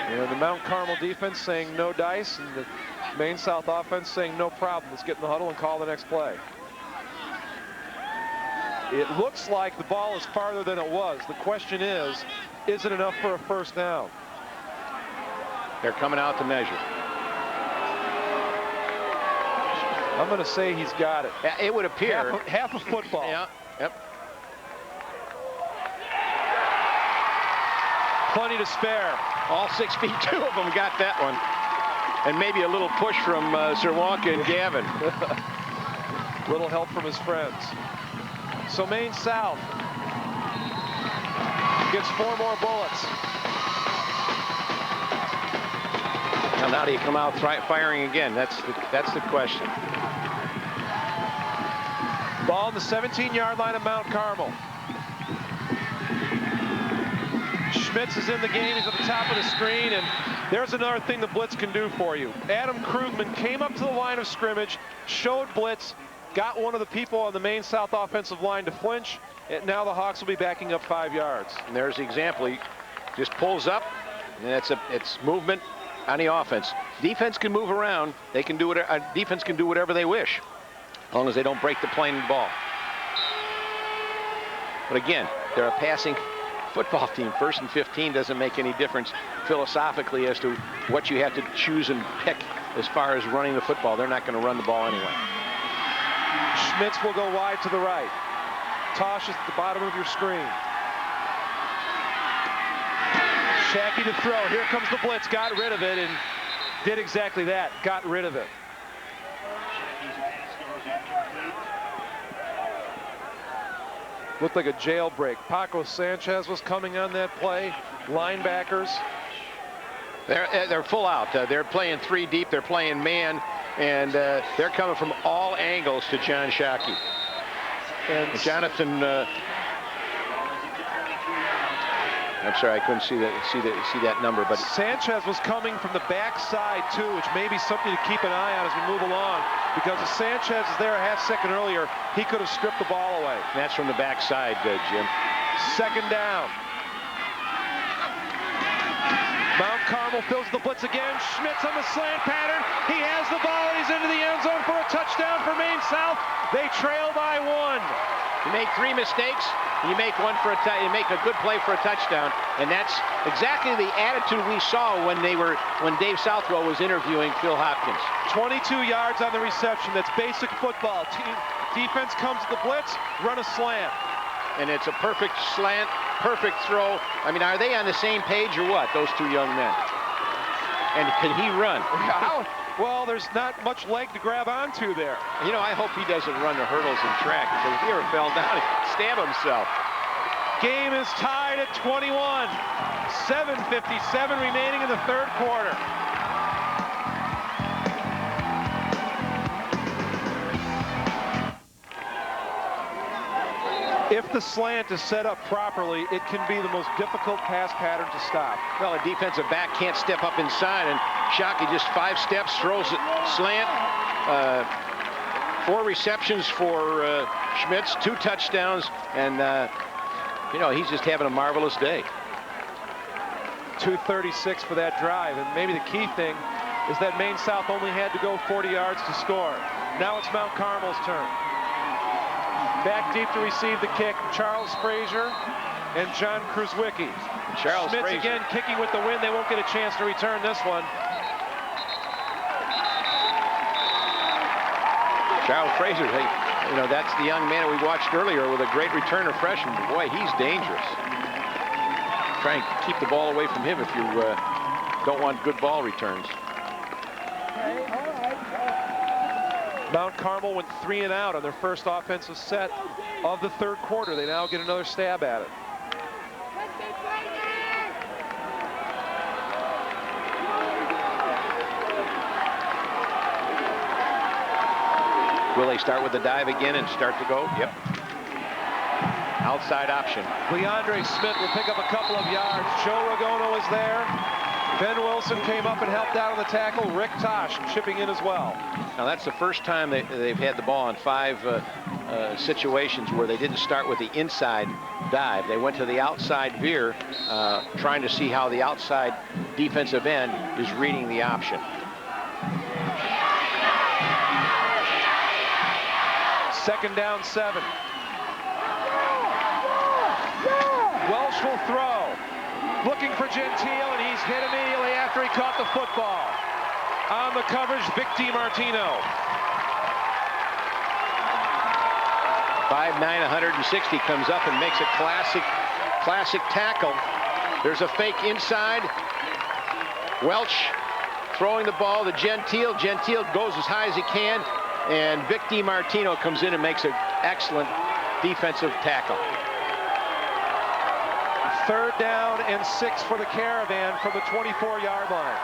And the Mount Carmel defense saying no dice, and the Maine South offense saying no problem. Let's get in the huddle and call the next play. It looks like the ball is farther than it was. The question is it enough for a 1st down? They're coming out to measure. I'm going to say he's got it. It would appear. Half a football. Yeah, yep. Plenty to spare. All 6 feet, 2 of them got that one. And maybe a little push from Sir Wonka and Gavin. Little help from his friends. So Maine South gets 4 more bullets. Now do you come out firing again? That's the question. Ball on the 17-yard line of Mount Carmel. Schmitz is in the game. He's at the top of the screen, and there's another thing the blitz can do for you. Adam Krugman came up to the line of scrimmage, showed blitz, got one of the people on the Maine South offensive line to flinch, and now the Hawks will be backing up 5 yards. And there's the example. He just pulls up, and it's movement on the offense. Defense can move around. They can do whatever. Defense can do whatever they wish, as long as they don't break the plane and ball. But again, they're a passing football team. 1st and 15 doesn't make any difference philosophically as to what you have to choose and pick as far as running the football. They're not going to run the ball anyway. Schmitz will go wide to the right. Tosh is at the bottom of your screen. Shackey to throw. Here comes the blitz. Got rid of it and did exactly that. Got rid of it. Looked like a jailbreak. Paco Sanchez was coming on that play. Linebackers. They're full out. They're playing 3 deep. They're playing man. And they're coming from all angles to John Shackey. And Jonathan, I'm sorry, I couldn't see that number, but Sanchez was coming from the backside too, which may be something to keep an eye on as we move along, because if Sanchez is there a half second earlier, he could have stripped the ball away. And that's from the backside, Jim. 2nd down. Mount Carmel fills the blitz again. Schmitz on the slant pattern. He has the ball. He's into the end zone for a touchdown for Maine South. They trail by 1. You make 3 mistakes, you make one for you make a good play for a touchdown, and that's exactly the attitude we saw when Dave Southwell was interviewing Phil Hopkins. 22 yards on the reception. That's basic football. Defense comes to the blitz, run a slant. And it's a perfect slant, perfect throw. I mean, are they on the same page or what, those 2 young men? And can he run? Well, there's not much leg to grab onto there. You know, I hope he doesn't run the hurdles in track, because if he ever fell down, he'd stab himself. Game is tied at 21. 7:57 remaining in the 3rd quarter. If the slant is set up properly, it can be the most difficult pass pattern to stop. Well, a defensive back can't step up inside, and Shockey just 5 steps, throws it slant. 4 receptions for Schmitz, 2 touchdowns, and you know, he's just having a marvelous day. 2:36 for that drive, and maybe the key thing is that Maine South only had to go 40 yards to score. Now it's Mount Carmel's turn. Back deep to receive the kick, Charles Frazier and John Kruzwicki. Schmitz Frazier again kicking with the wind. They won't get a chance to return this one. Charles Frazier, you know, that's the young man we watched earlier with a great returner freshman. Boy, he's dangerous. Try and keep the ball away from him if you don't want good ball returns. Mount Carmel went 3 and out on their first offensive set of the 3rd quarter. They now get another stab at it. Will they start with the dive again and start to go? Yep. Outside option. Leandre Smith will pick up a couple of yards. Joe Ragona was there. Ben Wilson came up and helped out on the tackle. Rick Tosh chipping in as well. Now that's the first time they've had the ball in 5 situations where they didn't start with the inside dive. They went to the outside veer, trying to see how the outside defensive end is reading the option. Second down 7. Welsh will throw. Looking for Gentile, and he's hit immediately after he caught the football. On the coverage, Vic DiMartino. 5'9", 160 comes up and makes a classic tackle. There's a fake inside. Welch throwing the ball to Gentile. Gentile goes as high as he can, and Vic DiMartino comes in and makes an excellent defensive tackle. 3rd down and 6 for the Caravan from the 24-yard line.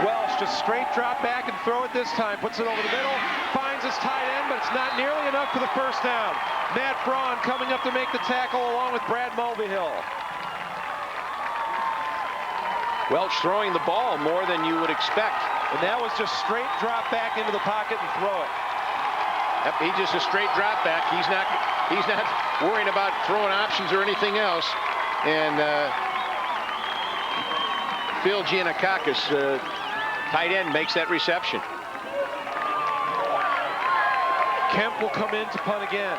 Welsh just straight drop back and throw it this time. Puts it over the middle, finds his tight end, but it's not nearly enough for the 1st down. Matt Braun coming up to make the tackle along with Brad Mulvihill. Welch throwing the ball more than you would expect. And that was just straight drop back into the pocket and throw it. Yep, he's just a straight drop back. He's not worrying about throwing options or anything else. And Phil Giannakakis, tight end, makes that reception. Kemp will come in to punt again.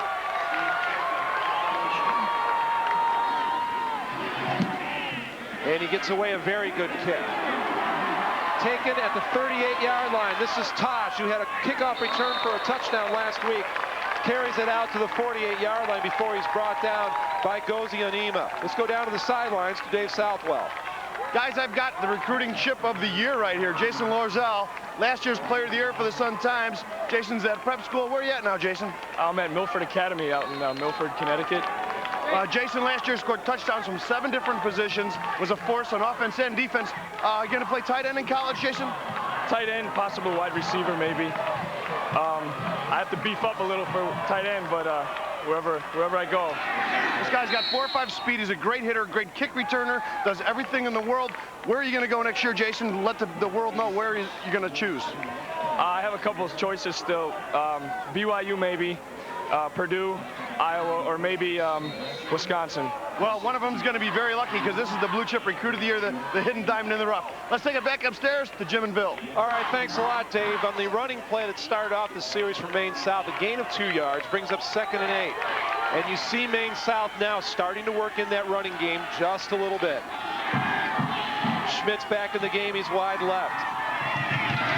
And he gets away a very good kick. Taken at the 38-yard line. This is Tosh, who had a kickoff return for a touchdown last week. Carries it out to the 48-yard line before he's brought down by Gozi Onima. Let's go down to the sidelines to Dave Southwell. Guys, I've got the recruiting chip of the year right here. Jason Lorzell, last year's player of the year for the Sun-Times. Jason's at prep school. Where are you at now, Jason? I'm at Milford Academy out in Milford, Connecticut. Jason last year scored touchdowns from 7 different positions, was a force on offense and defense. You going to play tight end in college, Jason? Tight end, possible wide receiver maybe. I have to beef up a little for tight end, but wherever I go. This guy's got 4.5 speed. He's a great hitter, great kick returner, does everything in the world. Where are you going to go next year, Jason? Let the world know where you're going to choose. I have a couple of choices still. BYU maybe, Purdue, Iowa or maybe Wisconsin. Well, one of them is going to be very lucky because this is the blue chip recruit of the year, the hidden diamond in the rough. Let's take it back upstairs to Jim and Bill. All right, thanks a lot, Dave. On the running play that started off the series for Maine South, a gain of 2 yards brings up 2nd and 8. And you see Maine South now starting to work in that running game just a little bit. Schmidt's back in the game. He's wide left.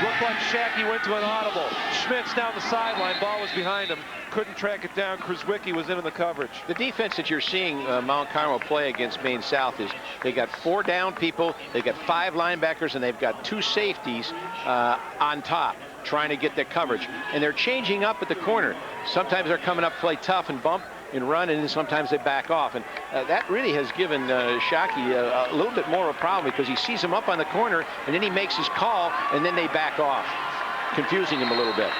Looked like Shackey went to an audible. Schmidt's down the sideline. Ball was behind him. Couldn't track it down. Kruzwicki was in the coverage. The defense that you're seeing Mount Carmel play against Maine South is they got 4 down people, they've got 5 linebackers, and they've got 2 safeties on top trying to get their coverage. And they're changing up at the corner. Sometimes they're coming up, play tough and bump and run, and then sometimes they back off. And that really has given Shockey a little bit more of a problem because he sees him up on the corner, and then he makes his call, and then they back off, confusing him a little bit.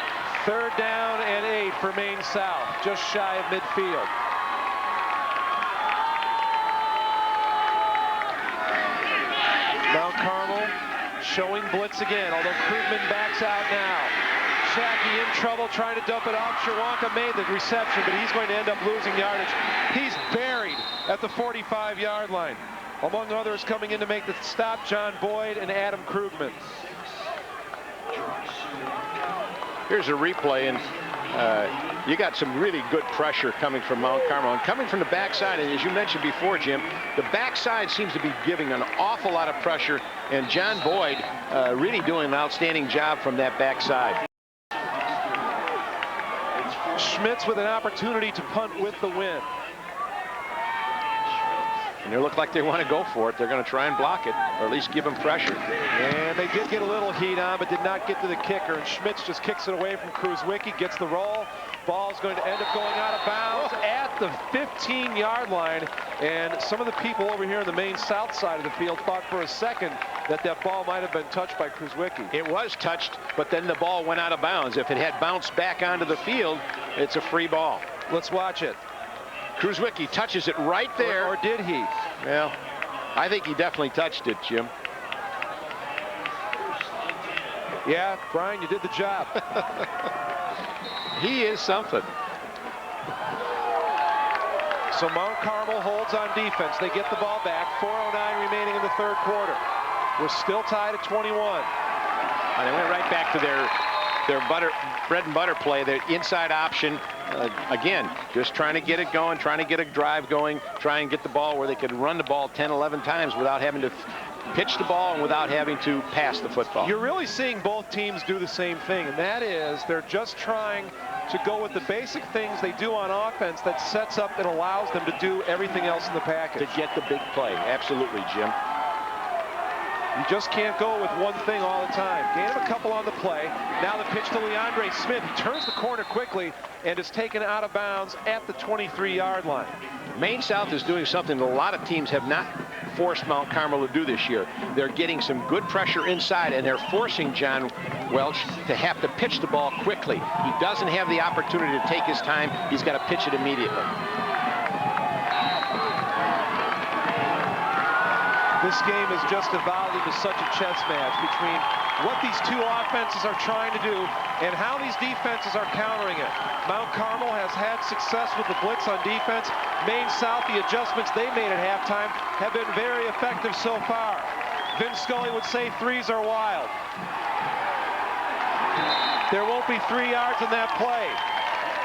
3rd down and 8 for Maine South, just shy of midfield. Mount Carmel showing blitz again, although Krugman backs out now. Shackey in trouble trying to dump it off. Sherwanka made the reception, but he's going to end up losing yardage. He's buried at the 45-yard line. Among others coming in to make the stop, John Boyd and Adam Krugman. Here's a replay, and you got some really good pressure coming from Mount Carmel. And coming from the backside, and as you mentioned before, Jim, the backside seems to be giving an awful lot of pressure, and John Boyd really doing an outstanding job from that backside. Schmitz with an opportunity to punt with the win. And they look like they want to go for it. They're going to try and block it, or at least give them pressure. And they did get a little heat on, but did not get to the kicker. And Schmitz just kicks it away from Kruzwicki, gets the roll. Ball's going to end up going out of bounds at the 15-yard line. And some of the people over here on the Maine South side of the field thought for a second that that ball might have been touched by Kruzwicki. It was touched, but then the ball went out of bounds. If it had bounced back onto the field, it's a free ball. Let's watch it. Kruzwicki touches it right there. Or did he? Well, I think he definitely touched it, Jim. Yeah, Brian, you did the job. He is something. So Mount Carmel holds on defense. They get the ball back. 4:09 remaining in the 3rd quarter. We're still tied at 21. And they went right back to their bread and butter play, their inside option. Again, just trying to get it going, trying to get a drive going, try and get the ball where they could run the ball 10, 11 times without having to pitch the ball and without having to pass the football. You're really seeing both teams do the same thing, and that is they're just trying to go with the basic things they do on offense that sets up and allows them to do everything else in the package. To get the big play. Absolutely, Jim. You just can't go with one thing all the time. Gain him a couple on the play. Now the pitch to Leandre Smith. He turns the corner quickly and is taken out of bounds at the 23-yard line. Maine South is doing something that a lot of teams have not forced Mount Carmel to do this year. They're getting some good pressure inside, and they're forcing John Welch to have to pitch the ball quickly. He doesn't have the opportunity to take his time. He's got to pitch it immediately. This game has just evolved into such a chess match between what these two offenses are trying to do and how these defenses are countering it. Mount Carmel has had success with the blitz on defense. Maine South, the adjustments they made at halftime have been very effective so far. Vince Scully would say threes are wild. There won't be 3 yards in that play.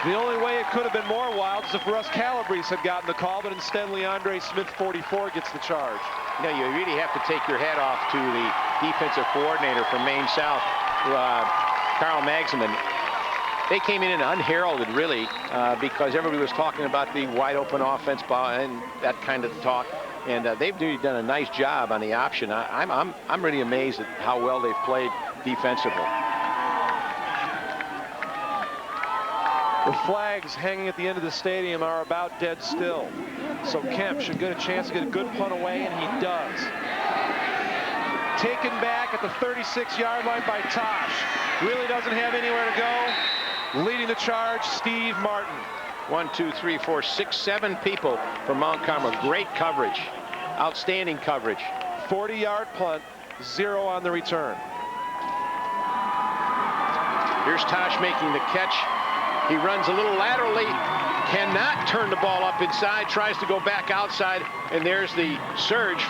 The only way it could have been more wild is if Russ Calabrese had gotten the call, but instead Leandre Smith, 44, gets the charge. You know, you really have to take your hat off to the defensive coordinator from Maine South, Carl Magsamen. They came in unheralded, really, because everybody was talking about the wide open offense and that kind of talk. And they've really done a nice job on the option. I'm really amazed at how well they've played defensively. The flags hanging at the end of the stadium are about dead still. So Kemp should get a chance to get a good punt away, and he does. Taken back at the 36-yard line by Tosh. Really doesn't have anywhere to go. Leading the charge, Steve Martin. 1, 2, 3, 4, 6, 7 people from Mount Carmel. Great coverage. Outstanding coverage. 40-yard punt, 0 on the return. Here's Tosh making the catch. He runs a little laterally, cannot turn the ball up inside, tries to go back outside, and there's the surge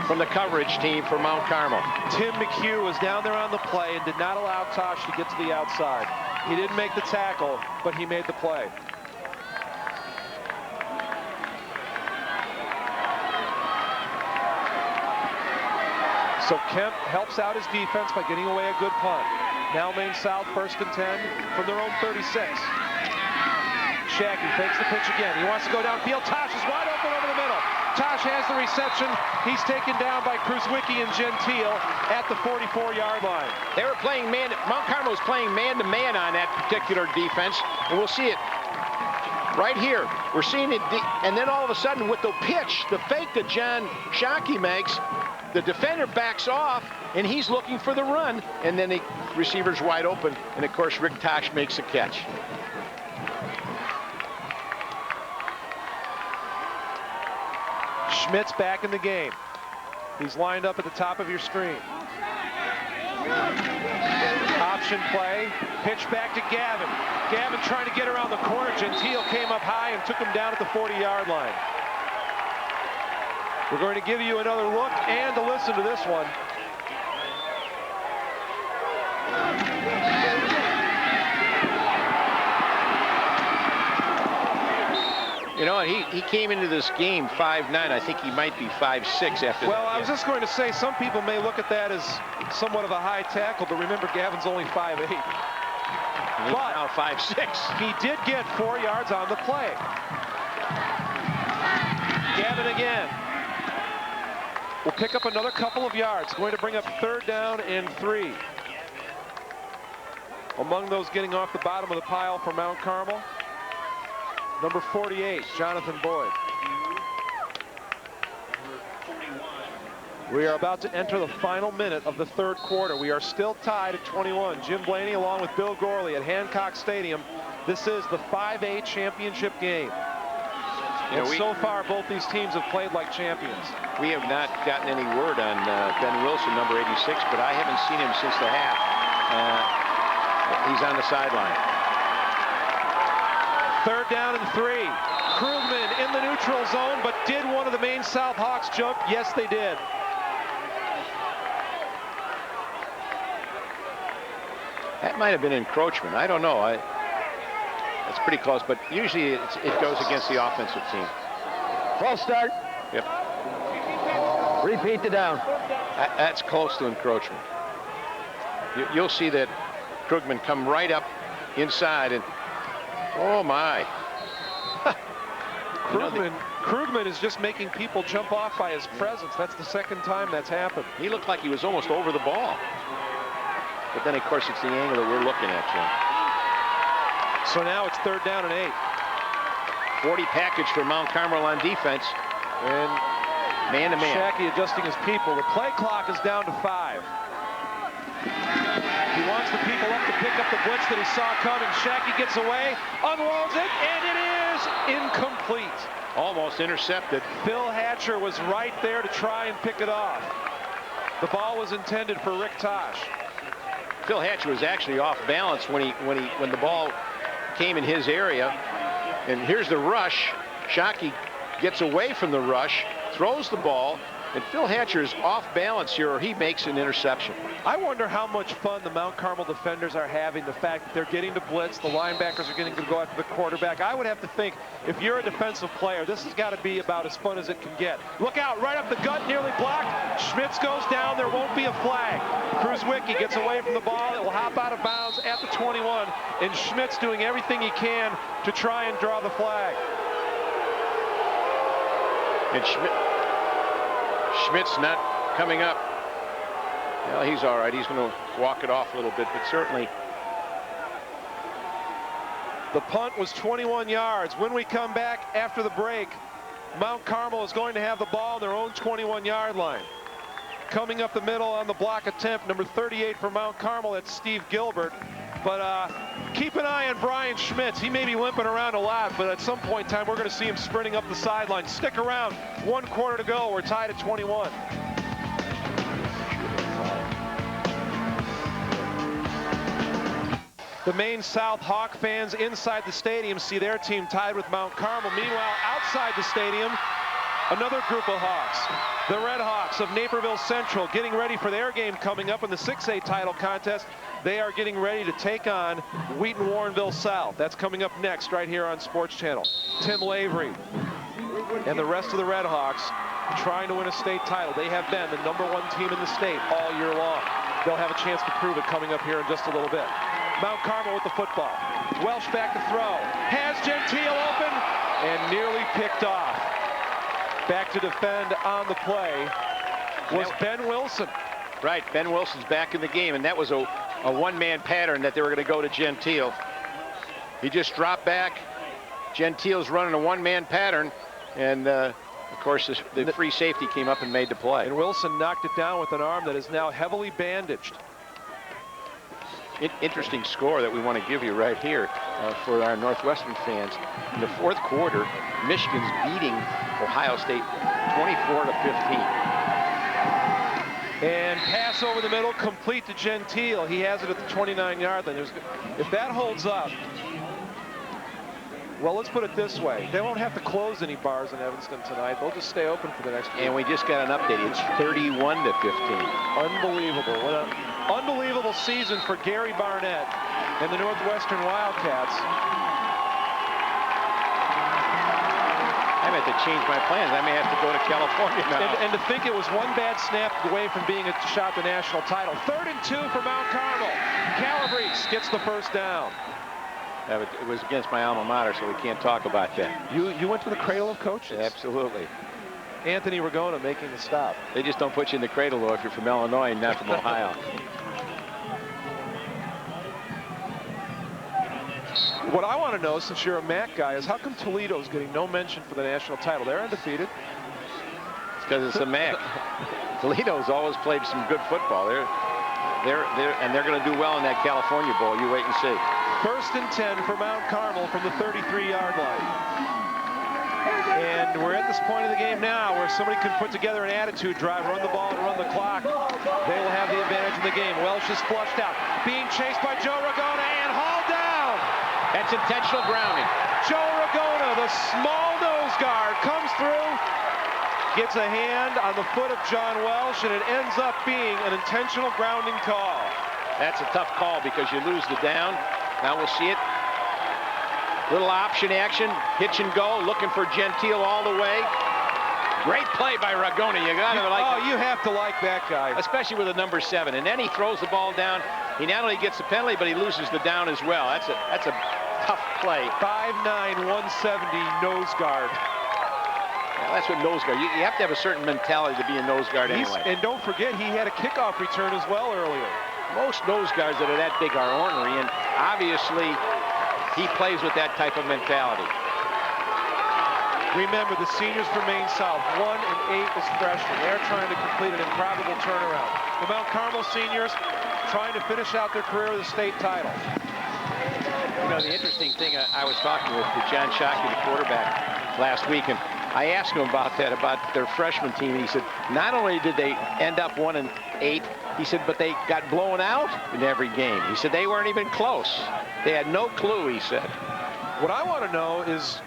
from the coverage team for Mount Carmel. Tim McHugh was down there on the play and did not allow Tosh to get to the outside. He didn't make the tackle, but he made the play. So Kemp helps out his defense by getting away a good punt. Now Maine South 1st and 10 from their own 36. Shackey fakes the pitch again. He wants to go downfield. Tosh is wide open over the middle. Tosh has the reception. He's taken down by Kruzwicki and Gentile at the 44-yard line. They were playing man. Mount Carmel was playing man-to-man on that particular defense, and we'll see it right here. We're seeing it, and then all of a sudden with the pitch, the fake that John Shackey makes, the defender backs off, and he's looking for the run, and then the receiver's wide open, and of course Rick Tosh makes a catch. Schmidt's back in the game. He's lined up at the top of your screen. Option play, pitch back to Gavin. Gavin trying to get around the corner. Gentile came up high and took him down at the 40-yard line. We're going to give you another look and to listen to this one. You know, he came into this game 5'9". I think he might be 5'6" after Well, that. I was just going to say, some people may look at that as somewhat of a high tackle, but remember, Gavin's only 5'8". He's But now 5'6". he did get 4 yards on the play. Gavin again. Will pick up another couple of yards. Going to bring up 3rd down and 3. Among those getting off the bottom of the pile for Mount Carmel, number 48, Jonathan Boyd. We are about to enter the final minute of the 3rd quarter. We are still tied at 21. Jim Blaney along with Bill Gorley at Hancock Stadium. This is the 5A championship game. And so far, both these teams have played like champions. We have not gotten any word on Ben Wilson, number 86, but I haven't seen him since the half. He's on the sideline. 3rd down and 3. Krugman in the neutral zone, but did one of the Maine South Hawks jump? Yes, they did. That might have been encroachment. I don't know. It's pretty close, but usually it goes against the offensive team. False start. Yep. Repeat the down. That's close to encroachment. You'll see that Krugman come right up inside, and oh my. Krugman is just making people jump off by his presence. That's the 2nd time that's happened. He looked like he was almost over the ball. But then, of course, it's the angle that we're looking at, Jim. So now it's 3rd down and 8. 40 package for Mount Carmel on defense. And man-to-man. Shackey adjusting his people. The play clock is down to 5. He wants the people up to pick up the blitz that he saw coming. Shackey gets away, unloads it, and it is incomplete. Almost intercepted. Phil Hatcher was right there to try and pick it off. The ball was intended for Rick Tosh. Phil Hatcher was actually off balance when the ball came in his area. And here's the rush. Shackey gets away from the rush, throws the ball, and Phil Hatcher is off balance here, or he makes an interception. I wonder how much fun the Mount Carmel defenders are having, the fact that they're getting to blitz, the linebackers are getting to go after the quarterback. I would have to think, if you're a defensive player, this has got to be about as fun as it can get. Look out, right up the gut, nearly blocked. Schmitz goes down, there won't be a flag. Kruzwicki gets away from the ball, it will hop out of bounds at the 21, and Schmitz doing everything he can to try and draw the flag. And Schmidt's not coming up. Well, he's all right. He's going to walk it off a little bit, but certainly. The punt was 21 yards. When we come back after the break, Mount Carmel is going to have the ball on their own 21-yard line. Coming up the middle on the block attempt, number 38 for Mount Carmel, that's Steve Gilbert. But keep an eye on Brian Schmitz. He may be limping around a lot, but at some point in time, we're going to see him sprinting up the sideline. Stick around. 1 quarter to go. We're tied at 21. The Maine South Hawk fans inside the stadium see their team tied with Mount Carmel. Meanwhile, outside the stadium, another group of Hawks. The Red Hawks of Naperville Central getting ready for their game coming up in the 6A title contest. They are getting ready to take on Wheaton-Warrenville South. That's coming up next right here on Sports Channel. Tim Lavery and the rest of the Red Hawks trying to win a state title. They have been the #1 team in the state all year long. They'll have a chance to prove it coming up here in just a little bit. Mount Carmel with the football. Welsh back to throw. Has Gentile open and nearly picked off. Back to defend on the play was Ben Wilson. Right, Ben Wilson's back in the game, and that was a one-man pattern that they were going to go to Gentile. He just dropped back. Gentile's running a one-man pattern, and of course the free safety came up and made the play. And Wilson knocked it down with an arm that is now heavily bandaged. Interesting score that we want to give you right here for our Northwestern fans. In the 4th quarter, Michigan's beating Ohio State 24-15. And pass over the middle, complete to Gentile. He has it at the 29-yard line. If that holds up, well, let's put it this way. They won't have to close any bars in Evanston tonight. They'll just stay open for the next week. And we just got an update. It's 31-15. Unbelievable. What an unbelievable season for Gary Barnett and the Northwestern Wildcats. I may have to change my plans. I may have to go to California now. And to think it was one bad snap away from being a shot at the national title. 3rd and 2 for Mount Carmel. Calabrese gets the first down. It was against my alma mater, so we can't talk about that. You went to the cradle of coaches. Absolutely. Anthony Ragona making the stop. They just don't put you in the cradle, though, if you're from Illinois and not from Ohio. What I want to know, since you're a MAC guy, is how come Toledo's getting no mention for the national title? They're undefeated. It's because it's a MAC. Toledo's always played some good football. They're going to do well in that California Bowl. You wait and see. 1st and 10 for Mount Carmel from the 33-yard line. And we're at this point of the game now where somebody can put together an attitude drive, run the ball and run the clock. They will have the advantage in the game. Welsh is flushed out, being chased by Joe Ragona and hauled down. That's intentional grounding. Joe Ragona, the small nose guard, comes through, gets a hand on the foot of John Welsh, and it ends up being an intentional grounding call. That's a tough call because you lose the down. Now we'll see it. Little option action, hitch and go, looking for Gentile all the way. Great play by Ragona. You gotta like. Oh, you have to like that guy, especially with a number 7. And then he throws the ball down. He not only gets the penalty, but he loses the down as well. That's a tough play. 5'9", 170 nose guard. Well, that's what nose guard. You have to have a certain mentality to be a nose guard anyway. And don't forget, he had a kickoff return as well earlier. Most nose guards that are that big are ornery, and obviously he plays with that type of mentality. Remember, the seniors from Maine South, 1 and 8 as freshmen. They're trying to complete an improbable turnaround. The Mount Carmel seniors trying to finish out their career with a state title. You know, the interesting thing, I was talking with John Shockey, the quarterback, last week, and I asked him about that, about their freshman team, and he said, not only did they end up 1 and 8, he said, but they got blown out in every game. He said they weren't even close. They had no clue, he said. What I want to know is,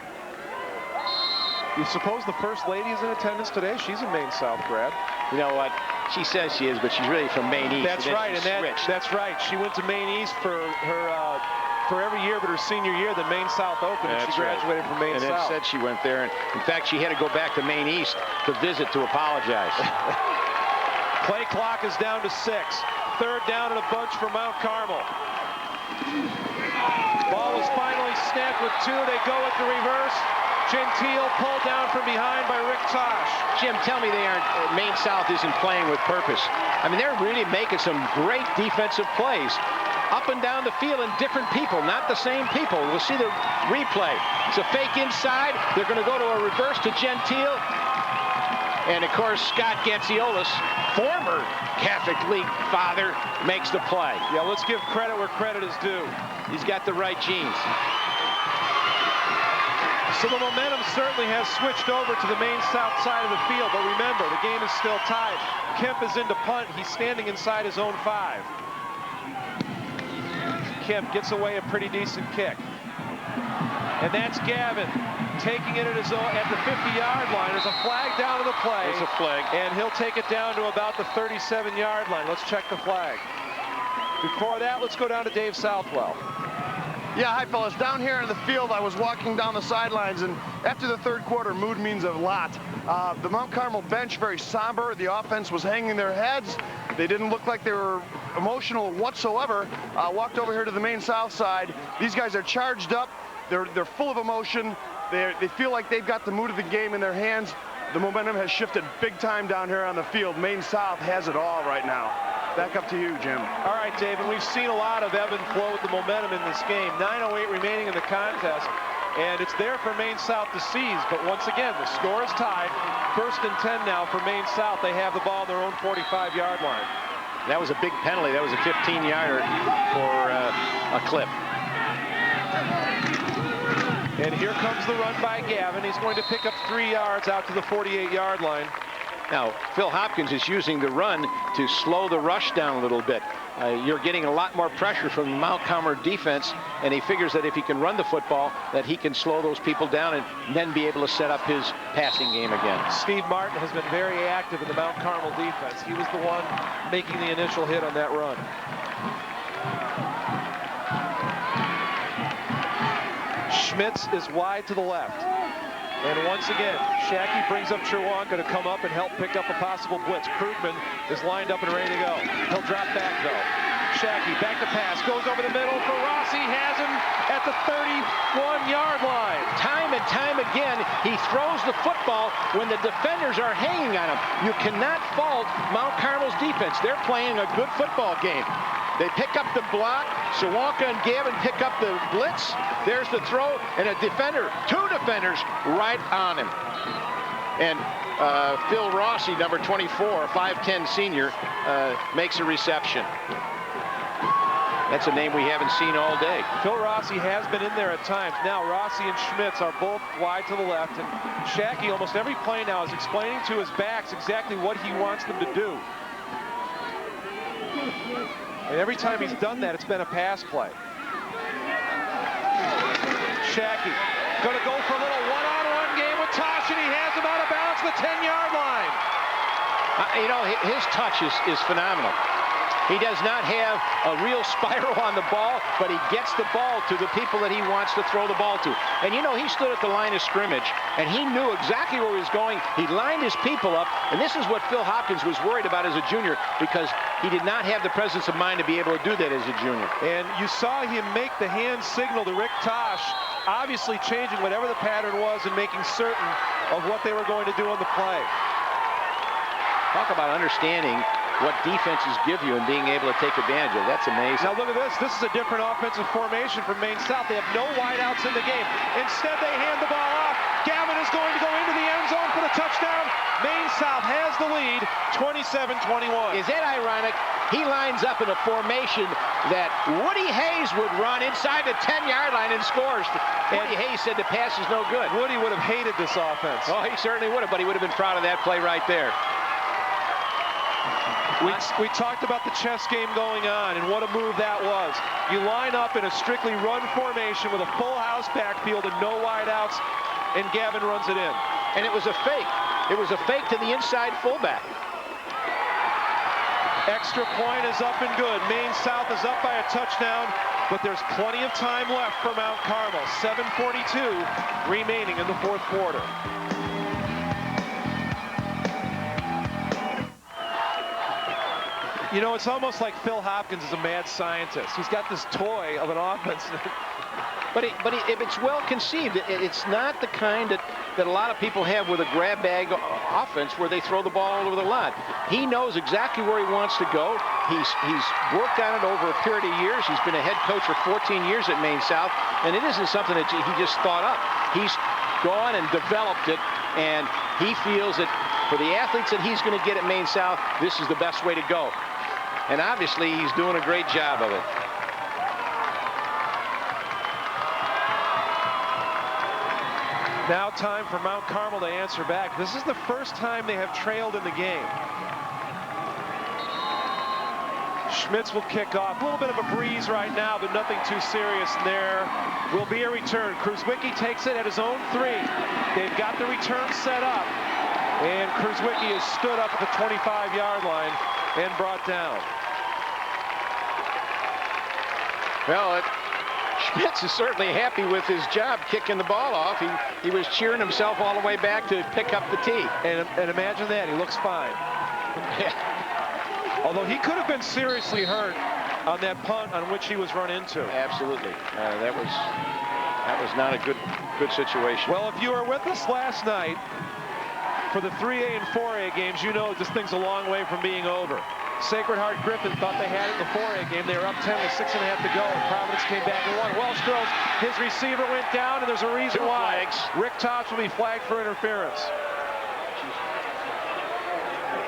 you suppose the First Lady is in attendance today? She's a Maine South grad. You know what? She says she is, but she's really from Maine East. That's right, and that's right. She went to Maine East for her for every year, but her senior year, the Maine South opened, and she graduated from Maine South. And it said she went there, and in fact, she had to go back to Maine East to visit to apologize. Play clock is down to 6. 3rd down and a bunch for Mount Carmel. Ball is finally snapped with 2. They go with the reverse. Gentile pulled down from behind by Rick Tosh. Jim, tell me they aren't, Maine South isn't playing with purpose. I mean, they're really making some great defensive plays. Up and down the field, and different people, not the same people. We'll see the replay. It's a fake inside. They're going to go to a reverse to Gentile. And, of course, Scott Ganciolis, former Catholic League father, makes the play. Yeah, let's give credit where credit is due. He's got the right genes. So the momentum certainly has switched over to the Maine South side of the field, but remember, the game is still tied. Kemp is into punt. He's standing inside his own 5. Kemp gets away a pretty decent kick. And that's Gavin taking it at his own, at the 50-yard line. There's a flag down to the play. There's a flag. And he'll take it down to about the 37-yard line. Let's check the flag. Before that, let's go down to Dave Southwell. Yeah, hi, fellas. Down here in the field, I was walking down the sidelines, and after the third quarter, mood means a lot. The Mount Carmel bench, very somber. The offense was hanging their heads. They didn't look like they were emotional whatsoever. Walked over here to the Maine South side. These guys are charged up. They're full of emotion. They feel like they've got the mood of the game in their hands. The momentum has shifted big time down here on the field. Maine South has it all right now. Back up to you, Jim. All right, Dave, and we've seen a lot of ebb and flow with the momentum in this game. 9:08 remaining in the contest, and it's there for Maine South to seize. But once again, the score is tied. 1st and 10 now for Maine South. They have the ball on their own 45-yard line. That was a big penalty. That was a 15-yarder for a clip. And here comes the run by Gavin. He's going to pick up 3 yards out to the 48-yard line. Now, Phil Hopkins is using the run to slow the rush down a little bit. You're getting a lot more pressure from the Mount Carmel defense, and he figures that if he can run the football, that he can slow those people down and then be able to set up his passing game again. Steve Martin has been very active in the Mount Carmel defense. He was the one making the initial hit on that run. Schmitz is wide to the left. And once again, Shackey brings up Cherwonka to come up and help pick up a possible blitz. Krugman is lined up and ready to go. He'll drop back, though. Shackey back to pass, goes over the middle for Rossi, has him at the 31-yard line. Time and time again, he throws the football when the defenders are hanging on him. You cannot fault Mount Carmel's defense. They're playing a good football game. They pick up the block. Cherwonka and Gavin pick up the blitz. There's the throw, and a defender, 2 defenders, right on him. And Phil Rossi, number 24, 5'10" senior, makes a reception. That's a name we haven't seen all day. Phil Rossi has been in there at times. Now Rossi and Schmitz are both wide to the left, and Shackey almost every play now is explaining to his backs exactly what he wants them to do. And every time he's done that, it's been a pass play. Shackey going to go for a little one-on-one game with Tosh, and he has him out of bounds at the 10-yard line. You know, his touch is phenomenal. He does not have a real spiral on the ball, but he gets the ball to the people that he wants to throw the ball to. And you know, he stood at the line of scrimmage, and he knew exactly where he was going. He lined his people up, and this is what Phil Hopkins was worried about as a junior, because he did not have the presence of mind to be able to do that as a junior. And you saw him make the hand signal to Rick Tosh, obviously changing whatever the pattern was and making certain of what they were going to do on the play. Talk about understanding what defenses give you and being able to take advantage of. That's amazing. Now look at this. This is a different offensive formation from Maine South. They have no wideouts in the game. Instead, they hand the ball off. Gavin is going to go into the end zone for the touchdown. Maine South has the lead, 27-21. Is that ironic? He lines up in a formation that Woody Hayes would run inside the 10-yard line and scores. Woody Hayes said the pass is no good. Woody would have hated this offense. Oh, he certainly would have, but he would have been proud of that play right there. We talked about the chess game going on and what a move that was. You line up in a strictly run formation with a full house backfield and no wideouts, and Gavin runs it in. And it was a fake. It was a fake to the inside fullback. Extra point is up and good. Maine South is up by a touchdown, but there's plenty of time left for Mount Carmel. 7:42 remaining in the 4th quarter. You know, it's almost like Phil Hopkins is a mad scientist. He's got this toy of an offense. But if it's well conceived, it's not the kind that a lot of people have with a grab bag offense where they throw the ball all over the lot. He knows exactly where he wants to go. He's worked on it over a period of years. He's been a head coach for 14 years at Maine South, and it isn't something that he just thought up. He's gone and developed it, and he feels that for the athletes that he's going to get at Maine South, this is the best way to go. And obviously, he's doing a great job of it. Now time for Mount Carmel to answer back. This is the first time they have trailed in the game. Schmitz will kick off. A little bit of a breeze right now, but nothing too serious. And there will be a return. Kruzwicki takes it at his own 3. They've got the return set up. And Kruzwicki has stood up at the 25-yard line and brought down. Well, Schmitz is certainly happy with his job kicking the ball off. He was cheering himself all the way back to pick up the tee. And imagine that, he looks fine. Although he could have been seriously hurt on that punt on which he was run into. Absolutely. That was not a good situation. Well, if you were with us last night for the 3A and 4A games, you know this thing's a long way from being over. Sacred Heart Griffin thought they had it in the 4A game. They were up 10 with 6.5 to go, and Providence came back and won. Welsh throws. His receiver went down, and there's a reason why. Rick Tosh will be flagged for interference.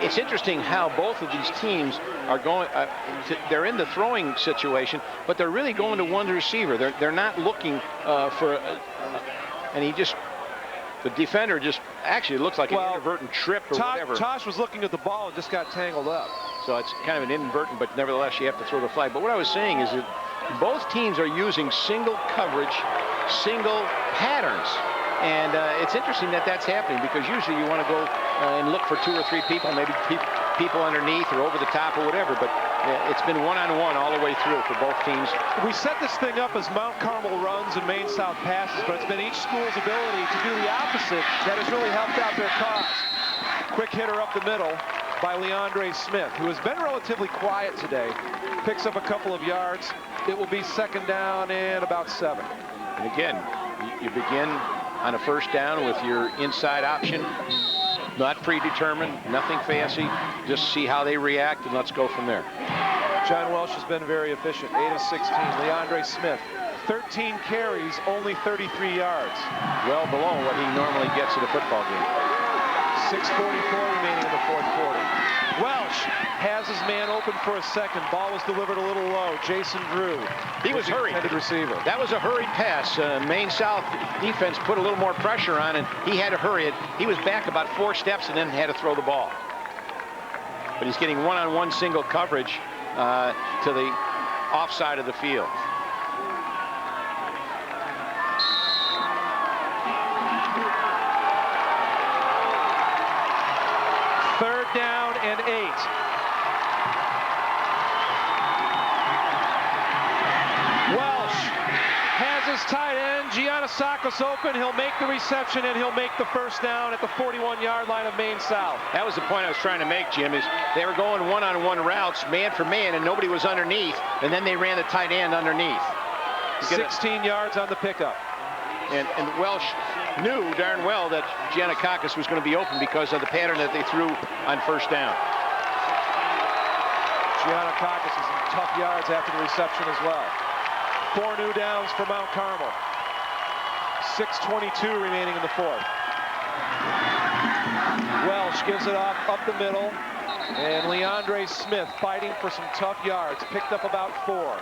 It's interesting how both of these teams are going. They're in the throwing situation, but they're really going to one receiver. They're not looking for, and the defender just actually looks like an inadvertent trip or whatever. Tosh was looking at the ball and just got tangled up. So it's kind of an inadvertent, but nevertheless you have to throw the flag. But what I was saying is that both teams are using single coverage, single patterns. And it's interesting that that's happening, because usually you want to go and look for 2 or 3 people, maybe people underneath or over the top or whatever, but it's been one-on-one all the way through for both teams. We set this thing up as Mount Carmel runs and Maine South passes, but it's been each school's ability to do the opposite that has really helped out their cause. Quick hitter up the middle by Leandre Smith, who has been relatively quiet today. Picks up a couple of yards. It will be 2nd down and about 7. And again, you begin on a 1st down with your inside option. Not predetermined, nothing fancy. Just see how they react, and let's go from there. John Welsh has been very efficient. 8 of 16. Leandre Smith, 13 carries, only 33 yards. Well below what he normally gets in a football game. 6:44 remaining in the 4th quarter. Welsh has his man open for a second. Ball was delivered a little low. Jason Drew. He was hurried. Receiver. That was a hurried pass. Maine South defense put a little more pressure on, and he had to hurry it. He was back about 4 steps and then had to throw the ball. But he's getting one-on-one single coverage to the offside of the field. Down and 8. Welsh has his tight end, Giannisakis, open. He'll make the reception, and he'll make the 1st down at the 41-yard line of Maine South. That was the point I was trying to make, Jim, is they were going one-on-one routes, man for man, and nobody was underneath, and then they ran the tight end underneath. 16 yards on the pickup. And Welsh knew darn well that Giannakakis was going to be open because of the pattern that they threw on 1st down. Giannakakis is some tough yards after the reception as well. 4 new downs for Mount Carmel. 6:22 remaining in the 4th. Welsh gives it off up the middle, and Leandre Smith fighting for some tough yards. Picked up about 4.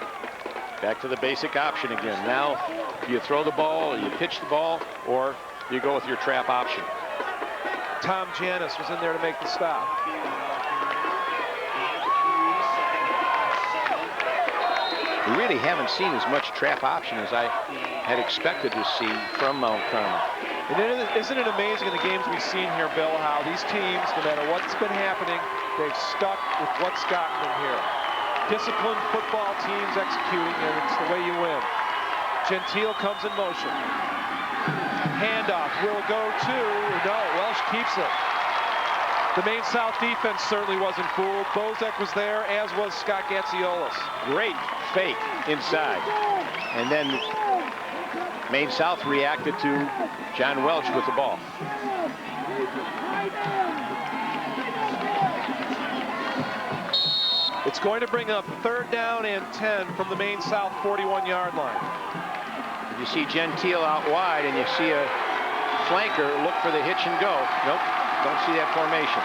Back to the basic option again. Now, you throw the ball, you pitch the ball, or you go with your trap option. Tom Janis was in there to make the stop. We really haven't seen as much trap option as I had expected to see from Mount Carmel. And isn't it amazing in the games we've seen here, Bill, how these teams, no matter what's been happening, they've stuck with what's gotten them here. Disciplined football teams executing, and it's the way you win. Gentile comes in motion. Handoff will go to, no, Welsh keeps it. The Maine South defense certainly wasn't fooled. Bozek was there, as was Scott Gatziolis. Great fake inside. And then Maine South reacted to John Welch with the ball. It's going to bring up 3rd down and 10 from the Maine South 41-yard line. You see Gentile out wide, and you see a flanker look for the hitch and go. Nope, don't see that formation.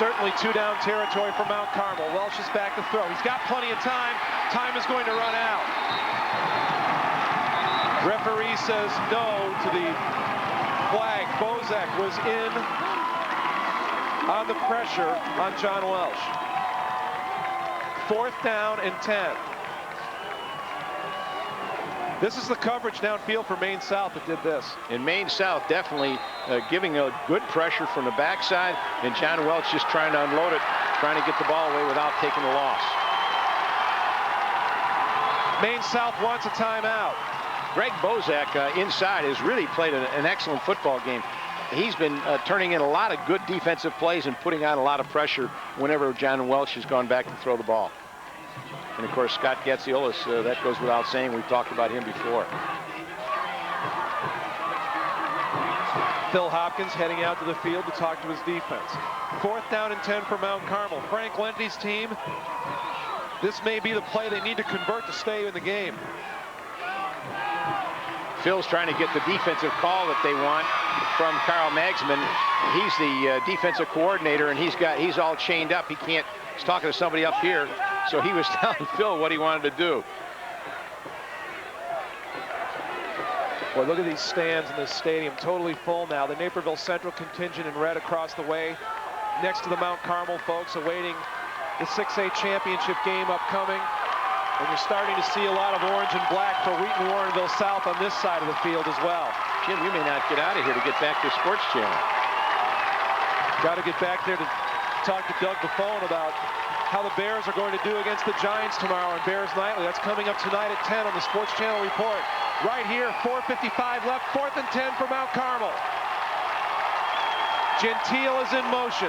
Certainly 2-down territory for Mount Carmel. Welsh is back to throw. He's got plenty of time. Time is going to run out. Referee says no to the flag. Bozek was in on the pressure on John Welsh. 4th down and 10. This is the coverage downfield for Maine South that did this. And Maine South definitely giving a good pressure from the backside, and John Welch just trying to unload it, trying to get the ball away without taking the loss. Maine South wants a timeout. Greg Bozak inside has really played an excellent football game. He's been turning in a lot of good defensive plays and putting on a lot of pressure whenever John Welch has gone back to throw the ball. And of course, Scott Gatziolis, that goes without saying. We've talked about him before. Phil Hopkins heading out to the field to talk to his defense. 4th down and 10 for Mount Carmel. Frank Lenty's team, this may be the play they need to convert to stay in the game. Phil's trying to get the defensive call that they want from Carl Magsman. He's the defensive coordinator, and he's all chained up. He's talking to somebody up here, so he was telling Phil what he wanted to do. Boy, look at these stands in this stadium, totally full now. The Naperville Central contingent in red across the way, next to the Mount Carmel folks awaiting the 6A championship game upcoming. And you're starting to see a lot of orange and black for Wheaton Warrenville South on this side of the field as well. Jim, we may not get out of here to get back to Sports Channel. Got to get back there to talk to Doug Buffone about how the Bears are going to do against the Giants tomorrow on Bears Nightly. That's coming up tonight at 10 on the Sports Channel Report. Right here, 4:55 left, 4th and 10 for Mount Carmel. Gentile is in motion.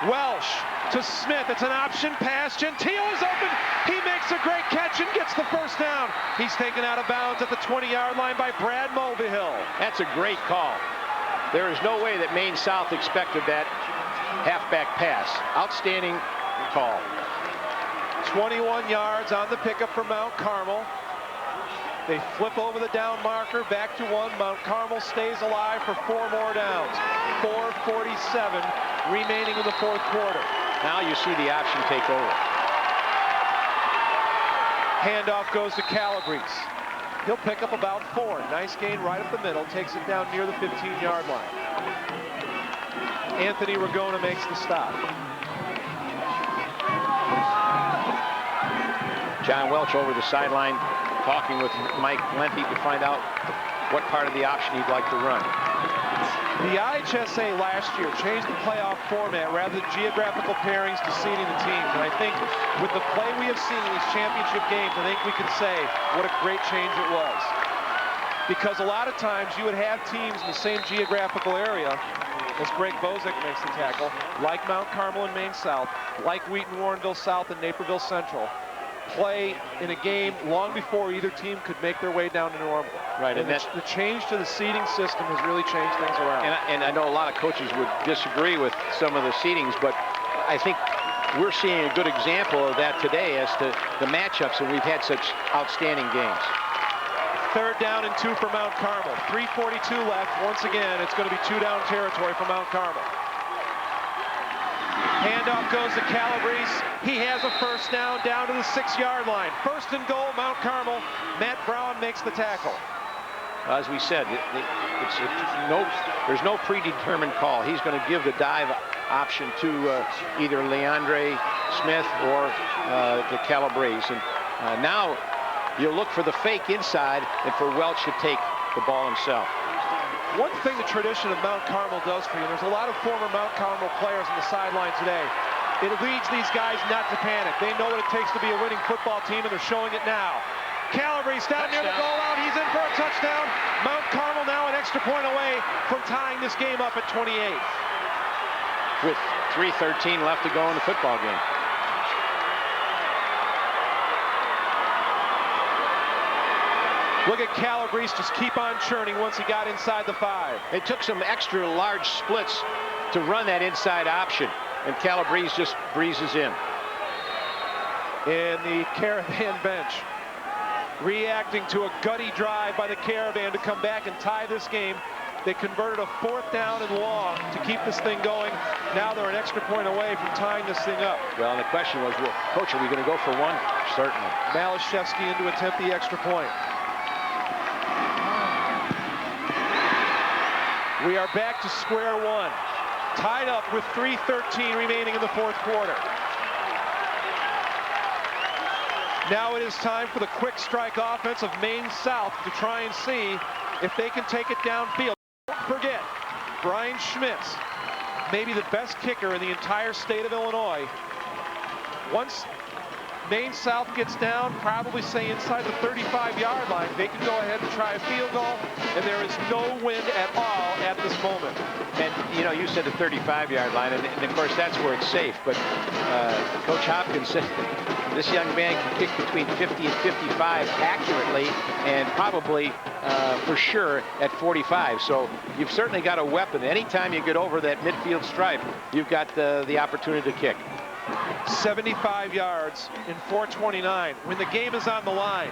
Welsh to Smith. It's an option pass. Gentile is open. He makes a great catch and gets the 1st down. He's taken out of bounds at the 20-yard line by Brad Mulvihill. That's a great call. There is no way that Maine South expected that halfback pass. Outstanding call. 21 yards on the pickup for Mount Carmel. They flip over the down marker, back to 1. Mount Carmel stays alive for 4 more downs. 4:47 remaining in the 4th quarter. Now you see the option take over. Handoff goes to Calabrese. He'll pick up about 4. Nice gain right up the middle. Takes it down near the 15-yard line. Anthony Ragona makes the stop. John Welch over the sideline talking with Mike Lenty to find out what part of the option he'd like to run. The IHSA last year changed the playoff format rather than geographical pairings to seeding the teams. And I think with the play we have seen in these championship games, I think we can say what a great change it was. Because a lot of times you would have teams in the same geographical area as Greg Bozak makes the tackle, like Mount Carmel and Maine South, like Wheaton Warrenville South and Naperville Central, play in a game long before either team could make their way down to Normal. Right, and the change to the seeding system has really changed things around. And I know a lot of coaches would disagree with some of the seedings, but I think we're seeing a good example of that today as to the matchups, and we've had such outstanding games. 3rd down and 2 for Mount Carmel. 3:42 left. Once again, it's going to be 2-down territory for Mount Carmel. Handoff goes to Calabrese. He has a 1st down to the 6-yard line. 1st and goal, Mount Carmel. Matt Brown makes the tackle. As we said, there's no predetermined call. He's going to give the dive option to either Leandre Smith or to Calabrese. And now you'll look for the fake inside and for Welch to take the ball himself. One thing the tradition of Mount Carmel does for you, and there's a lot of former Mount Carmel players on the sideline today, it leads these guys not to panic. They know what it takes to be a winning football team, and they're showing it now. Calabrese down near the goal line. He's in for a touchdown. Mount Carmel now an extra point away from tying this game up at 28. With 3:13 left to go in the football game. Look at Calabrese just keep on churning once he got inside the 5. They took some extra large splits to run that inside option, and Calabrese just breezes in. And the Caravan bench reacting to a gutty drive by the Caravan to come back and tie this game. They converted a 4th down and long to keep this thing going. Now they're an extra point away from tying this thing up. Well, and the question was, well, Coach, are we going to go for 1? Certainly. Malashevsky in to attempt the extra point. We are back to square one. tied up with 3:13 remaining in the fourth quarter. Now it is time for the quick strike offense of Maine South to try and see if they can take it downfield. Don't forget, Brian Schmitz, maybe the best kicker in the entire state of Illinois. Once Maine South gets down, probably say inside the 35-yard line, they can go ahead and try a field goal, and there is no wind at all at this moment. And, you know, you said the 35-yard line, and of course, that's where it's safe. But Coach Hopkins said this young man can kick between 50 and 55 accurately, and probably for sure at 45. So you've certainly got a weapon. Anytime you get over that midfield stripe, you've got the opportunity to kick. 75 yards in 4:29 when the game is on the line.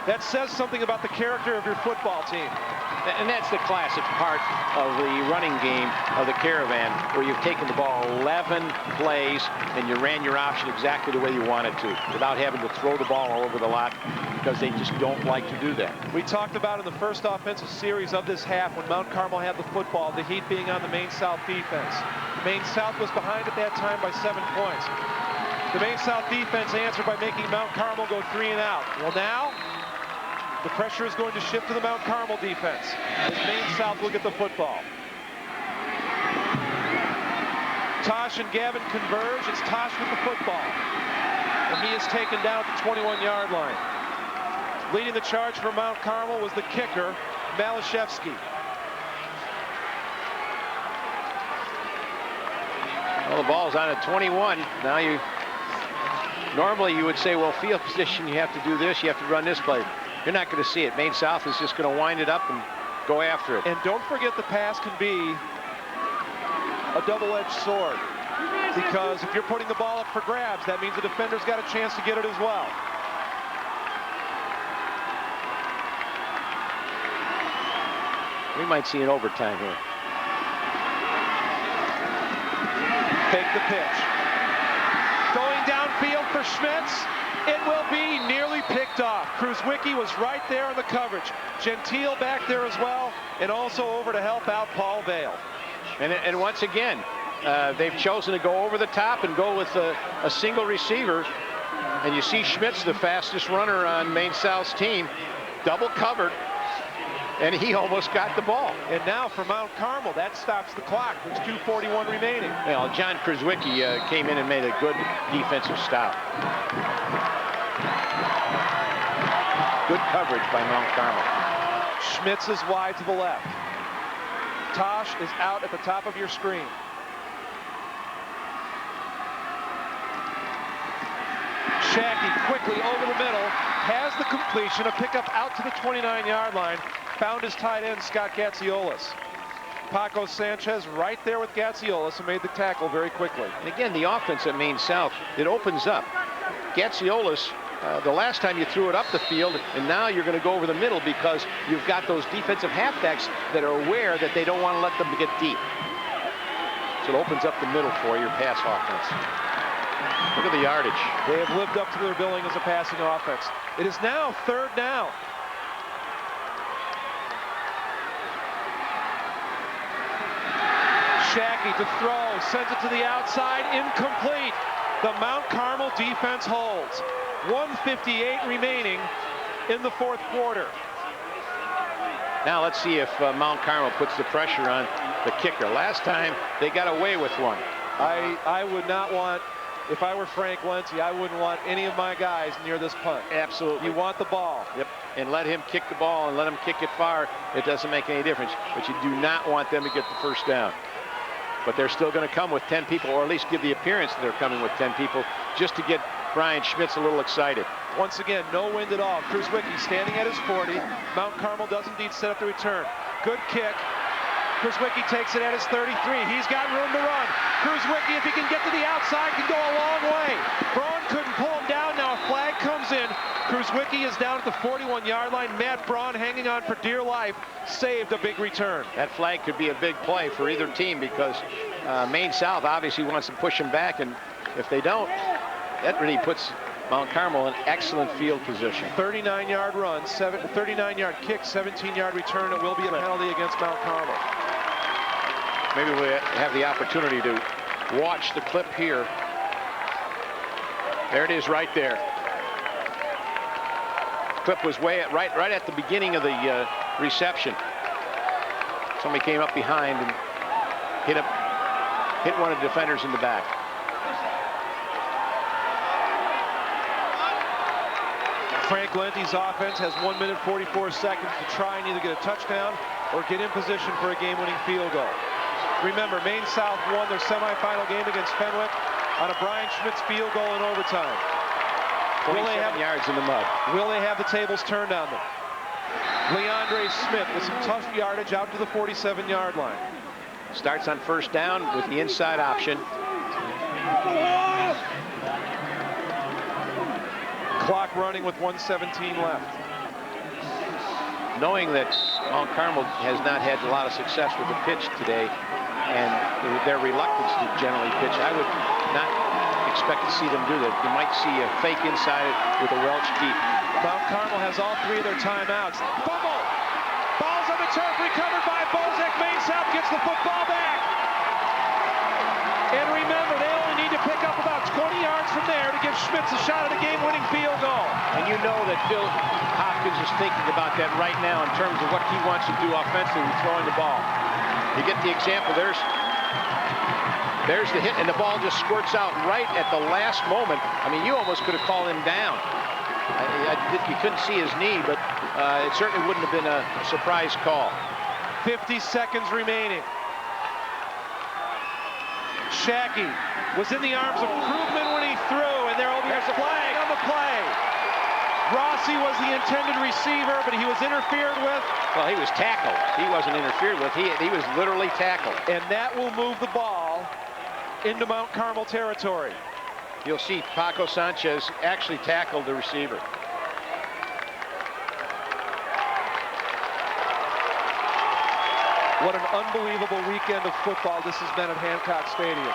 That says something about the character of your football team. And that's the classic part of the running game of the Caravan, where you've taken the ball 11 plays and you ran your option exactly the way you wanted to, without having to throw the ball all over the lot, because they just don't like to do that. We talked about in the first offensive series of this half, when Mount Carmel had the football, the heat being on the Maine South defense. Maine South was behind at that time by 7 points. The Maine South defense answered by making Mount Carmel go 3 and out. Well, now the pressure is going to shift to the Mount Carmel defense as Maine South will get the football. Tosh and Gavin converge. It's Tosh with the football, and he is taken down at the 21-yard line. Leading the charge for Mount Carmel was the kicker, Malashevsky. Well, the ball's on at 21. Now normally you would say, well, field position, you have to do this, you have to run this play. You're not going to see it. Maine South is just going to wind it up and go after it. And don't forget, the pass can be a double-edged sword, because if you're putting the ball up for grabs, that means the defender's got a chance to get it as well. We might see an overtime here. Take the pitch. Going downfield for Schmitz. It will be nearly picked off. Kruzwicki was right there in the coverage. Gentile back there as well, and also over to help out Paul Vale. And once again, they've chosen to go over the top and go with a single receiver. And you see Schmitz, the fastest runner on Maine South's team, double covered, and he almost got the ball. And now for Mount Carmel, that stops the clock. There's 2:41 remaining. Well, John Kruzwicki came in and made a good defensive stop. Good coverage by Mount Carmel. Schmitz is wide to the left. Tosh is out at the top of your screen. Shackey quickly over the middle, has the completion, a pickup out to the 29-yard line. Found his tight end, Scott Gatziolis. Paco Sanchez right there with Gatziolis, and made the tackle very quickly. And again, the offense at Maine South, it opens up. Gatziolis, the last time you threw it up the field, and now you're going to go over the middle because you've got those defensive halfbacks that are aware that they don't want to let them get deep. So it opens up the middle for your pass offense. Look at the yardage. They have lived up to their billing as a passing offense. It is now 3rd down. Shackey to throw, sends it to the outside, incomplete. The Mount Carmel defense holds. 1:58 remaining in the fourth quarter. Now let's see if Mount Carmel puts the pressure on the kicker. Last time they got away with one. I would not want, if I were Frank Lenzi, I wouldn't want any of my guys near this punt. Absolutely. You want the ball. Yep. And let him kick the ball and let him kick it far. It doesn't make any difference. But you do not want them to get the first down. But they're still going to come with 10 people, or at least give the appearance that they're coming with 10 people, just to get Brian Schmitz a little excited. Once again, no wind at all. Kruzwicki standing at his 40. Mount Carmel does indeed set up the return. Good kick. Kruzwicki takes it at his 33. He's got room to run. Kruzwicki, if he can get to the outside, can go a long way. Braun couldn't pull him down. Now a flag comes in. Kruzwicki is down at the 41-yard line. Matt Braun, hanging on for dear life, saved a big return. That flag could be a big play for either team, because Maine South obviously wants to push them back, and if they don't, that really puts Mount Carmel in excellent field position. 39-yard run, 39-yard kick, 17-yard return. It will be a penalty against Mount Carmel. Maybe we have the opportunity to watch the clip here. There it is right there. Clip was right at the beginning of the reception. Somebody came up behind and hit one of the defenders in the back. Frank Lente's offense has 1 minute 44 seconds to try and either get a touchdown or get in position for a game-winning field goal. Remember, Maine South won their semifinal game against Fenwick on a Brian Schmitz field goal in overtime. 27 yards in the mud. Will they have the tables turned on them? Leandre Smith with some tough yardage out to the 47-yard line. Starts on first down with the inside option. Clock running with 1:17 left. Knowing that Mount Carmel has not had a lot of success with the pitch today and their reluctance to generally pitch, I would not expect to see them do that. You might see a fake inside with a Welch deep. Mount Carmel has all three of their timeouts. Fumble! Ball's on the turf, recovered by Bozek. Maine South gets the football back. And remember, they only need to pick up about 20 yards from there to give Schmitz a shot at a game-winning field goal. And you know that Phil Hopkins is thinking about that right now in terms of what he wants to do offensively, throwing the ball. You get the example. There's the hit, and the ball just squirts out right at the last moment. I mean, you almost could have called him down. You couldn't see his knee, but it certainly wouldn't have been a surprise call. 50 seconds remaining. Shackey was in the arms of Krugman when he threw, and there'll be a flag on the play. Rossi was the intended receiver, but he was interfered with. Well, he was tackled. He wasn't interfered with. He was literally tackled. And that will move the ball into Mount Carmel territory. You'll see Paco Sanchez actually tackled the receiver. What an unbelievable weekend of football this has been at Hancock Stadium.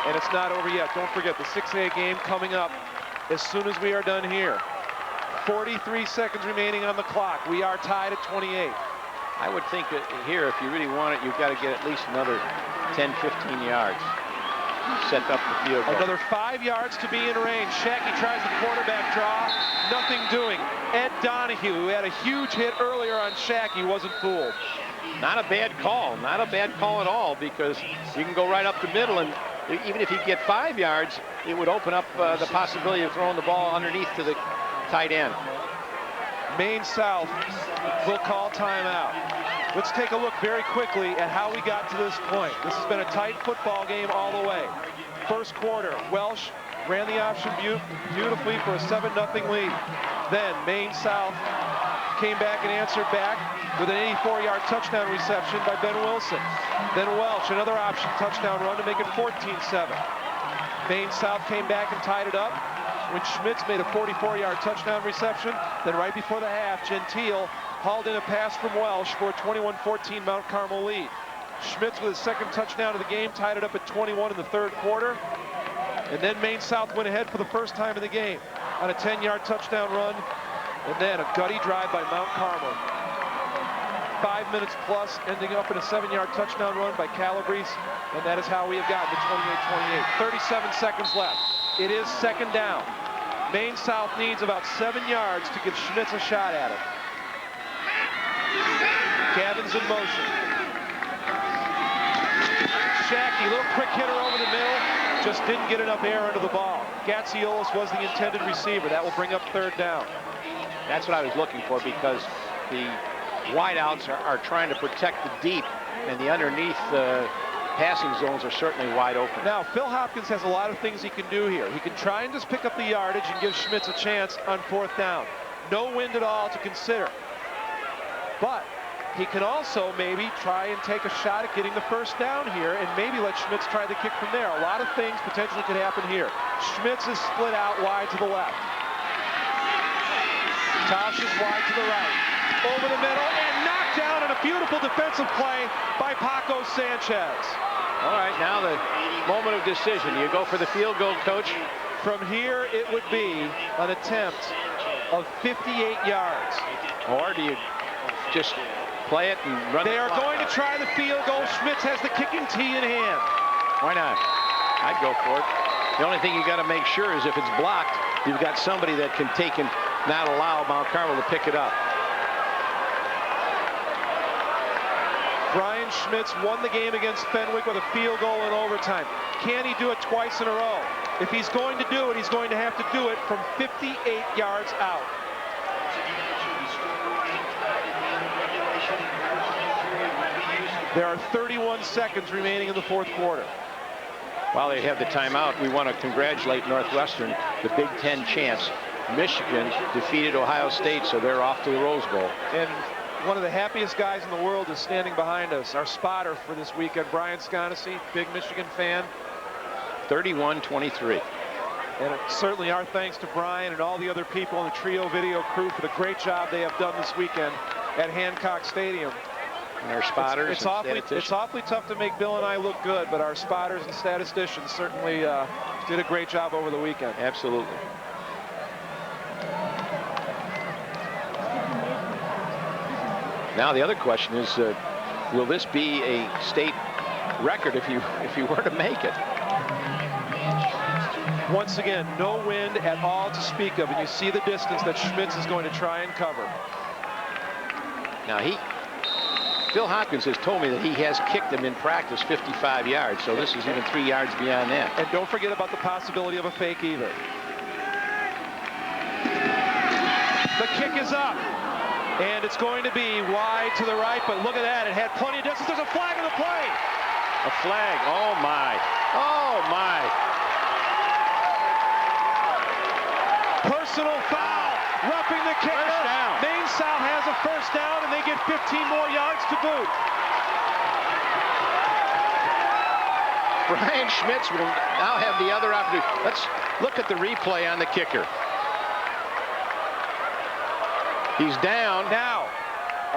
And it's not over yet. Don't forget the 6A game coming up as soon as we are done here. 43 seconds remaining on the clock. We are tied at 28. I would think that here, if you really want it, you've got to get at least another 10, 15 yards. Set up the field goal. Another 5 yards to be in range. Shackey tries the quarterback draw. Nothing doing. Ed Donahue, who had a huge hit earlier on Shackey, wasn't fooled. Not a bad call. Not a bad call at all, because you can go right up the middle, and even if you get 5 yards, it would open up the possibility of throwing the ball underneath to the tight end. Maine South will call timeout. Let's take a look very quickly at how we got to this point. This has been a tight football game all the way. First quarter, Welsh ran the option beautifully for a 7-0 lead. Then Maine South came back and answered back with an 84-yard touchdown reception by Ben Wilson. Then Welch, another option touchdown run to make it 14-7. Maine South came back and tied it up when Schmitz made a 44-yard touchdown reception. Then right before the half, Gentile hauled in a pass from Welsh for a 21-14 Mount Carmel lead. Schmitz with his second touchdown of the game tied it up at 21 in the third quarter. And then Maine South went ahead for the first time in the game on a 10-yard touchdown run. And then a gutty drive by Mount Carmel. 5 minutes plus, ending up in a 7-yard touchdown run by Calabrese. And that is how we have gotten to 28-28. 37 seconds left. It is second down. Maine South needs about 7 yards to give Schmitz a shot at it. Gavin's in motion. Shackey, little quick hitter over the middle. Just didn't get enough air under the ball. Gatziolis was the intended receiver. That will bring up third down. That's what I was looking for, because the wideouts are trying to protect the deep, and the underneath passing zones are certainly wide open. Now, Phil Hopkins has a lot of things he can do here. He can try and just pick up the yardage and give Schmitz a chance on fourth down. No wind at all to consider. But he can also maybe try and take a shot at getting the first down here and maybe let Schmitz try the kick from there. A lot of things potentially could happen here. Schmitz is split out wide to the left. Tosh is wide to the right. Over the middle and knocked down on a beautiful defensive play by Paco Sanchez. All right, now the moment of decision. Do you go for the field goal, Coach? From here, it would be an attempt of 58 yards. Or do you just play it and run. They are going to try the field goal. Schmitz has the kicking tee in hand. Why not? I'd go for it. The only thing you got to make sure is if it's blocked, you've got somebody that can take and not allow Mount Carmel to pick it up. Brian Schmitz won the game against Fenwick with a field goal in overtime. Can he do it twice in a row? If he's going to do it, he's going to have to do it from 58 yards out. There are 31 seconds remaining in the fourth quarter. While they have the timeout, we want to congratulate Northwestern, the Big Ten champs. Michigan defeated Ohio State, so they're off to the Rose Bowl. And one of the happiest guys in the world is standing behind us, our spotter for this weekend, Brian Sconacy, big Michigan fan. 31-23. And certainly our thanks to Brian and all the other people on the Trio Video crew for the great job they have done this weekend at Hancock Stadium. And our spotters it's awfully tough to make Bill and I look good, but our spotters and statisticians certainly did a great job over the weekend. Absolutely. Now the other question is, will this be a state record if you were to make it? Once again, no wind at all to speak of, and you see the distance that Schmitz is going to try and cover. Now Phil Hopkins has told me that he has kicked him in practice 55 yards, so this is even 3 yards beyond that. And don't forget about the possibility of a fake either. The kick is up, and it's going to be wide to the right, but look at that, it had plenty of distance. There's a flag on the play. A flag, oh my, oh my. Personal foul, roughing the kicker. Maine South has a first down, and they get 15 more yards to boot. Brian Schmitz will now have the other opportunity. Let's look at the replay on the kicker. He's down. Now,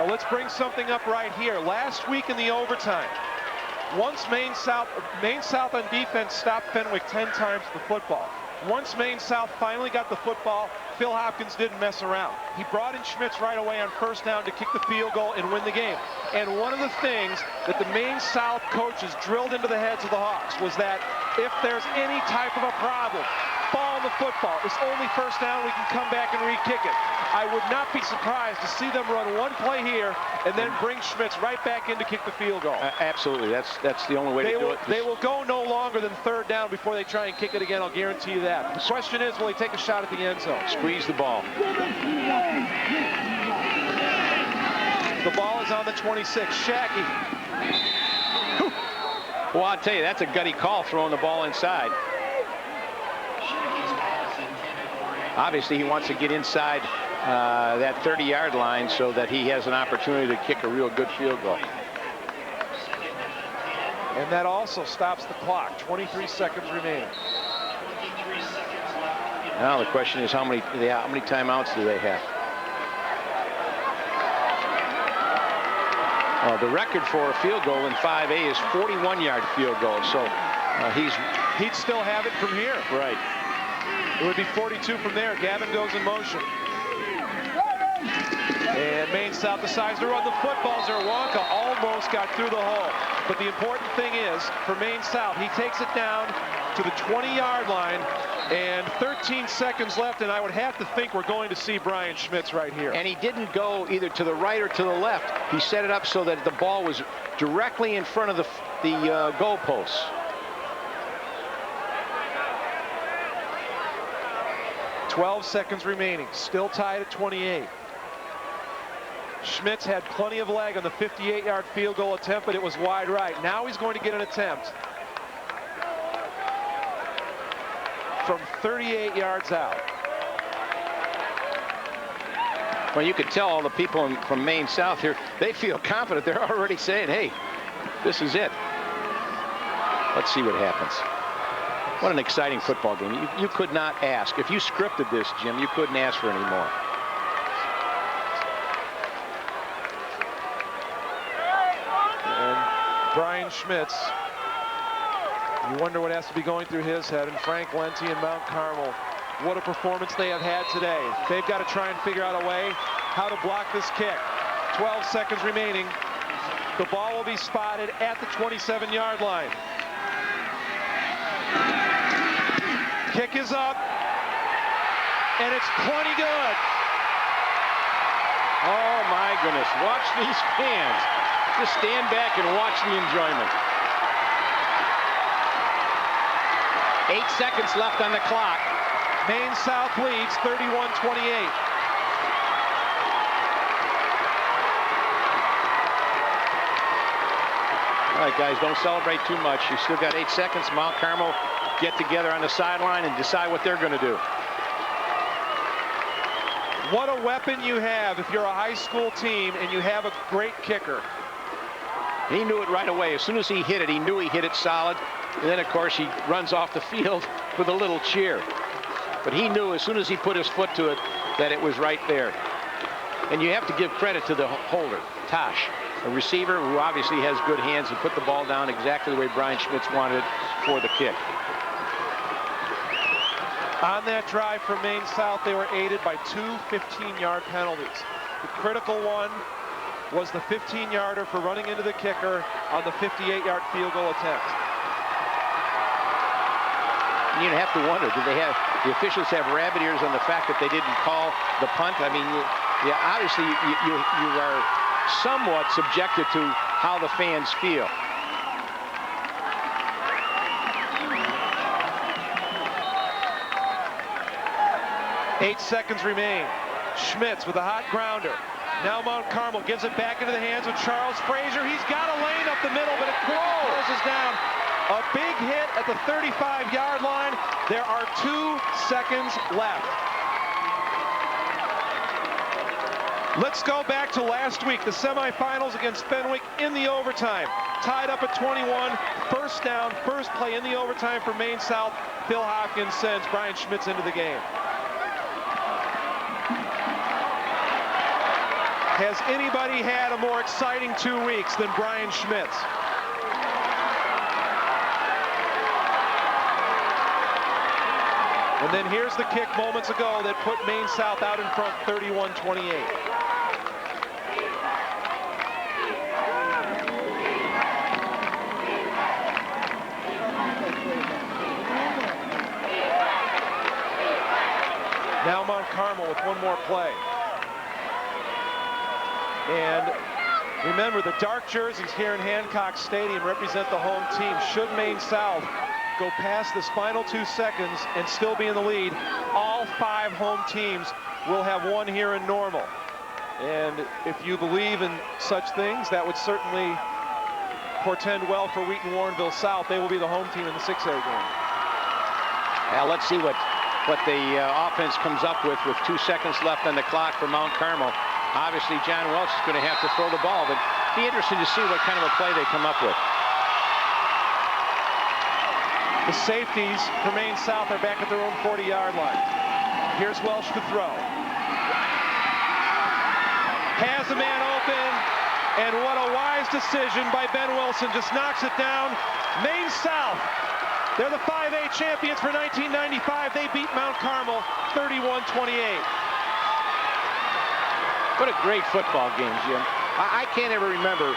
let's bring something up right here. Last week in the overtime, once Maine South on defense stopped Fenwick 10 times the football. Once Maine South finally got the football, Phil Hopkins didn't mess around. He brought in Schmitz right away on first down to kick the field goal and win the game. And one of the things that the Maine South coaches drilled into the heads of the Hawks was that if there's any type of a problem, ball in the football, it's only first down, we can come back and re-kick it. I would not be surprised to see them run one play here and then bring Schmitz right back in to kick the field goal. Absolutely, that's the only way to do it. They will go no longer than third down before they try and kick it again, I'll guarantee you that. The question is, will he take a shot at the end zone? Squeeze the ball. The ball is on the 26. Shackey. Well, I'll tell you, that's a gutty call throwing the ball inside. Obviously, he wants to get inside that 30-yard line so that he has an opportunity to kick a real good field goal. And that also stops the clock. 23 seconds remaining. Now the question is how many timeouts do they have? The record for a field goal in 5A is 41-yard field goal. So he'd still have it from here. Right. It would be 42 from there. Gavin goes in motion. And Maine South decides to run the football. Zerwanka almost got through the hole. But the important thing is, for Maine South, he takes it down to the 20-yard line, and 13 seconds left, and I would have to think we're going to see Brian Schmitz right here. And he didn't go either to the right or to the left. He set it up so that the ball was directly in front of the goalposts. .12 seconds remaining, still tied at 28. Schmitz had plenty of leg on the 58-yard field goal attempt, but it was wide right. Now he's going to get an attempt from 38 yards out. Well, you could tell all the people from Maine South here, they feel confident. They're already saying, hey, this is it. Let's see what happens. What an exciting football game. You could not ask. If you scripted this, Jim, you couldn't ask for any more. And Brian Schmitz, you wonder what has to be going through his head. And Frank Lenti and Mount Carmel, what a performance they have had today. They've got to try and figure out a way how to block this kick. 12 seconds remaining. The ball will be spotted at the 27-yard line. Kick is up, and it's plenty good. Oh my goodness, watch these fans. Just stand back and watch the enjoyment. 8 seconds left on the clock. Maine South leads 31-28. All right, guys, don't celebrate too much. You still got 8 seconds. Mount Carmel get together on the sideline and decide what they're going to do. What a weapon you have if you're a high school team and you have a great kicker. He knew it right away. As soon as he hit it, he knew he hit it solid. And then, of course, he runs off the field with a little cheer. But he knew as soon as he put his foot to it that it was right there. And you have to give credit to the holder, Tosh, a receiver who obviously has good hands and put the ball down exactly the way Brian Schmitz wanted it for the kick. On that drive for Maine South, they were aided by 2 15-yard penalties. The critical one was the 15-yarder for running into the kicker on the 58-yard field goal attempt. You'd have to wonder, did they have, the officials have rabbit ears on the fact that they didn't call the punt? I mean, obviously you are somewhat subjected to how the fans feel. Eight seconds remain. Schmitz with a hot grounder. Now Mount Carmel gives it back into the hands of Charles Frazier. He's got a lane up the middle, but it quickly closes down. A big hit at the 35-yard line. There are 2 seconds left. Let's go back to last week, the semifinals against Fenwick in the overtime. Tied up at 21, first down, first play in the overtime for Maine South. Phil Hopkins sends Brian Schmitz into the game. Has anybody had a more exciting 2 weeks than Brian Schmitz? And then here's the kick moments ago that put Maine South out in front 31-28. Now Mount Carmel with one more play. And remember, the dark jerseys here in Hancock Stadium represent the home team. Should Maine South go past this final 2 seconds and still be in the lead, all 5 home teams will have one here in Normal. And if you believe in such things, that would certainly portend well for Wheaton Warrenville South. They will be the home team in the 6A game. Now let's see what the offense comes up with 2 seconds left on the clock for Mount Carmel. Obviously, John Welch is going to have to throw the ball, but be interested to see what kind of a play they come up with. The safeties for Maine South are back at their own 40-yard line. Here's Welch to throw. Has a man open, and what a wise decision by Ben Wilson. Just knocks it down. Maine South, they're the 5A champions for 1995. They beat Mount Carmel 31-28. What a great football game, Jim. I can't ever remember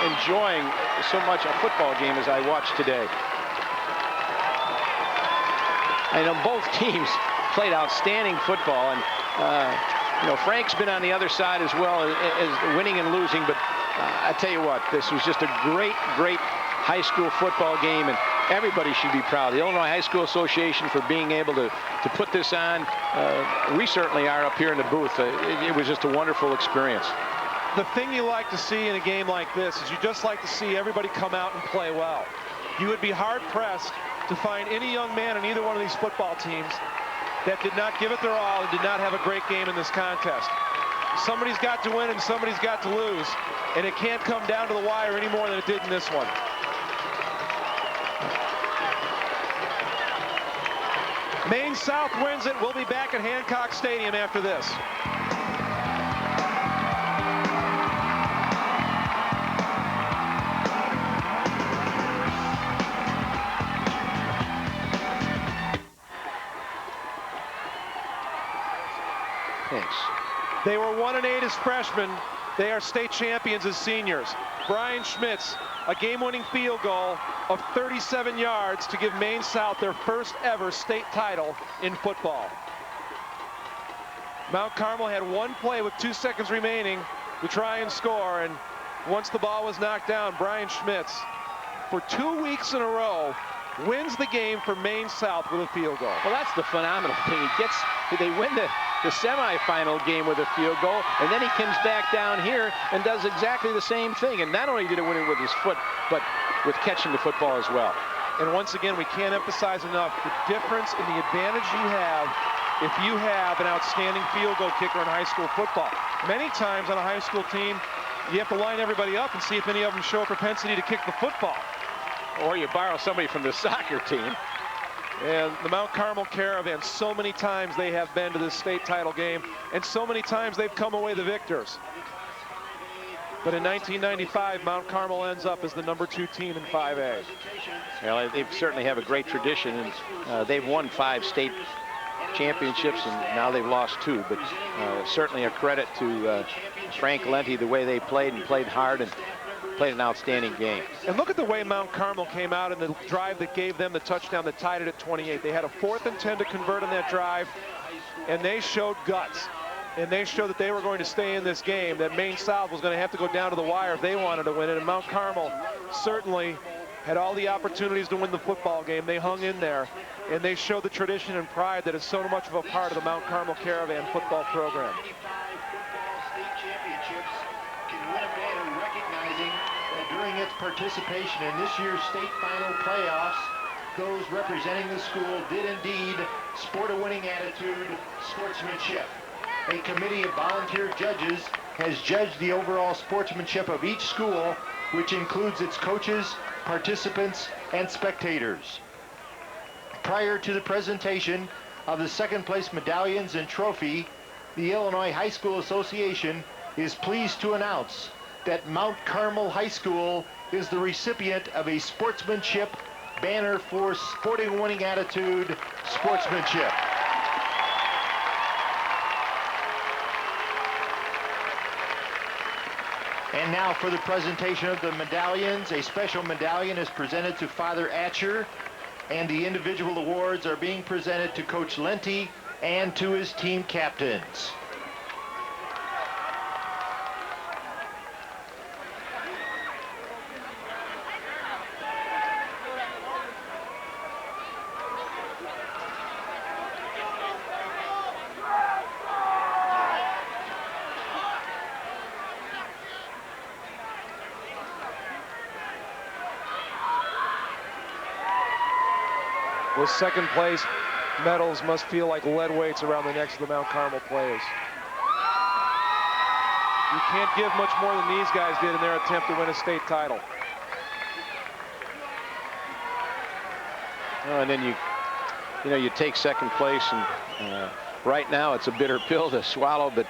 enjoying so much a football game as I watched today. I know both teams played outstanding football, and you know, Frank's been on the other side as well as winning and losing, but I tell you what, this was just a great high school football game, and everybody should be proud. The Illinois High School Association for being able to put this on. We certainly are up here in the booth. It was just a wonderful experience. The thing you like to see in a game like this is you just like to see everybody come out and play well. You would be hard-pressed to find any young man on either one of these football teams that did not give it their all and did not have a great game in this contest. Somebody's got to win and somebody's got to lose, and it can't come down to the wire any more than it did in this one. Maine South wins it. We'll be back at Hancock Stadium after this. Thanks. They were 1-8 as freshmen. They are state champions as seniors. Brian Schmitz, a game-winning field goal of 37 yards to give Maine South their first ever state title in football. Mount Carmel had one play with 2 seconds remaining to try and score, and once the ball was knocked down, Brian Schmitz, for 2 weeks in a row, wins the game for Maine South with a field goal. Well, that's the phenomenal thing. They win the semifinal game with a field goal, and then he comes back down here and does exactly the same thing. And not only did he win it with his foot, but with catching the football as well. And once again, we can't emphasize enough the difference in the advantage you have if you have an outstanding field goal kicker in high school football. Many times on a high school team, you have to line everybody up and see if any of them show a propensity to kick the football. Or you borrow somebody from the soccer team. And the Mount Carmel Caravan, so many times they have been to this state title game, and so many times they've come away the victors. But in 1995, Mount Carmel ends up as the #2 team in 5A. Well, they certainly have a great tradition, and they've won 5 state championships, and now they've lost 2. But certainly a credit to Frank Lenti, the way they played hard and played an outstanding game. And look at the way Mount Carmel came out in the drive that gave them the touchdown that tied it at 28. They had a 4th and 10 to convert on that drive, and they showed guts. And they showed that they were going to stay in this game, that Maine South was going to have to go down to the wire if they wanted to win it. And Mount Carmel certainly had all the opportunities to win the football game. They hung in there, and they showed the tradition and pride that is so much of a part of the Mount Carmel Caravan football program. During its participation in this year's state final playoffs, those representing the school did indeed sport a winning attitude, sportsmanship. A committee of volunteer judges has judged the overall sportsmanship of each school, which includes its coaches, participants, and spectators. Prior to the presentation of the second place medallions and trophy, the Illinois High School Association is pleased to announce that Mount Carmel High School is the recipient of a sportsmanship banner for sporting winning attitude, sportsmanship. And now for the presentation of the medallions. A special medallion is presented to Father Atcher, and the individual awards are being presented to Coach Lenti and to his team captains. Those second place medals must feel like lead weights around the necks of the Mount Carmel players. You can't give much more than these guys did in their attempt to win a state title. And then you take second place, and right now it's a bitter pill to swallow, but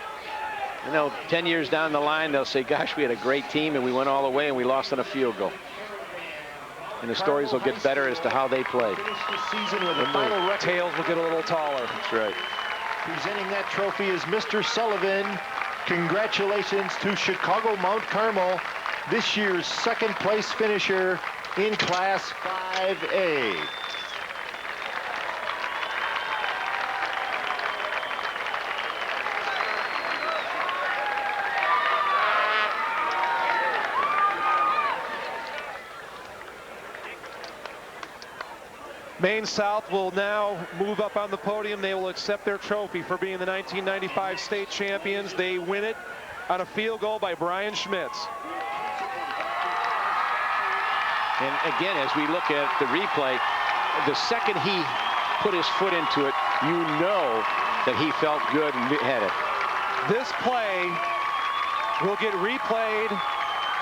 10 years down the line, they'll say, gosh, we had a great team and we went all the way and we lost on a field goal. And the stories will get better as to how they played. The tails will get a little taller. That's right. Presenting that trophy is Mr. Sullivan. Congratulations to Chicago Mount Carmel, this year's second place finisher in Class 5A. Maine South will now move up on the podium. They will accept their trophy for being the 1995 state champions. They win it on a field goal by Brian Schmitz. And again, as we look at the replay, the second he put his foot into it, you know that he felt good and had it. This play will get replayed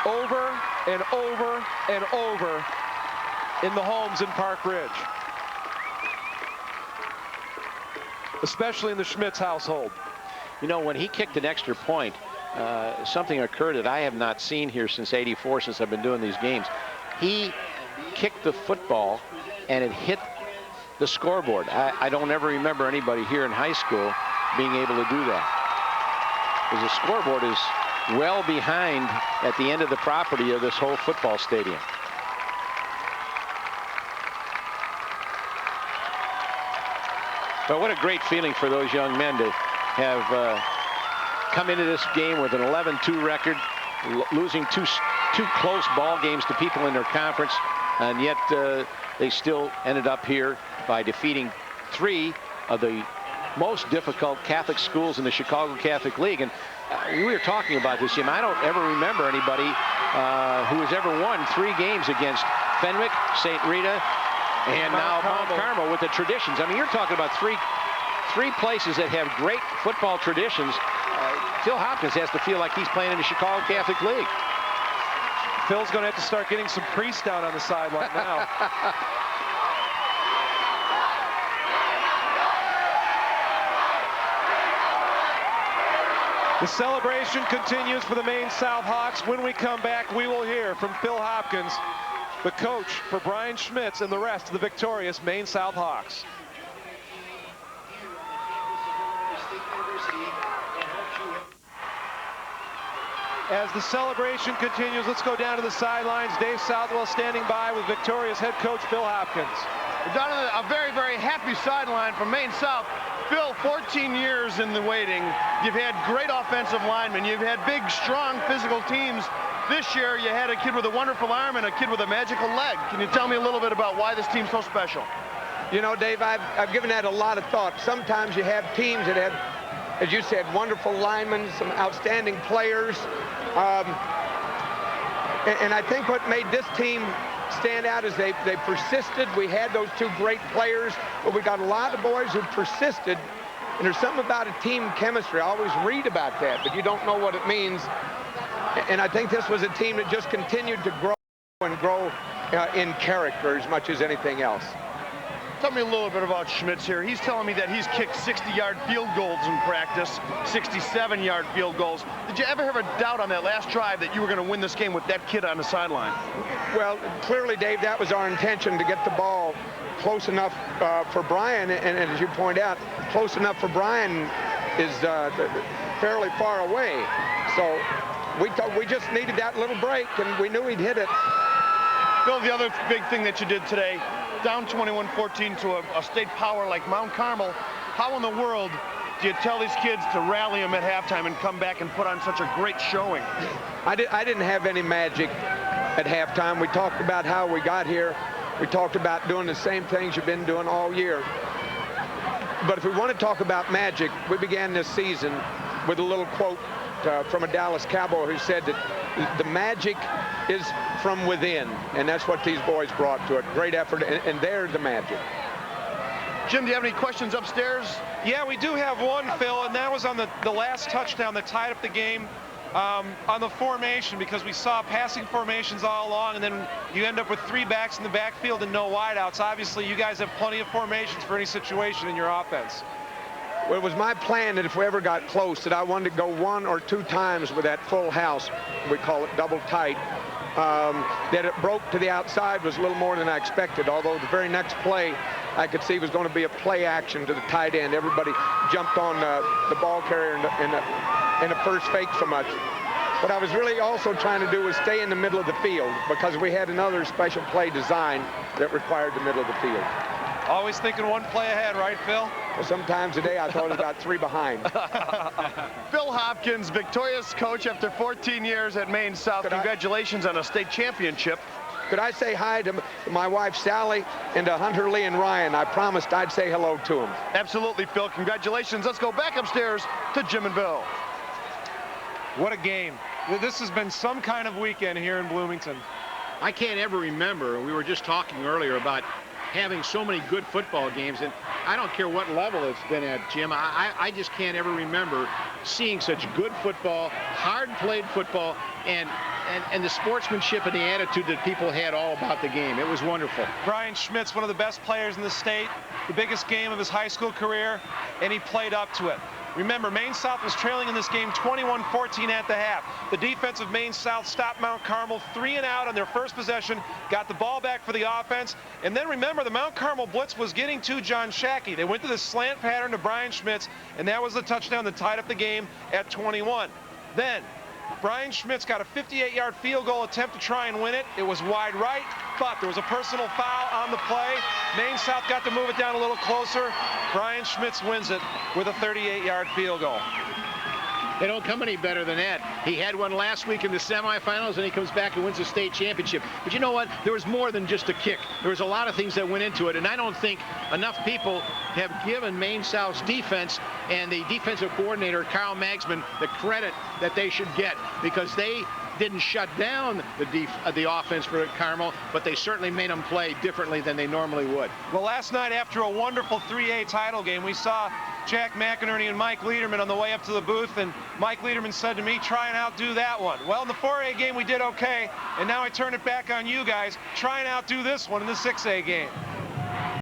over and over and over in the homes in Park Ridge, especially in the Schmitz household. When he kicked an extra point, something occurred that I have not seen here since '84, since I've been doing these games. He kicked the football and it hit the scoreboard. I don't ever remember anybody here in high school being able to do that, because the scoreboard is well behind at the end of the property of this whole football stadium. But what a great feeling for those young men to have come into this game with an 11-2 record, losing two close ball games to people in their conference, and yet they still ended up here by defeating 3 of the most difficult Catholic schools in the Chicago Catholic League. And we were talking about this, Jim. I don't ever remember anybody who has ever won 3 games against Fenwick, St. Rita, and now Mount Carmel with the traditions. I mean, you're talking about three places that have great football traditions. Phil Hopkins has to feel like he's playing in the Chicago Catholic League. Phil's going to have to start getting some priests down on the sideline now. The celebration continues for the Maine South Hawks. When we come back, we will hear from Phil Hopkins, the coach for Brian Schmitz and the rest of the victorious Maine South Hawks. As the celebration continues, let's go down to the sidelines. Dave Southwell standing by with victorious head coach Phil Hopkins. We're down on a very, very happy sideline from Maine South. Phil, 14 years in the waiting. You've had great offensive linemen. You've had big, strong, physical teams. This year, you had a kid with a wonderful arm and a kid with a magical leg. Can you tell me a little bit about why this team's so special? You know, Dave, I've given that a lot of thought. Sometimes you have teams that have, as you said, wonderful linemen, some outstanding players. And I think what made this team stand out is they persisted. We had those 2 great players, but we got a lot of boys who persisted. And there's something about a team chemistry. I always read about that, but you don't know what it means. And I think this was a team that just continued to grow and grow in character as much as anything else. Tell me a little bit about Schmitz here. He's telling me that he's kicked 60-yard field goals in practice, 67-yard field goals. Did you ever have a doubt on that last drive that you were going to win this game with that kid on the sideline? Well, clearly, Dave, that was our intention, to get the ball close enough for Brian. And as you point out, close enough for Brian is fairly far away. So we just needed that little break, and we knew he'd hit it. Bill, the other big thing that you did today, down 21-14 to a state power like Mount Carmel, how in the world do you tell these kids to rally them at halftime and come back and put on such a great showing? I didn't have any magic at halftime. We talked about how we got here. We talked about doing the same things you've been doing all year. But if we want to talk about magic, we began this season with a little quote from a Dallas Cowboy who said that the magic is from within, and that's what these boys brought to it. Great effort, and they're the magic. Jim, do you have any questions upstairs? Yeah, we do have one, Phil, and that was on the last touchdown that tied up the game on the formation, because we saw passing formations all along, and then you end up with 3 backs in the backfield and no wideouts. Obviously, you guys have plenty of formations for any situation in your offense. Well, it was my plan that if we ever got close, that I wanted to go 1 or 2 times with that full house, we call it double tight. That it broke to the outside was a little more than I expected, although the very next play I could see was going to be a play action to the tight end. Everybody jumped on the ball carrier in the first fake from us. What I was really also trying to do was stay in the middle of the field, because we had another special play design that required the middle of the field. Always thinking 1 play ahead, right, Phil? Well, sometimes today I thought about 3 behind. Phil Hopkins, victorious coach after 14 years at Maine South. Congratulations on a state championship. Could I say hi to my wife, Sally, and to Hunter, Lee, and Ryan? I promised I'd say hello to them. Absolutely, Phil. Congratulations. Let's go back upstairs to Jim and Bill. What a game. This has been some kind of weekend here in Bloomington. I can't ever remember, we were just talking earlier about having so many good football games, and I don't care what level it's been at, Jim. I just can't ever remember seeing such good football, hard-played football, and the sportsmanship and the attitude that people had all about the game. It was wonderful. Brian Schmitz, one of the best players in the state, the biggest game of his high school career, and he played up to it. Remember, Maine South was trailing in this game 21-14 at the half. The defense of Maine South stopped Mount Carmel 3 and out on their first possession, got the ball back for the offense, and then remember, the Mount Carmel blitz was getting to John Shackey. They went to the slant pattern to Brian Schmitz, and that was the touchdown that tied up the game at 21. Then, Brian Schmitz got a 58-yard field goal attempt to try and win it. It was wide right, but there was a personal foul on the play. Maine South got to move it down a little closer. Brian Schmitz wins it with a 38-yard field goal. They don't come any better than that. He had one last week in the semifinals, and he comes back and wins the state championship. But you know what? There was more than just a kick. There was a lot of things that went into it, and I don't think enough people have given Maine South's defense and the defensive coordinator, Carl Magsman, the credit that they should get, because they didn't shut down the offense for Carmel, but they certainly made them play differently than they normally would. Well, last night after a wonderful 3A title game, we saw Jack McInerney and Mike Lederman on the way up to the booth, and Mike Lederman said to me, try and outdo that one. Well, in the 4A game we did okay, and now I turn it back on you guys. Try and outdo this one in the 6A game.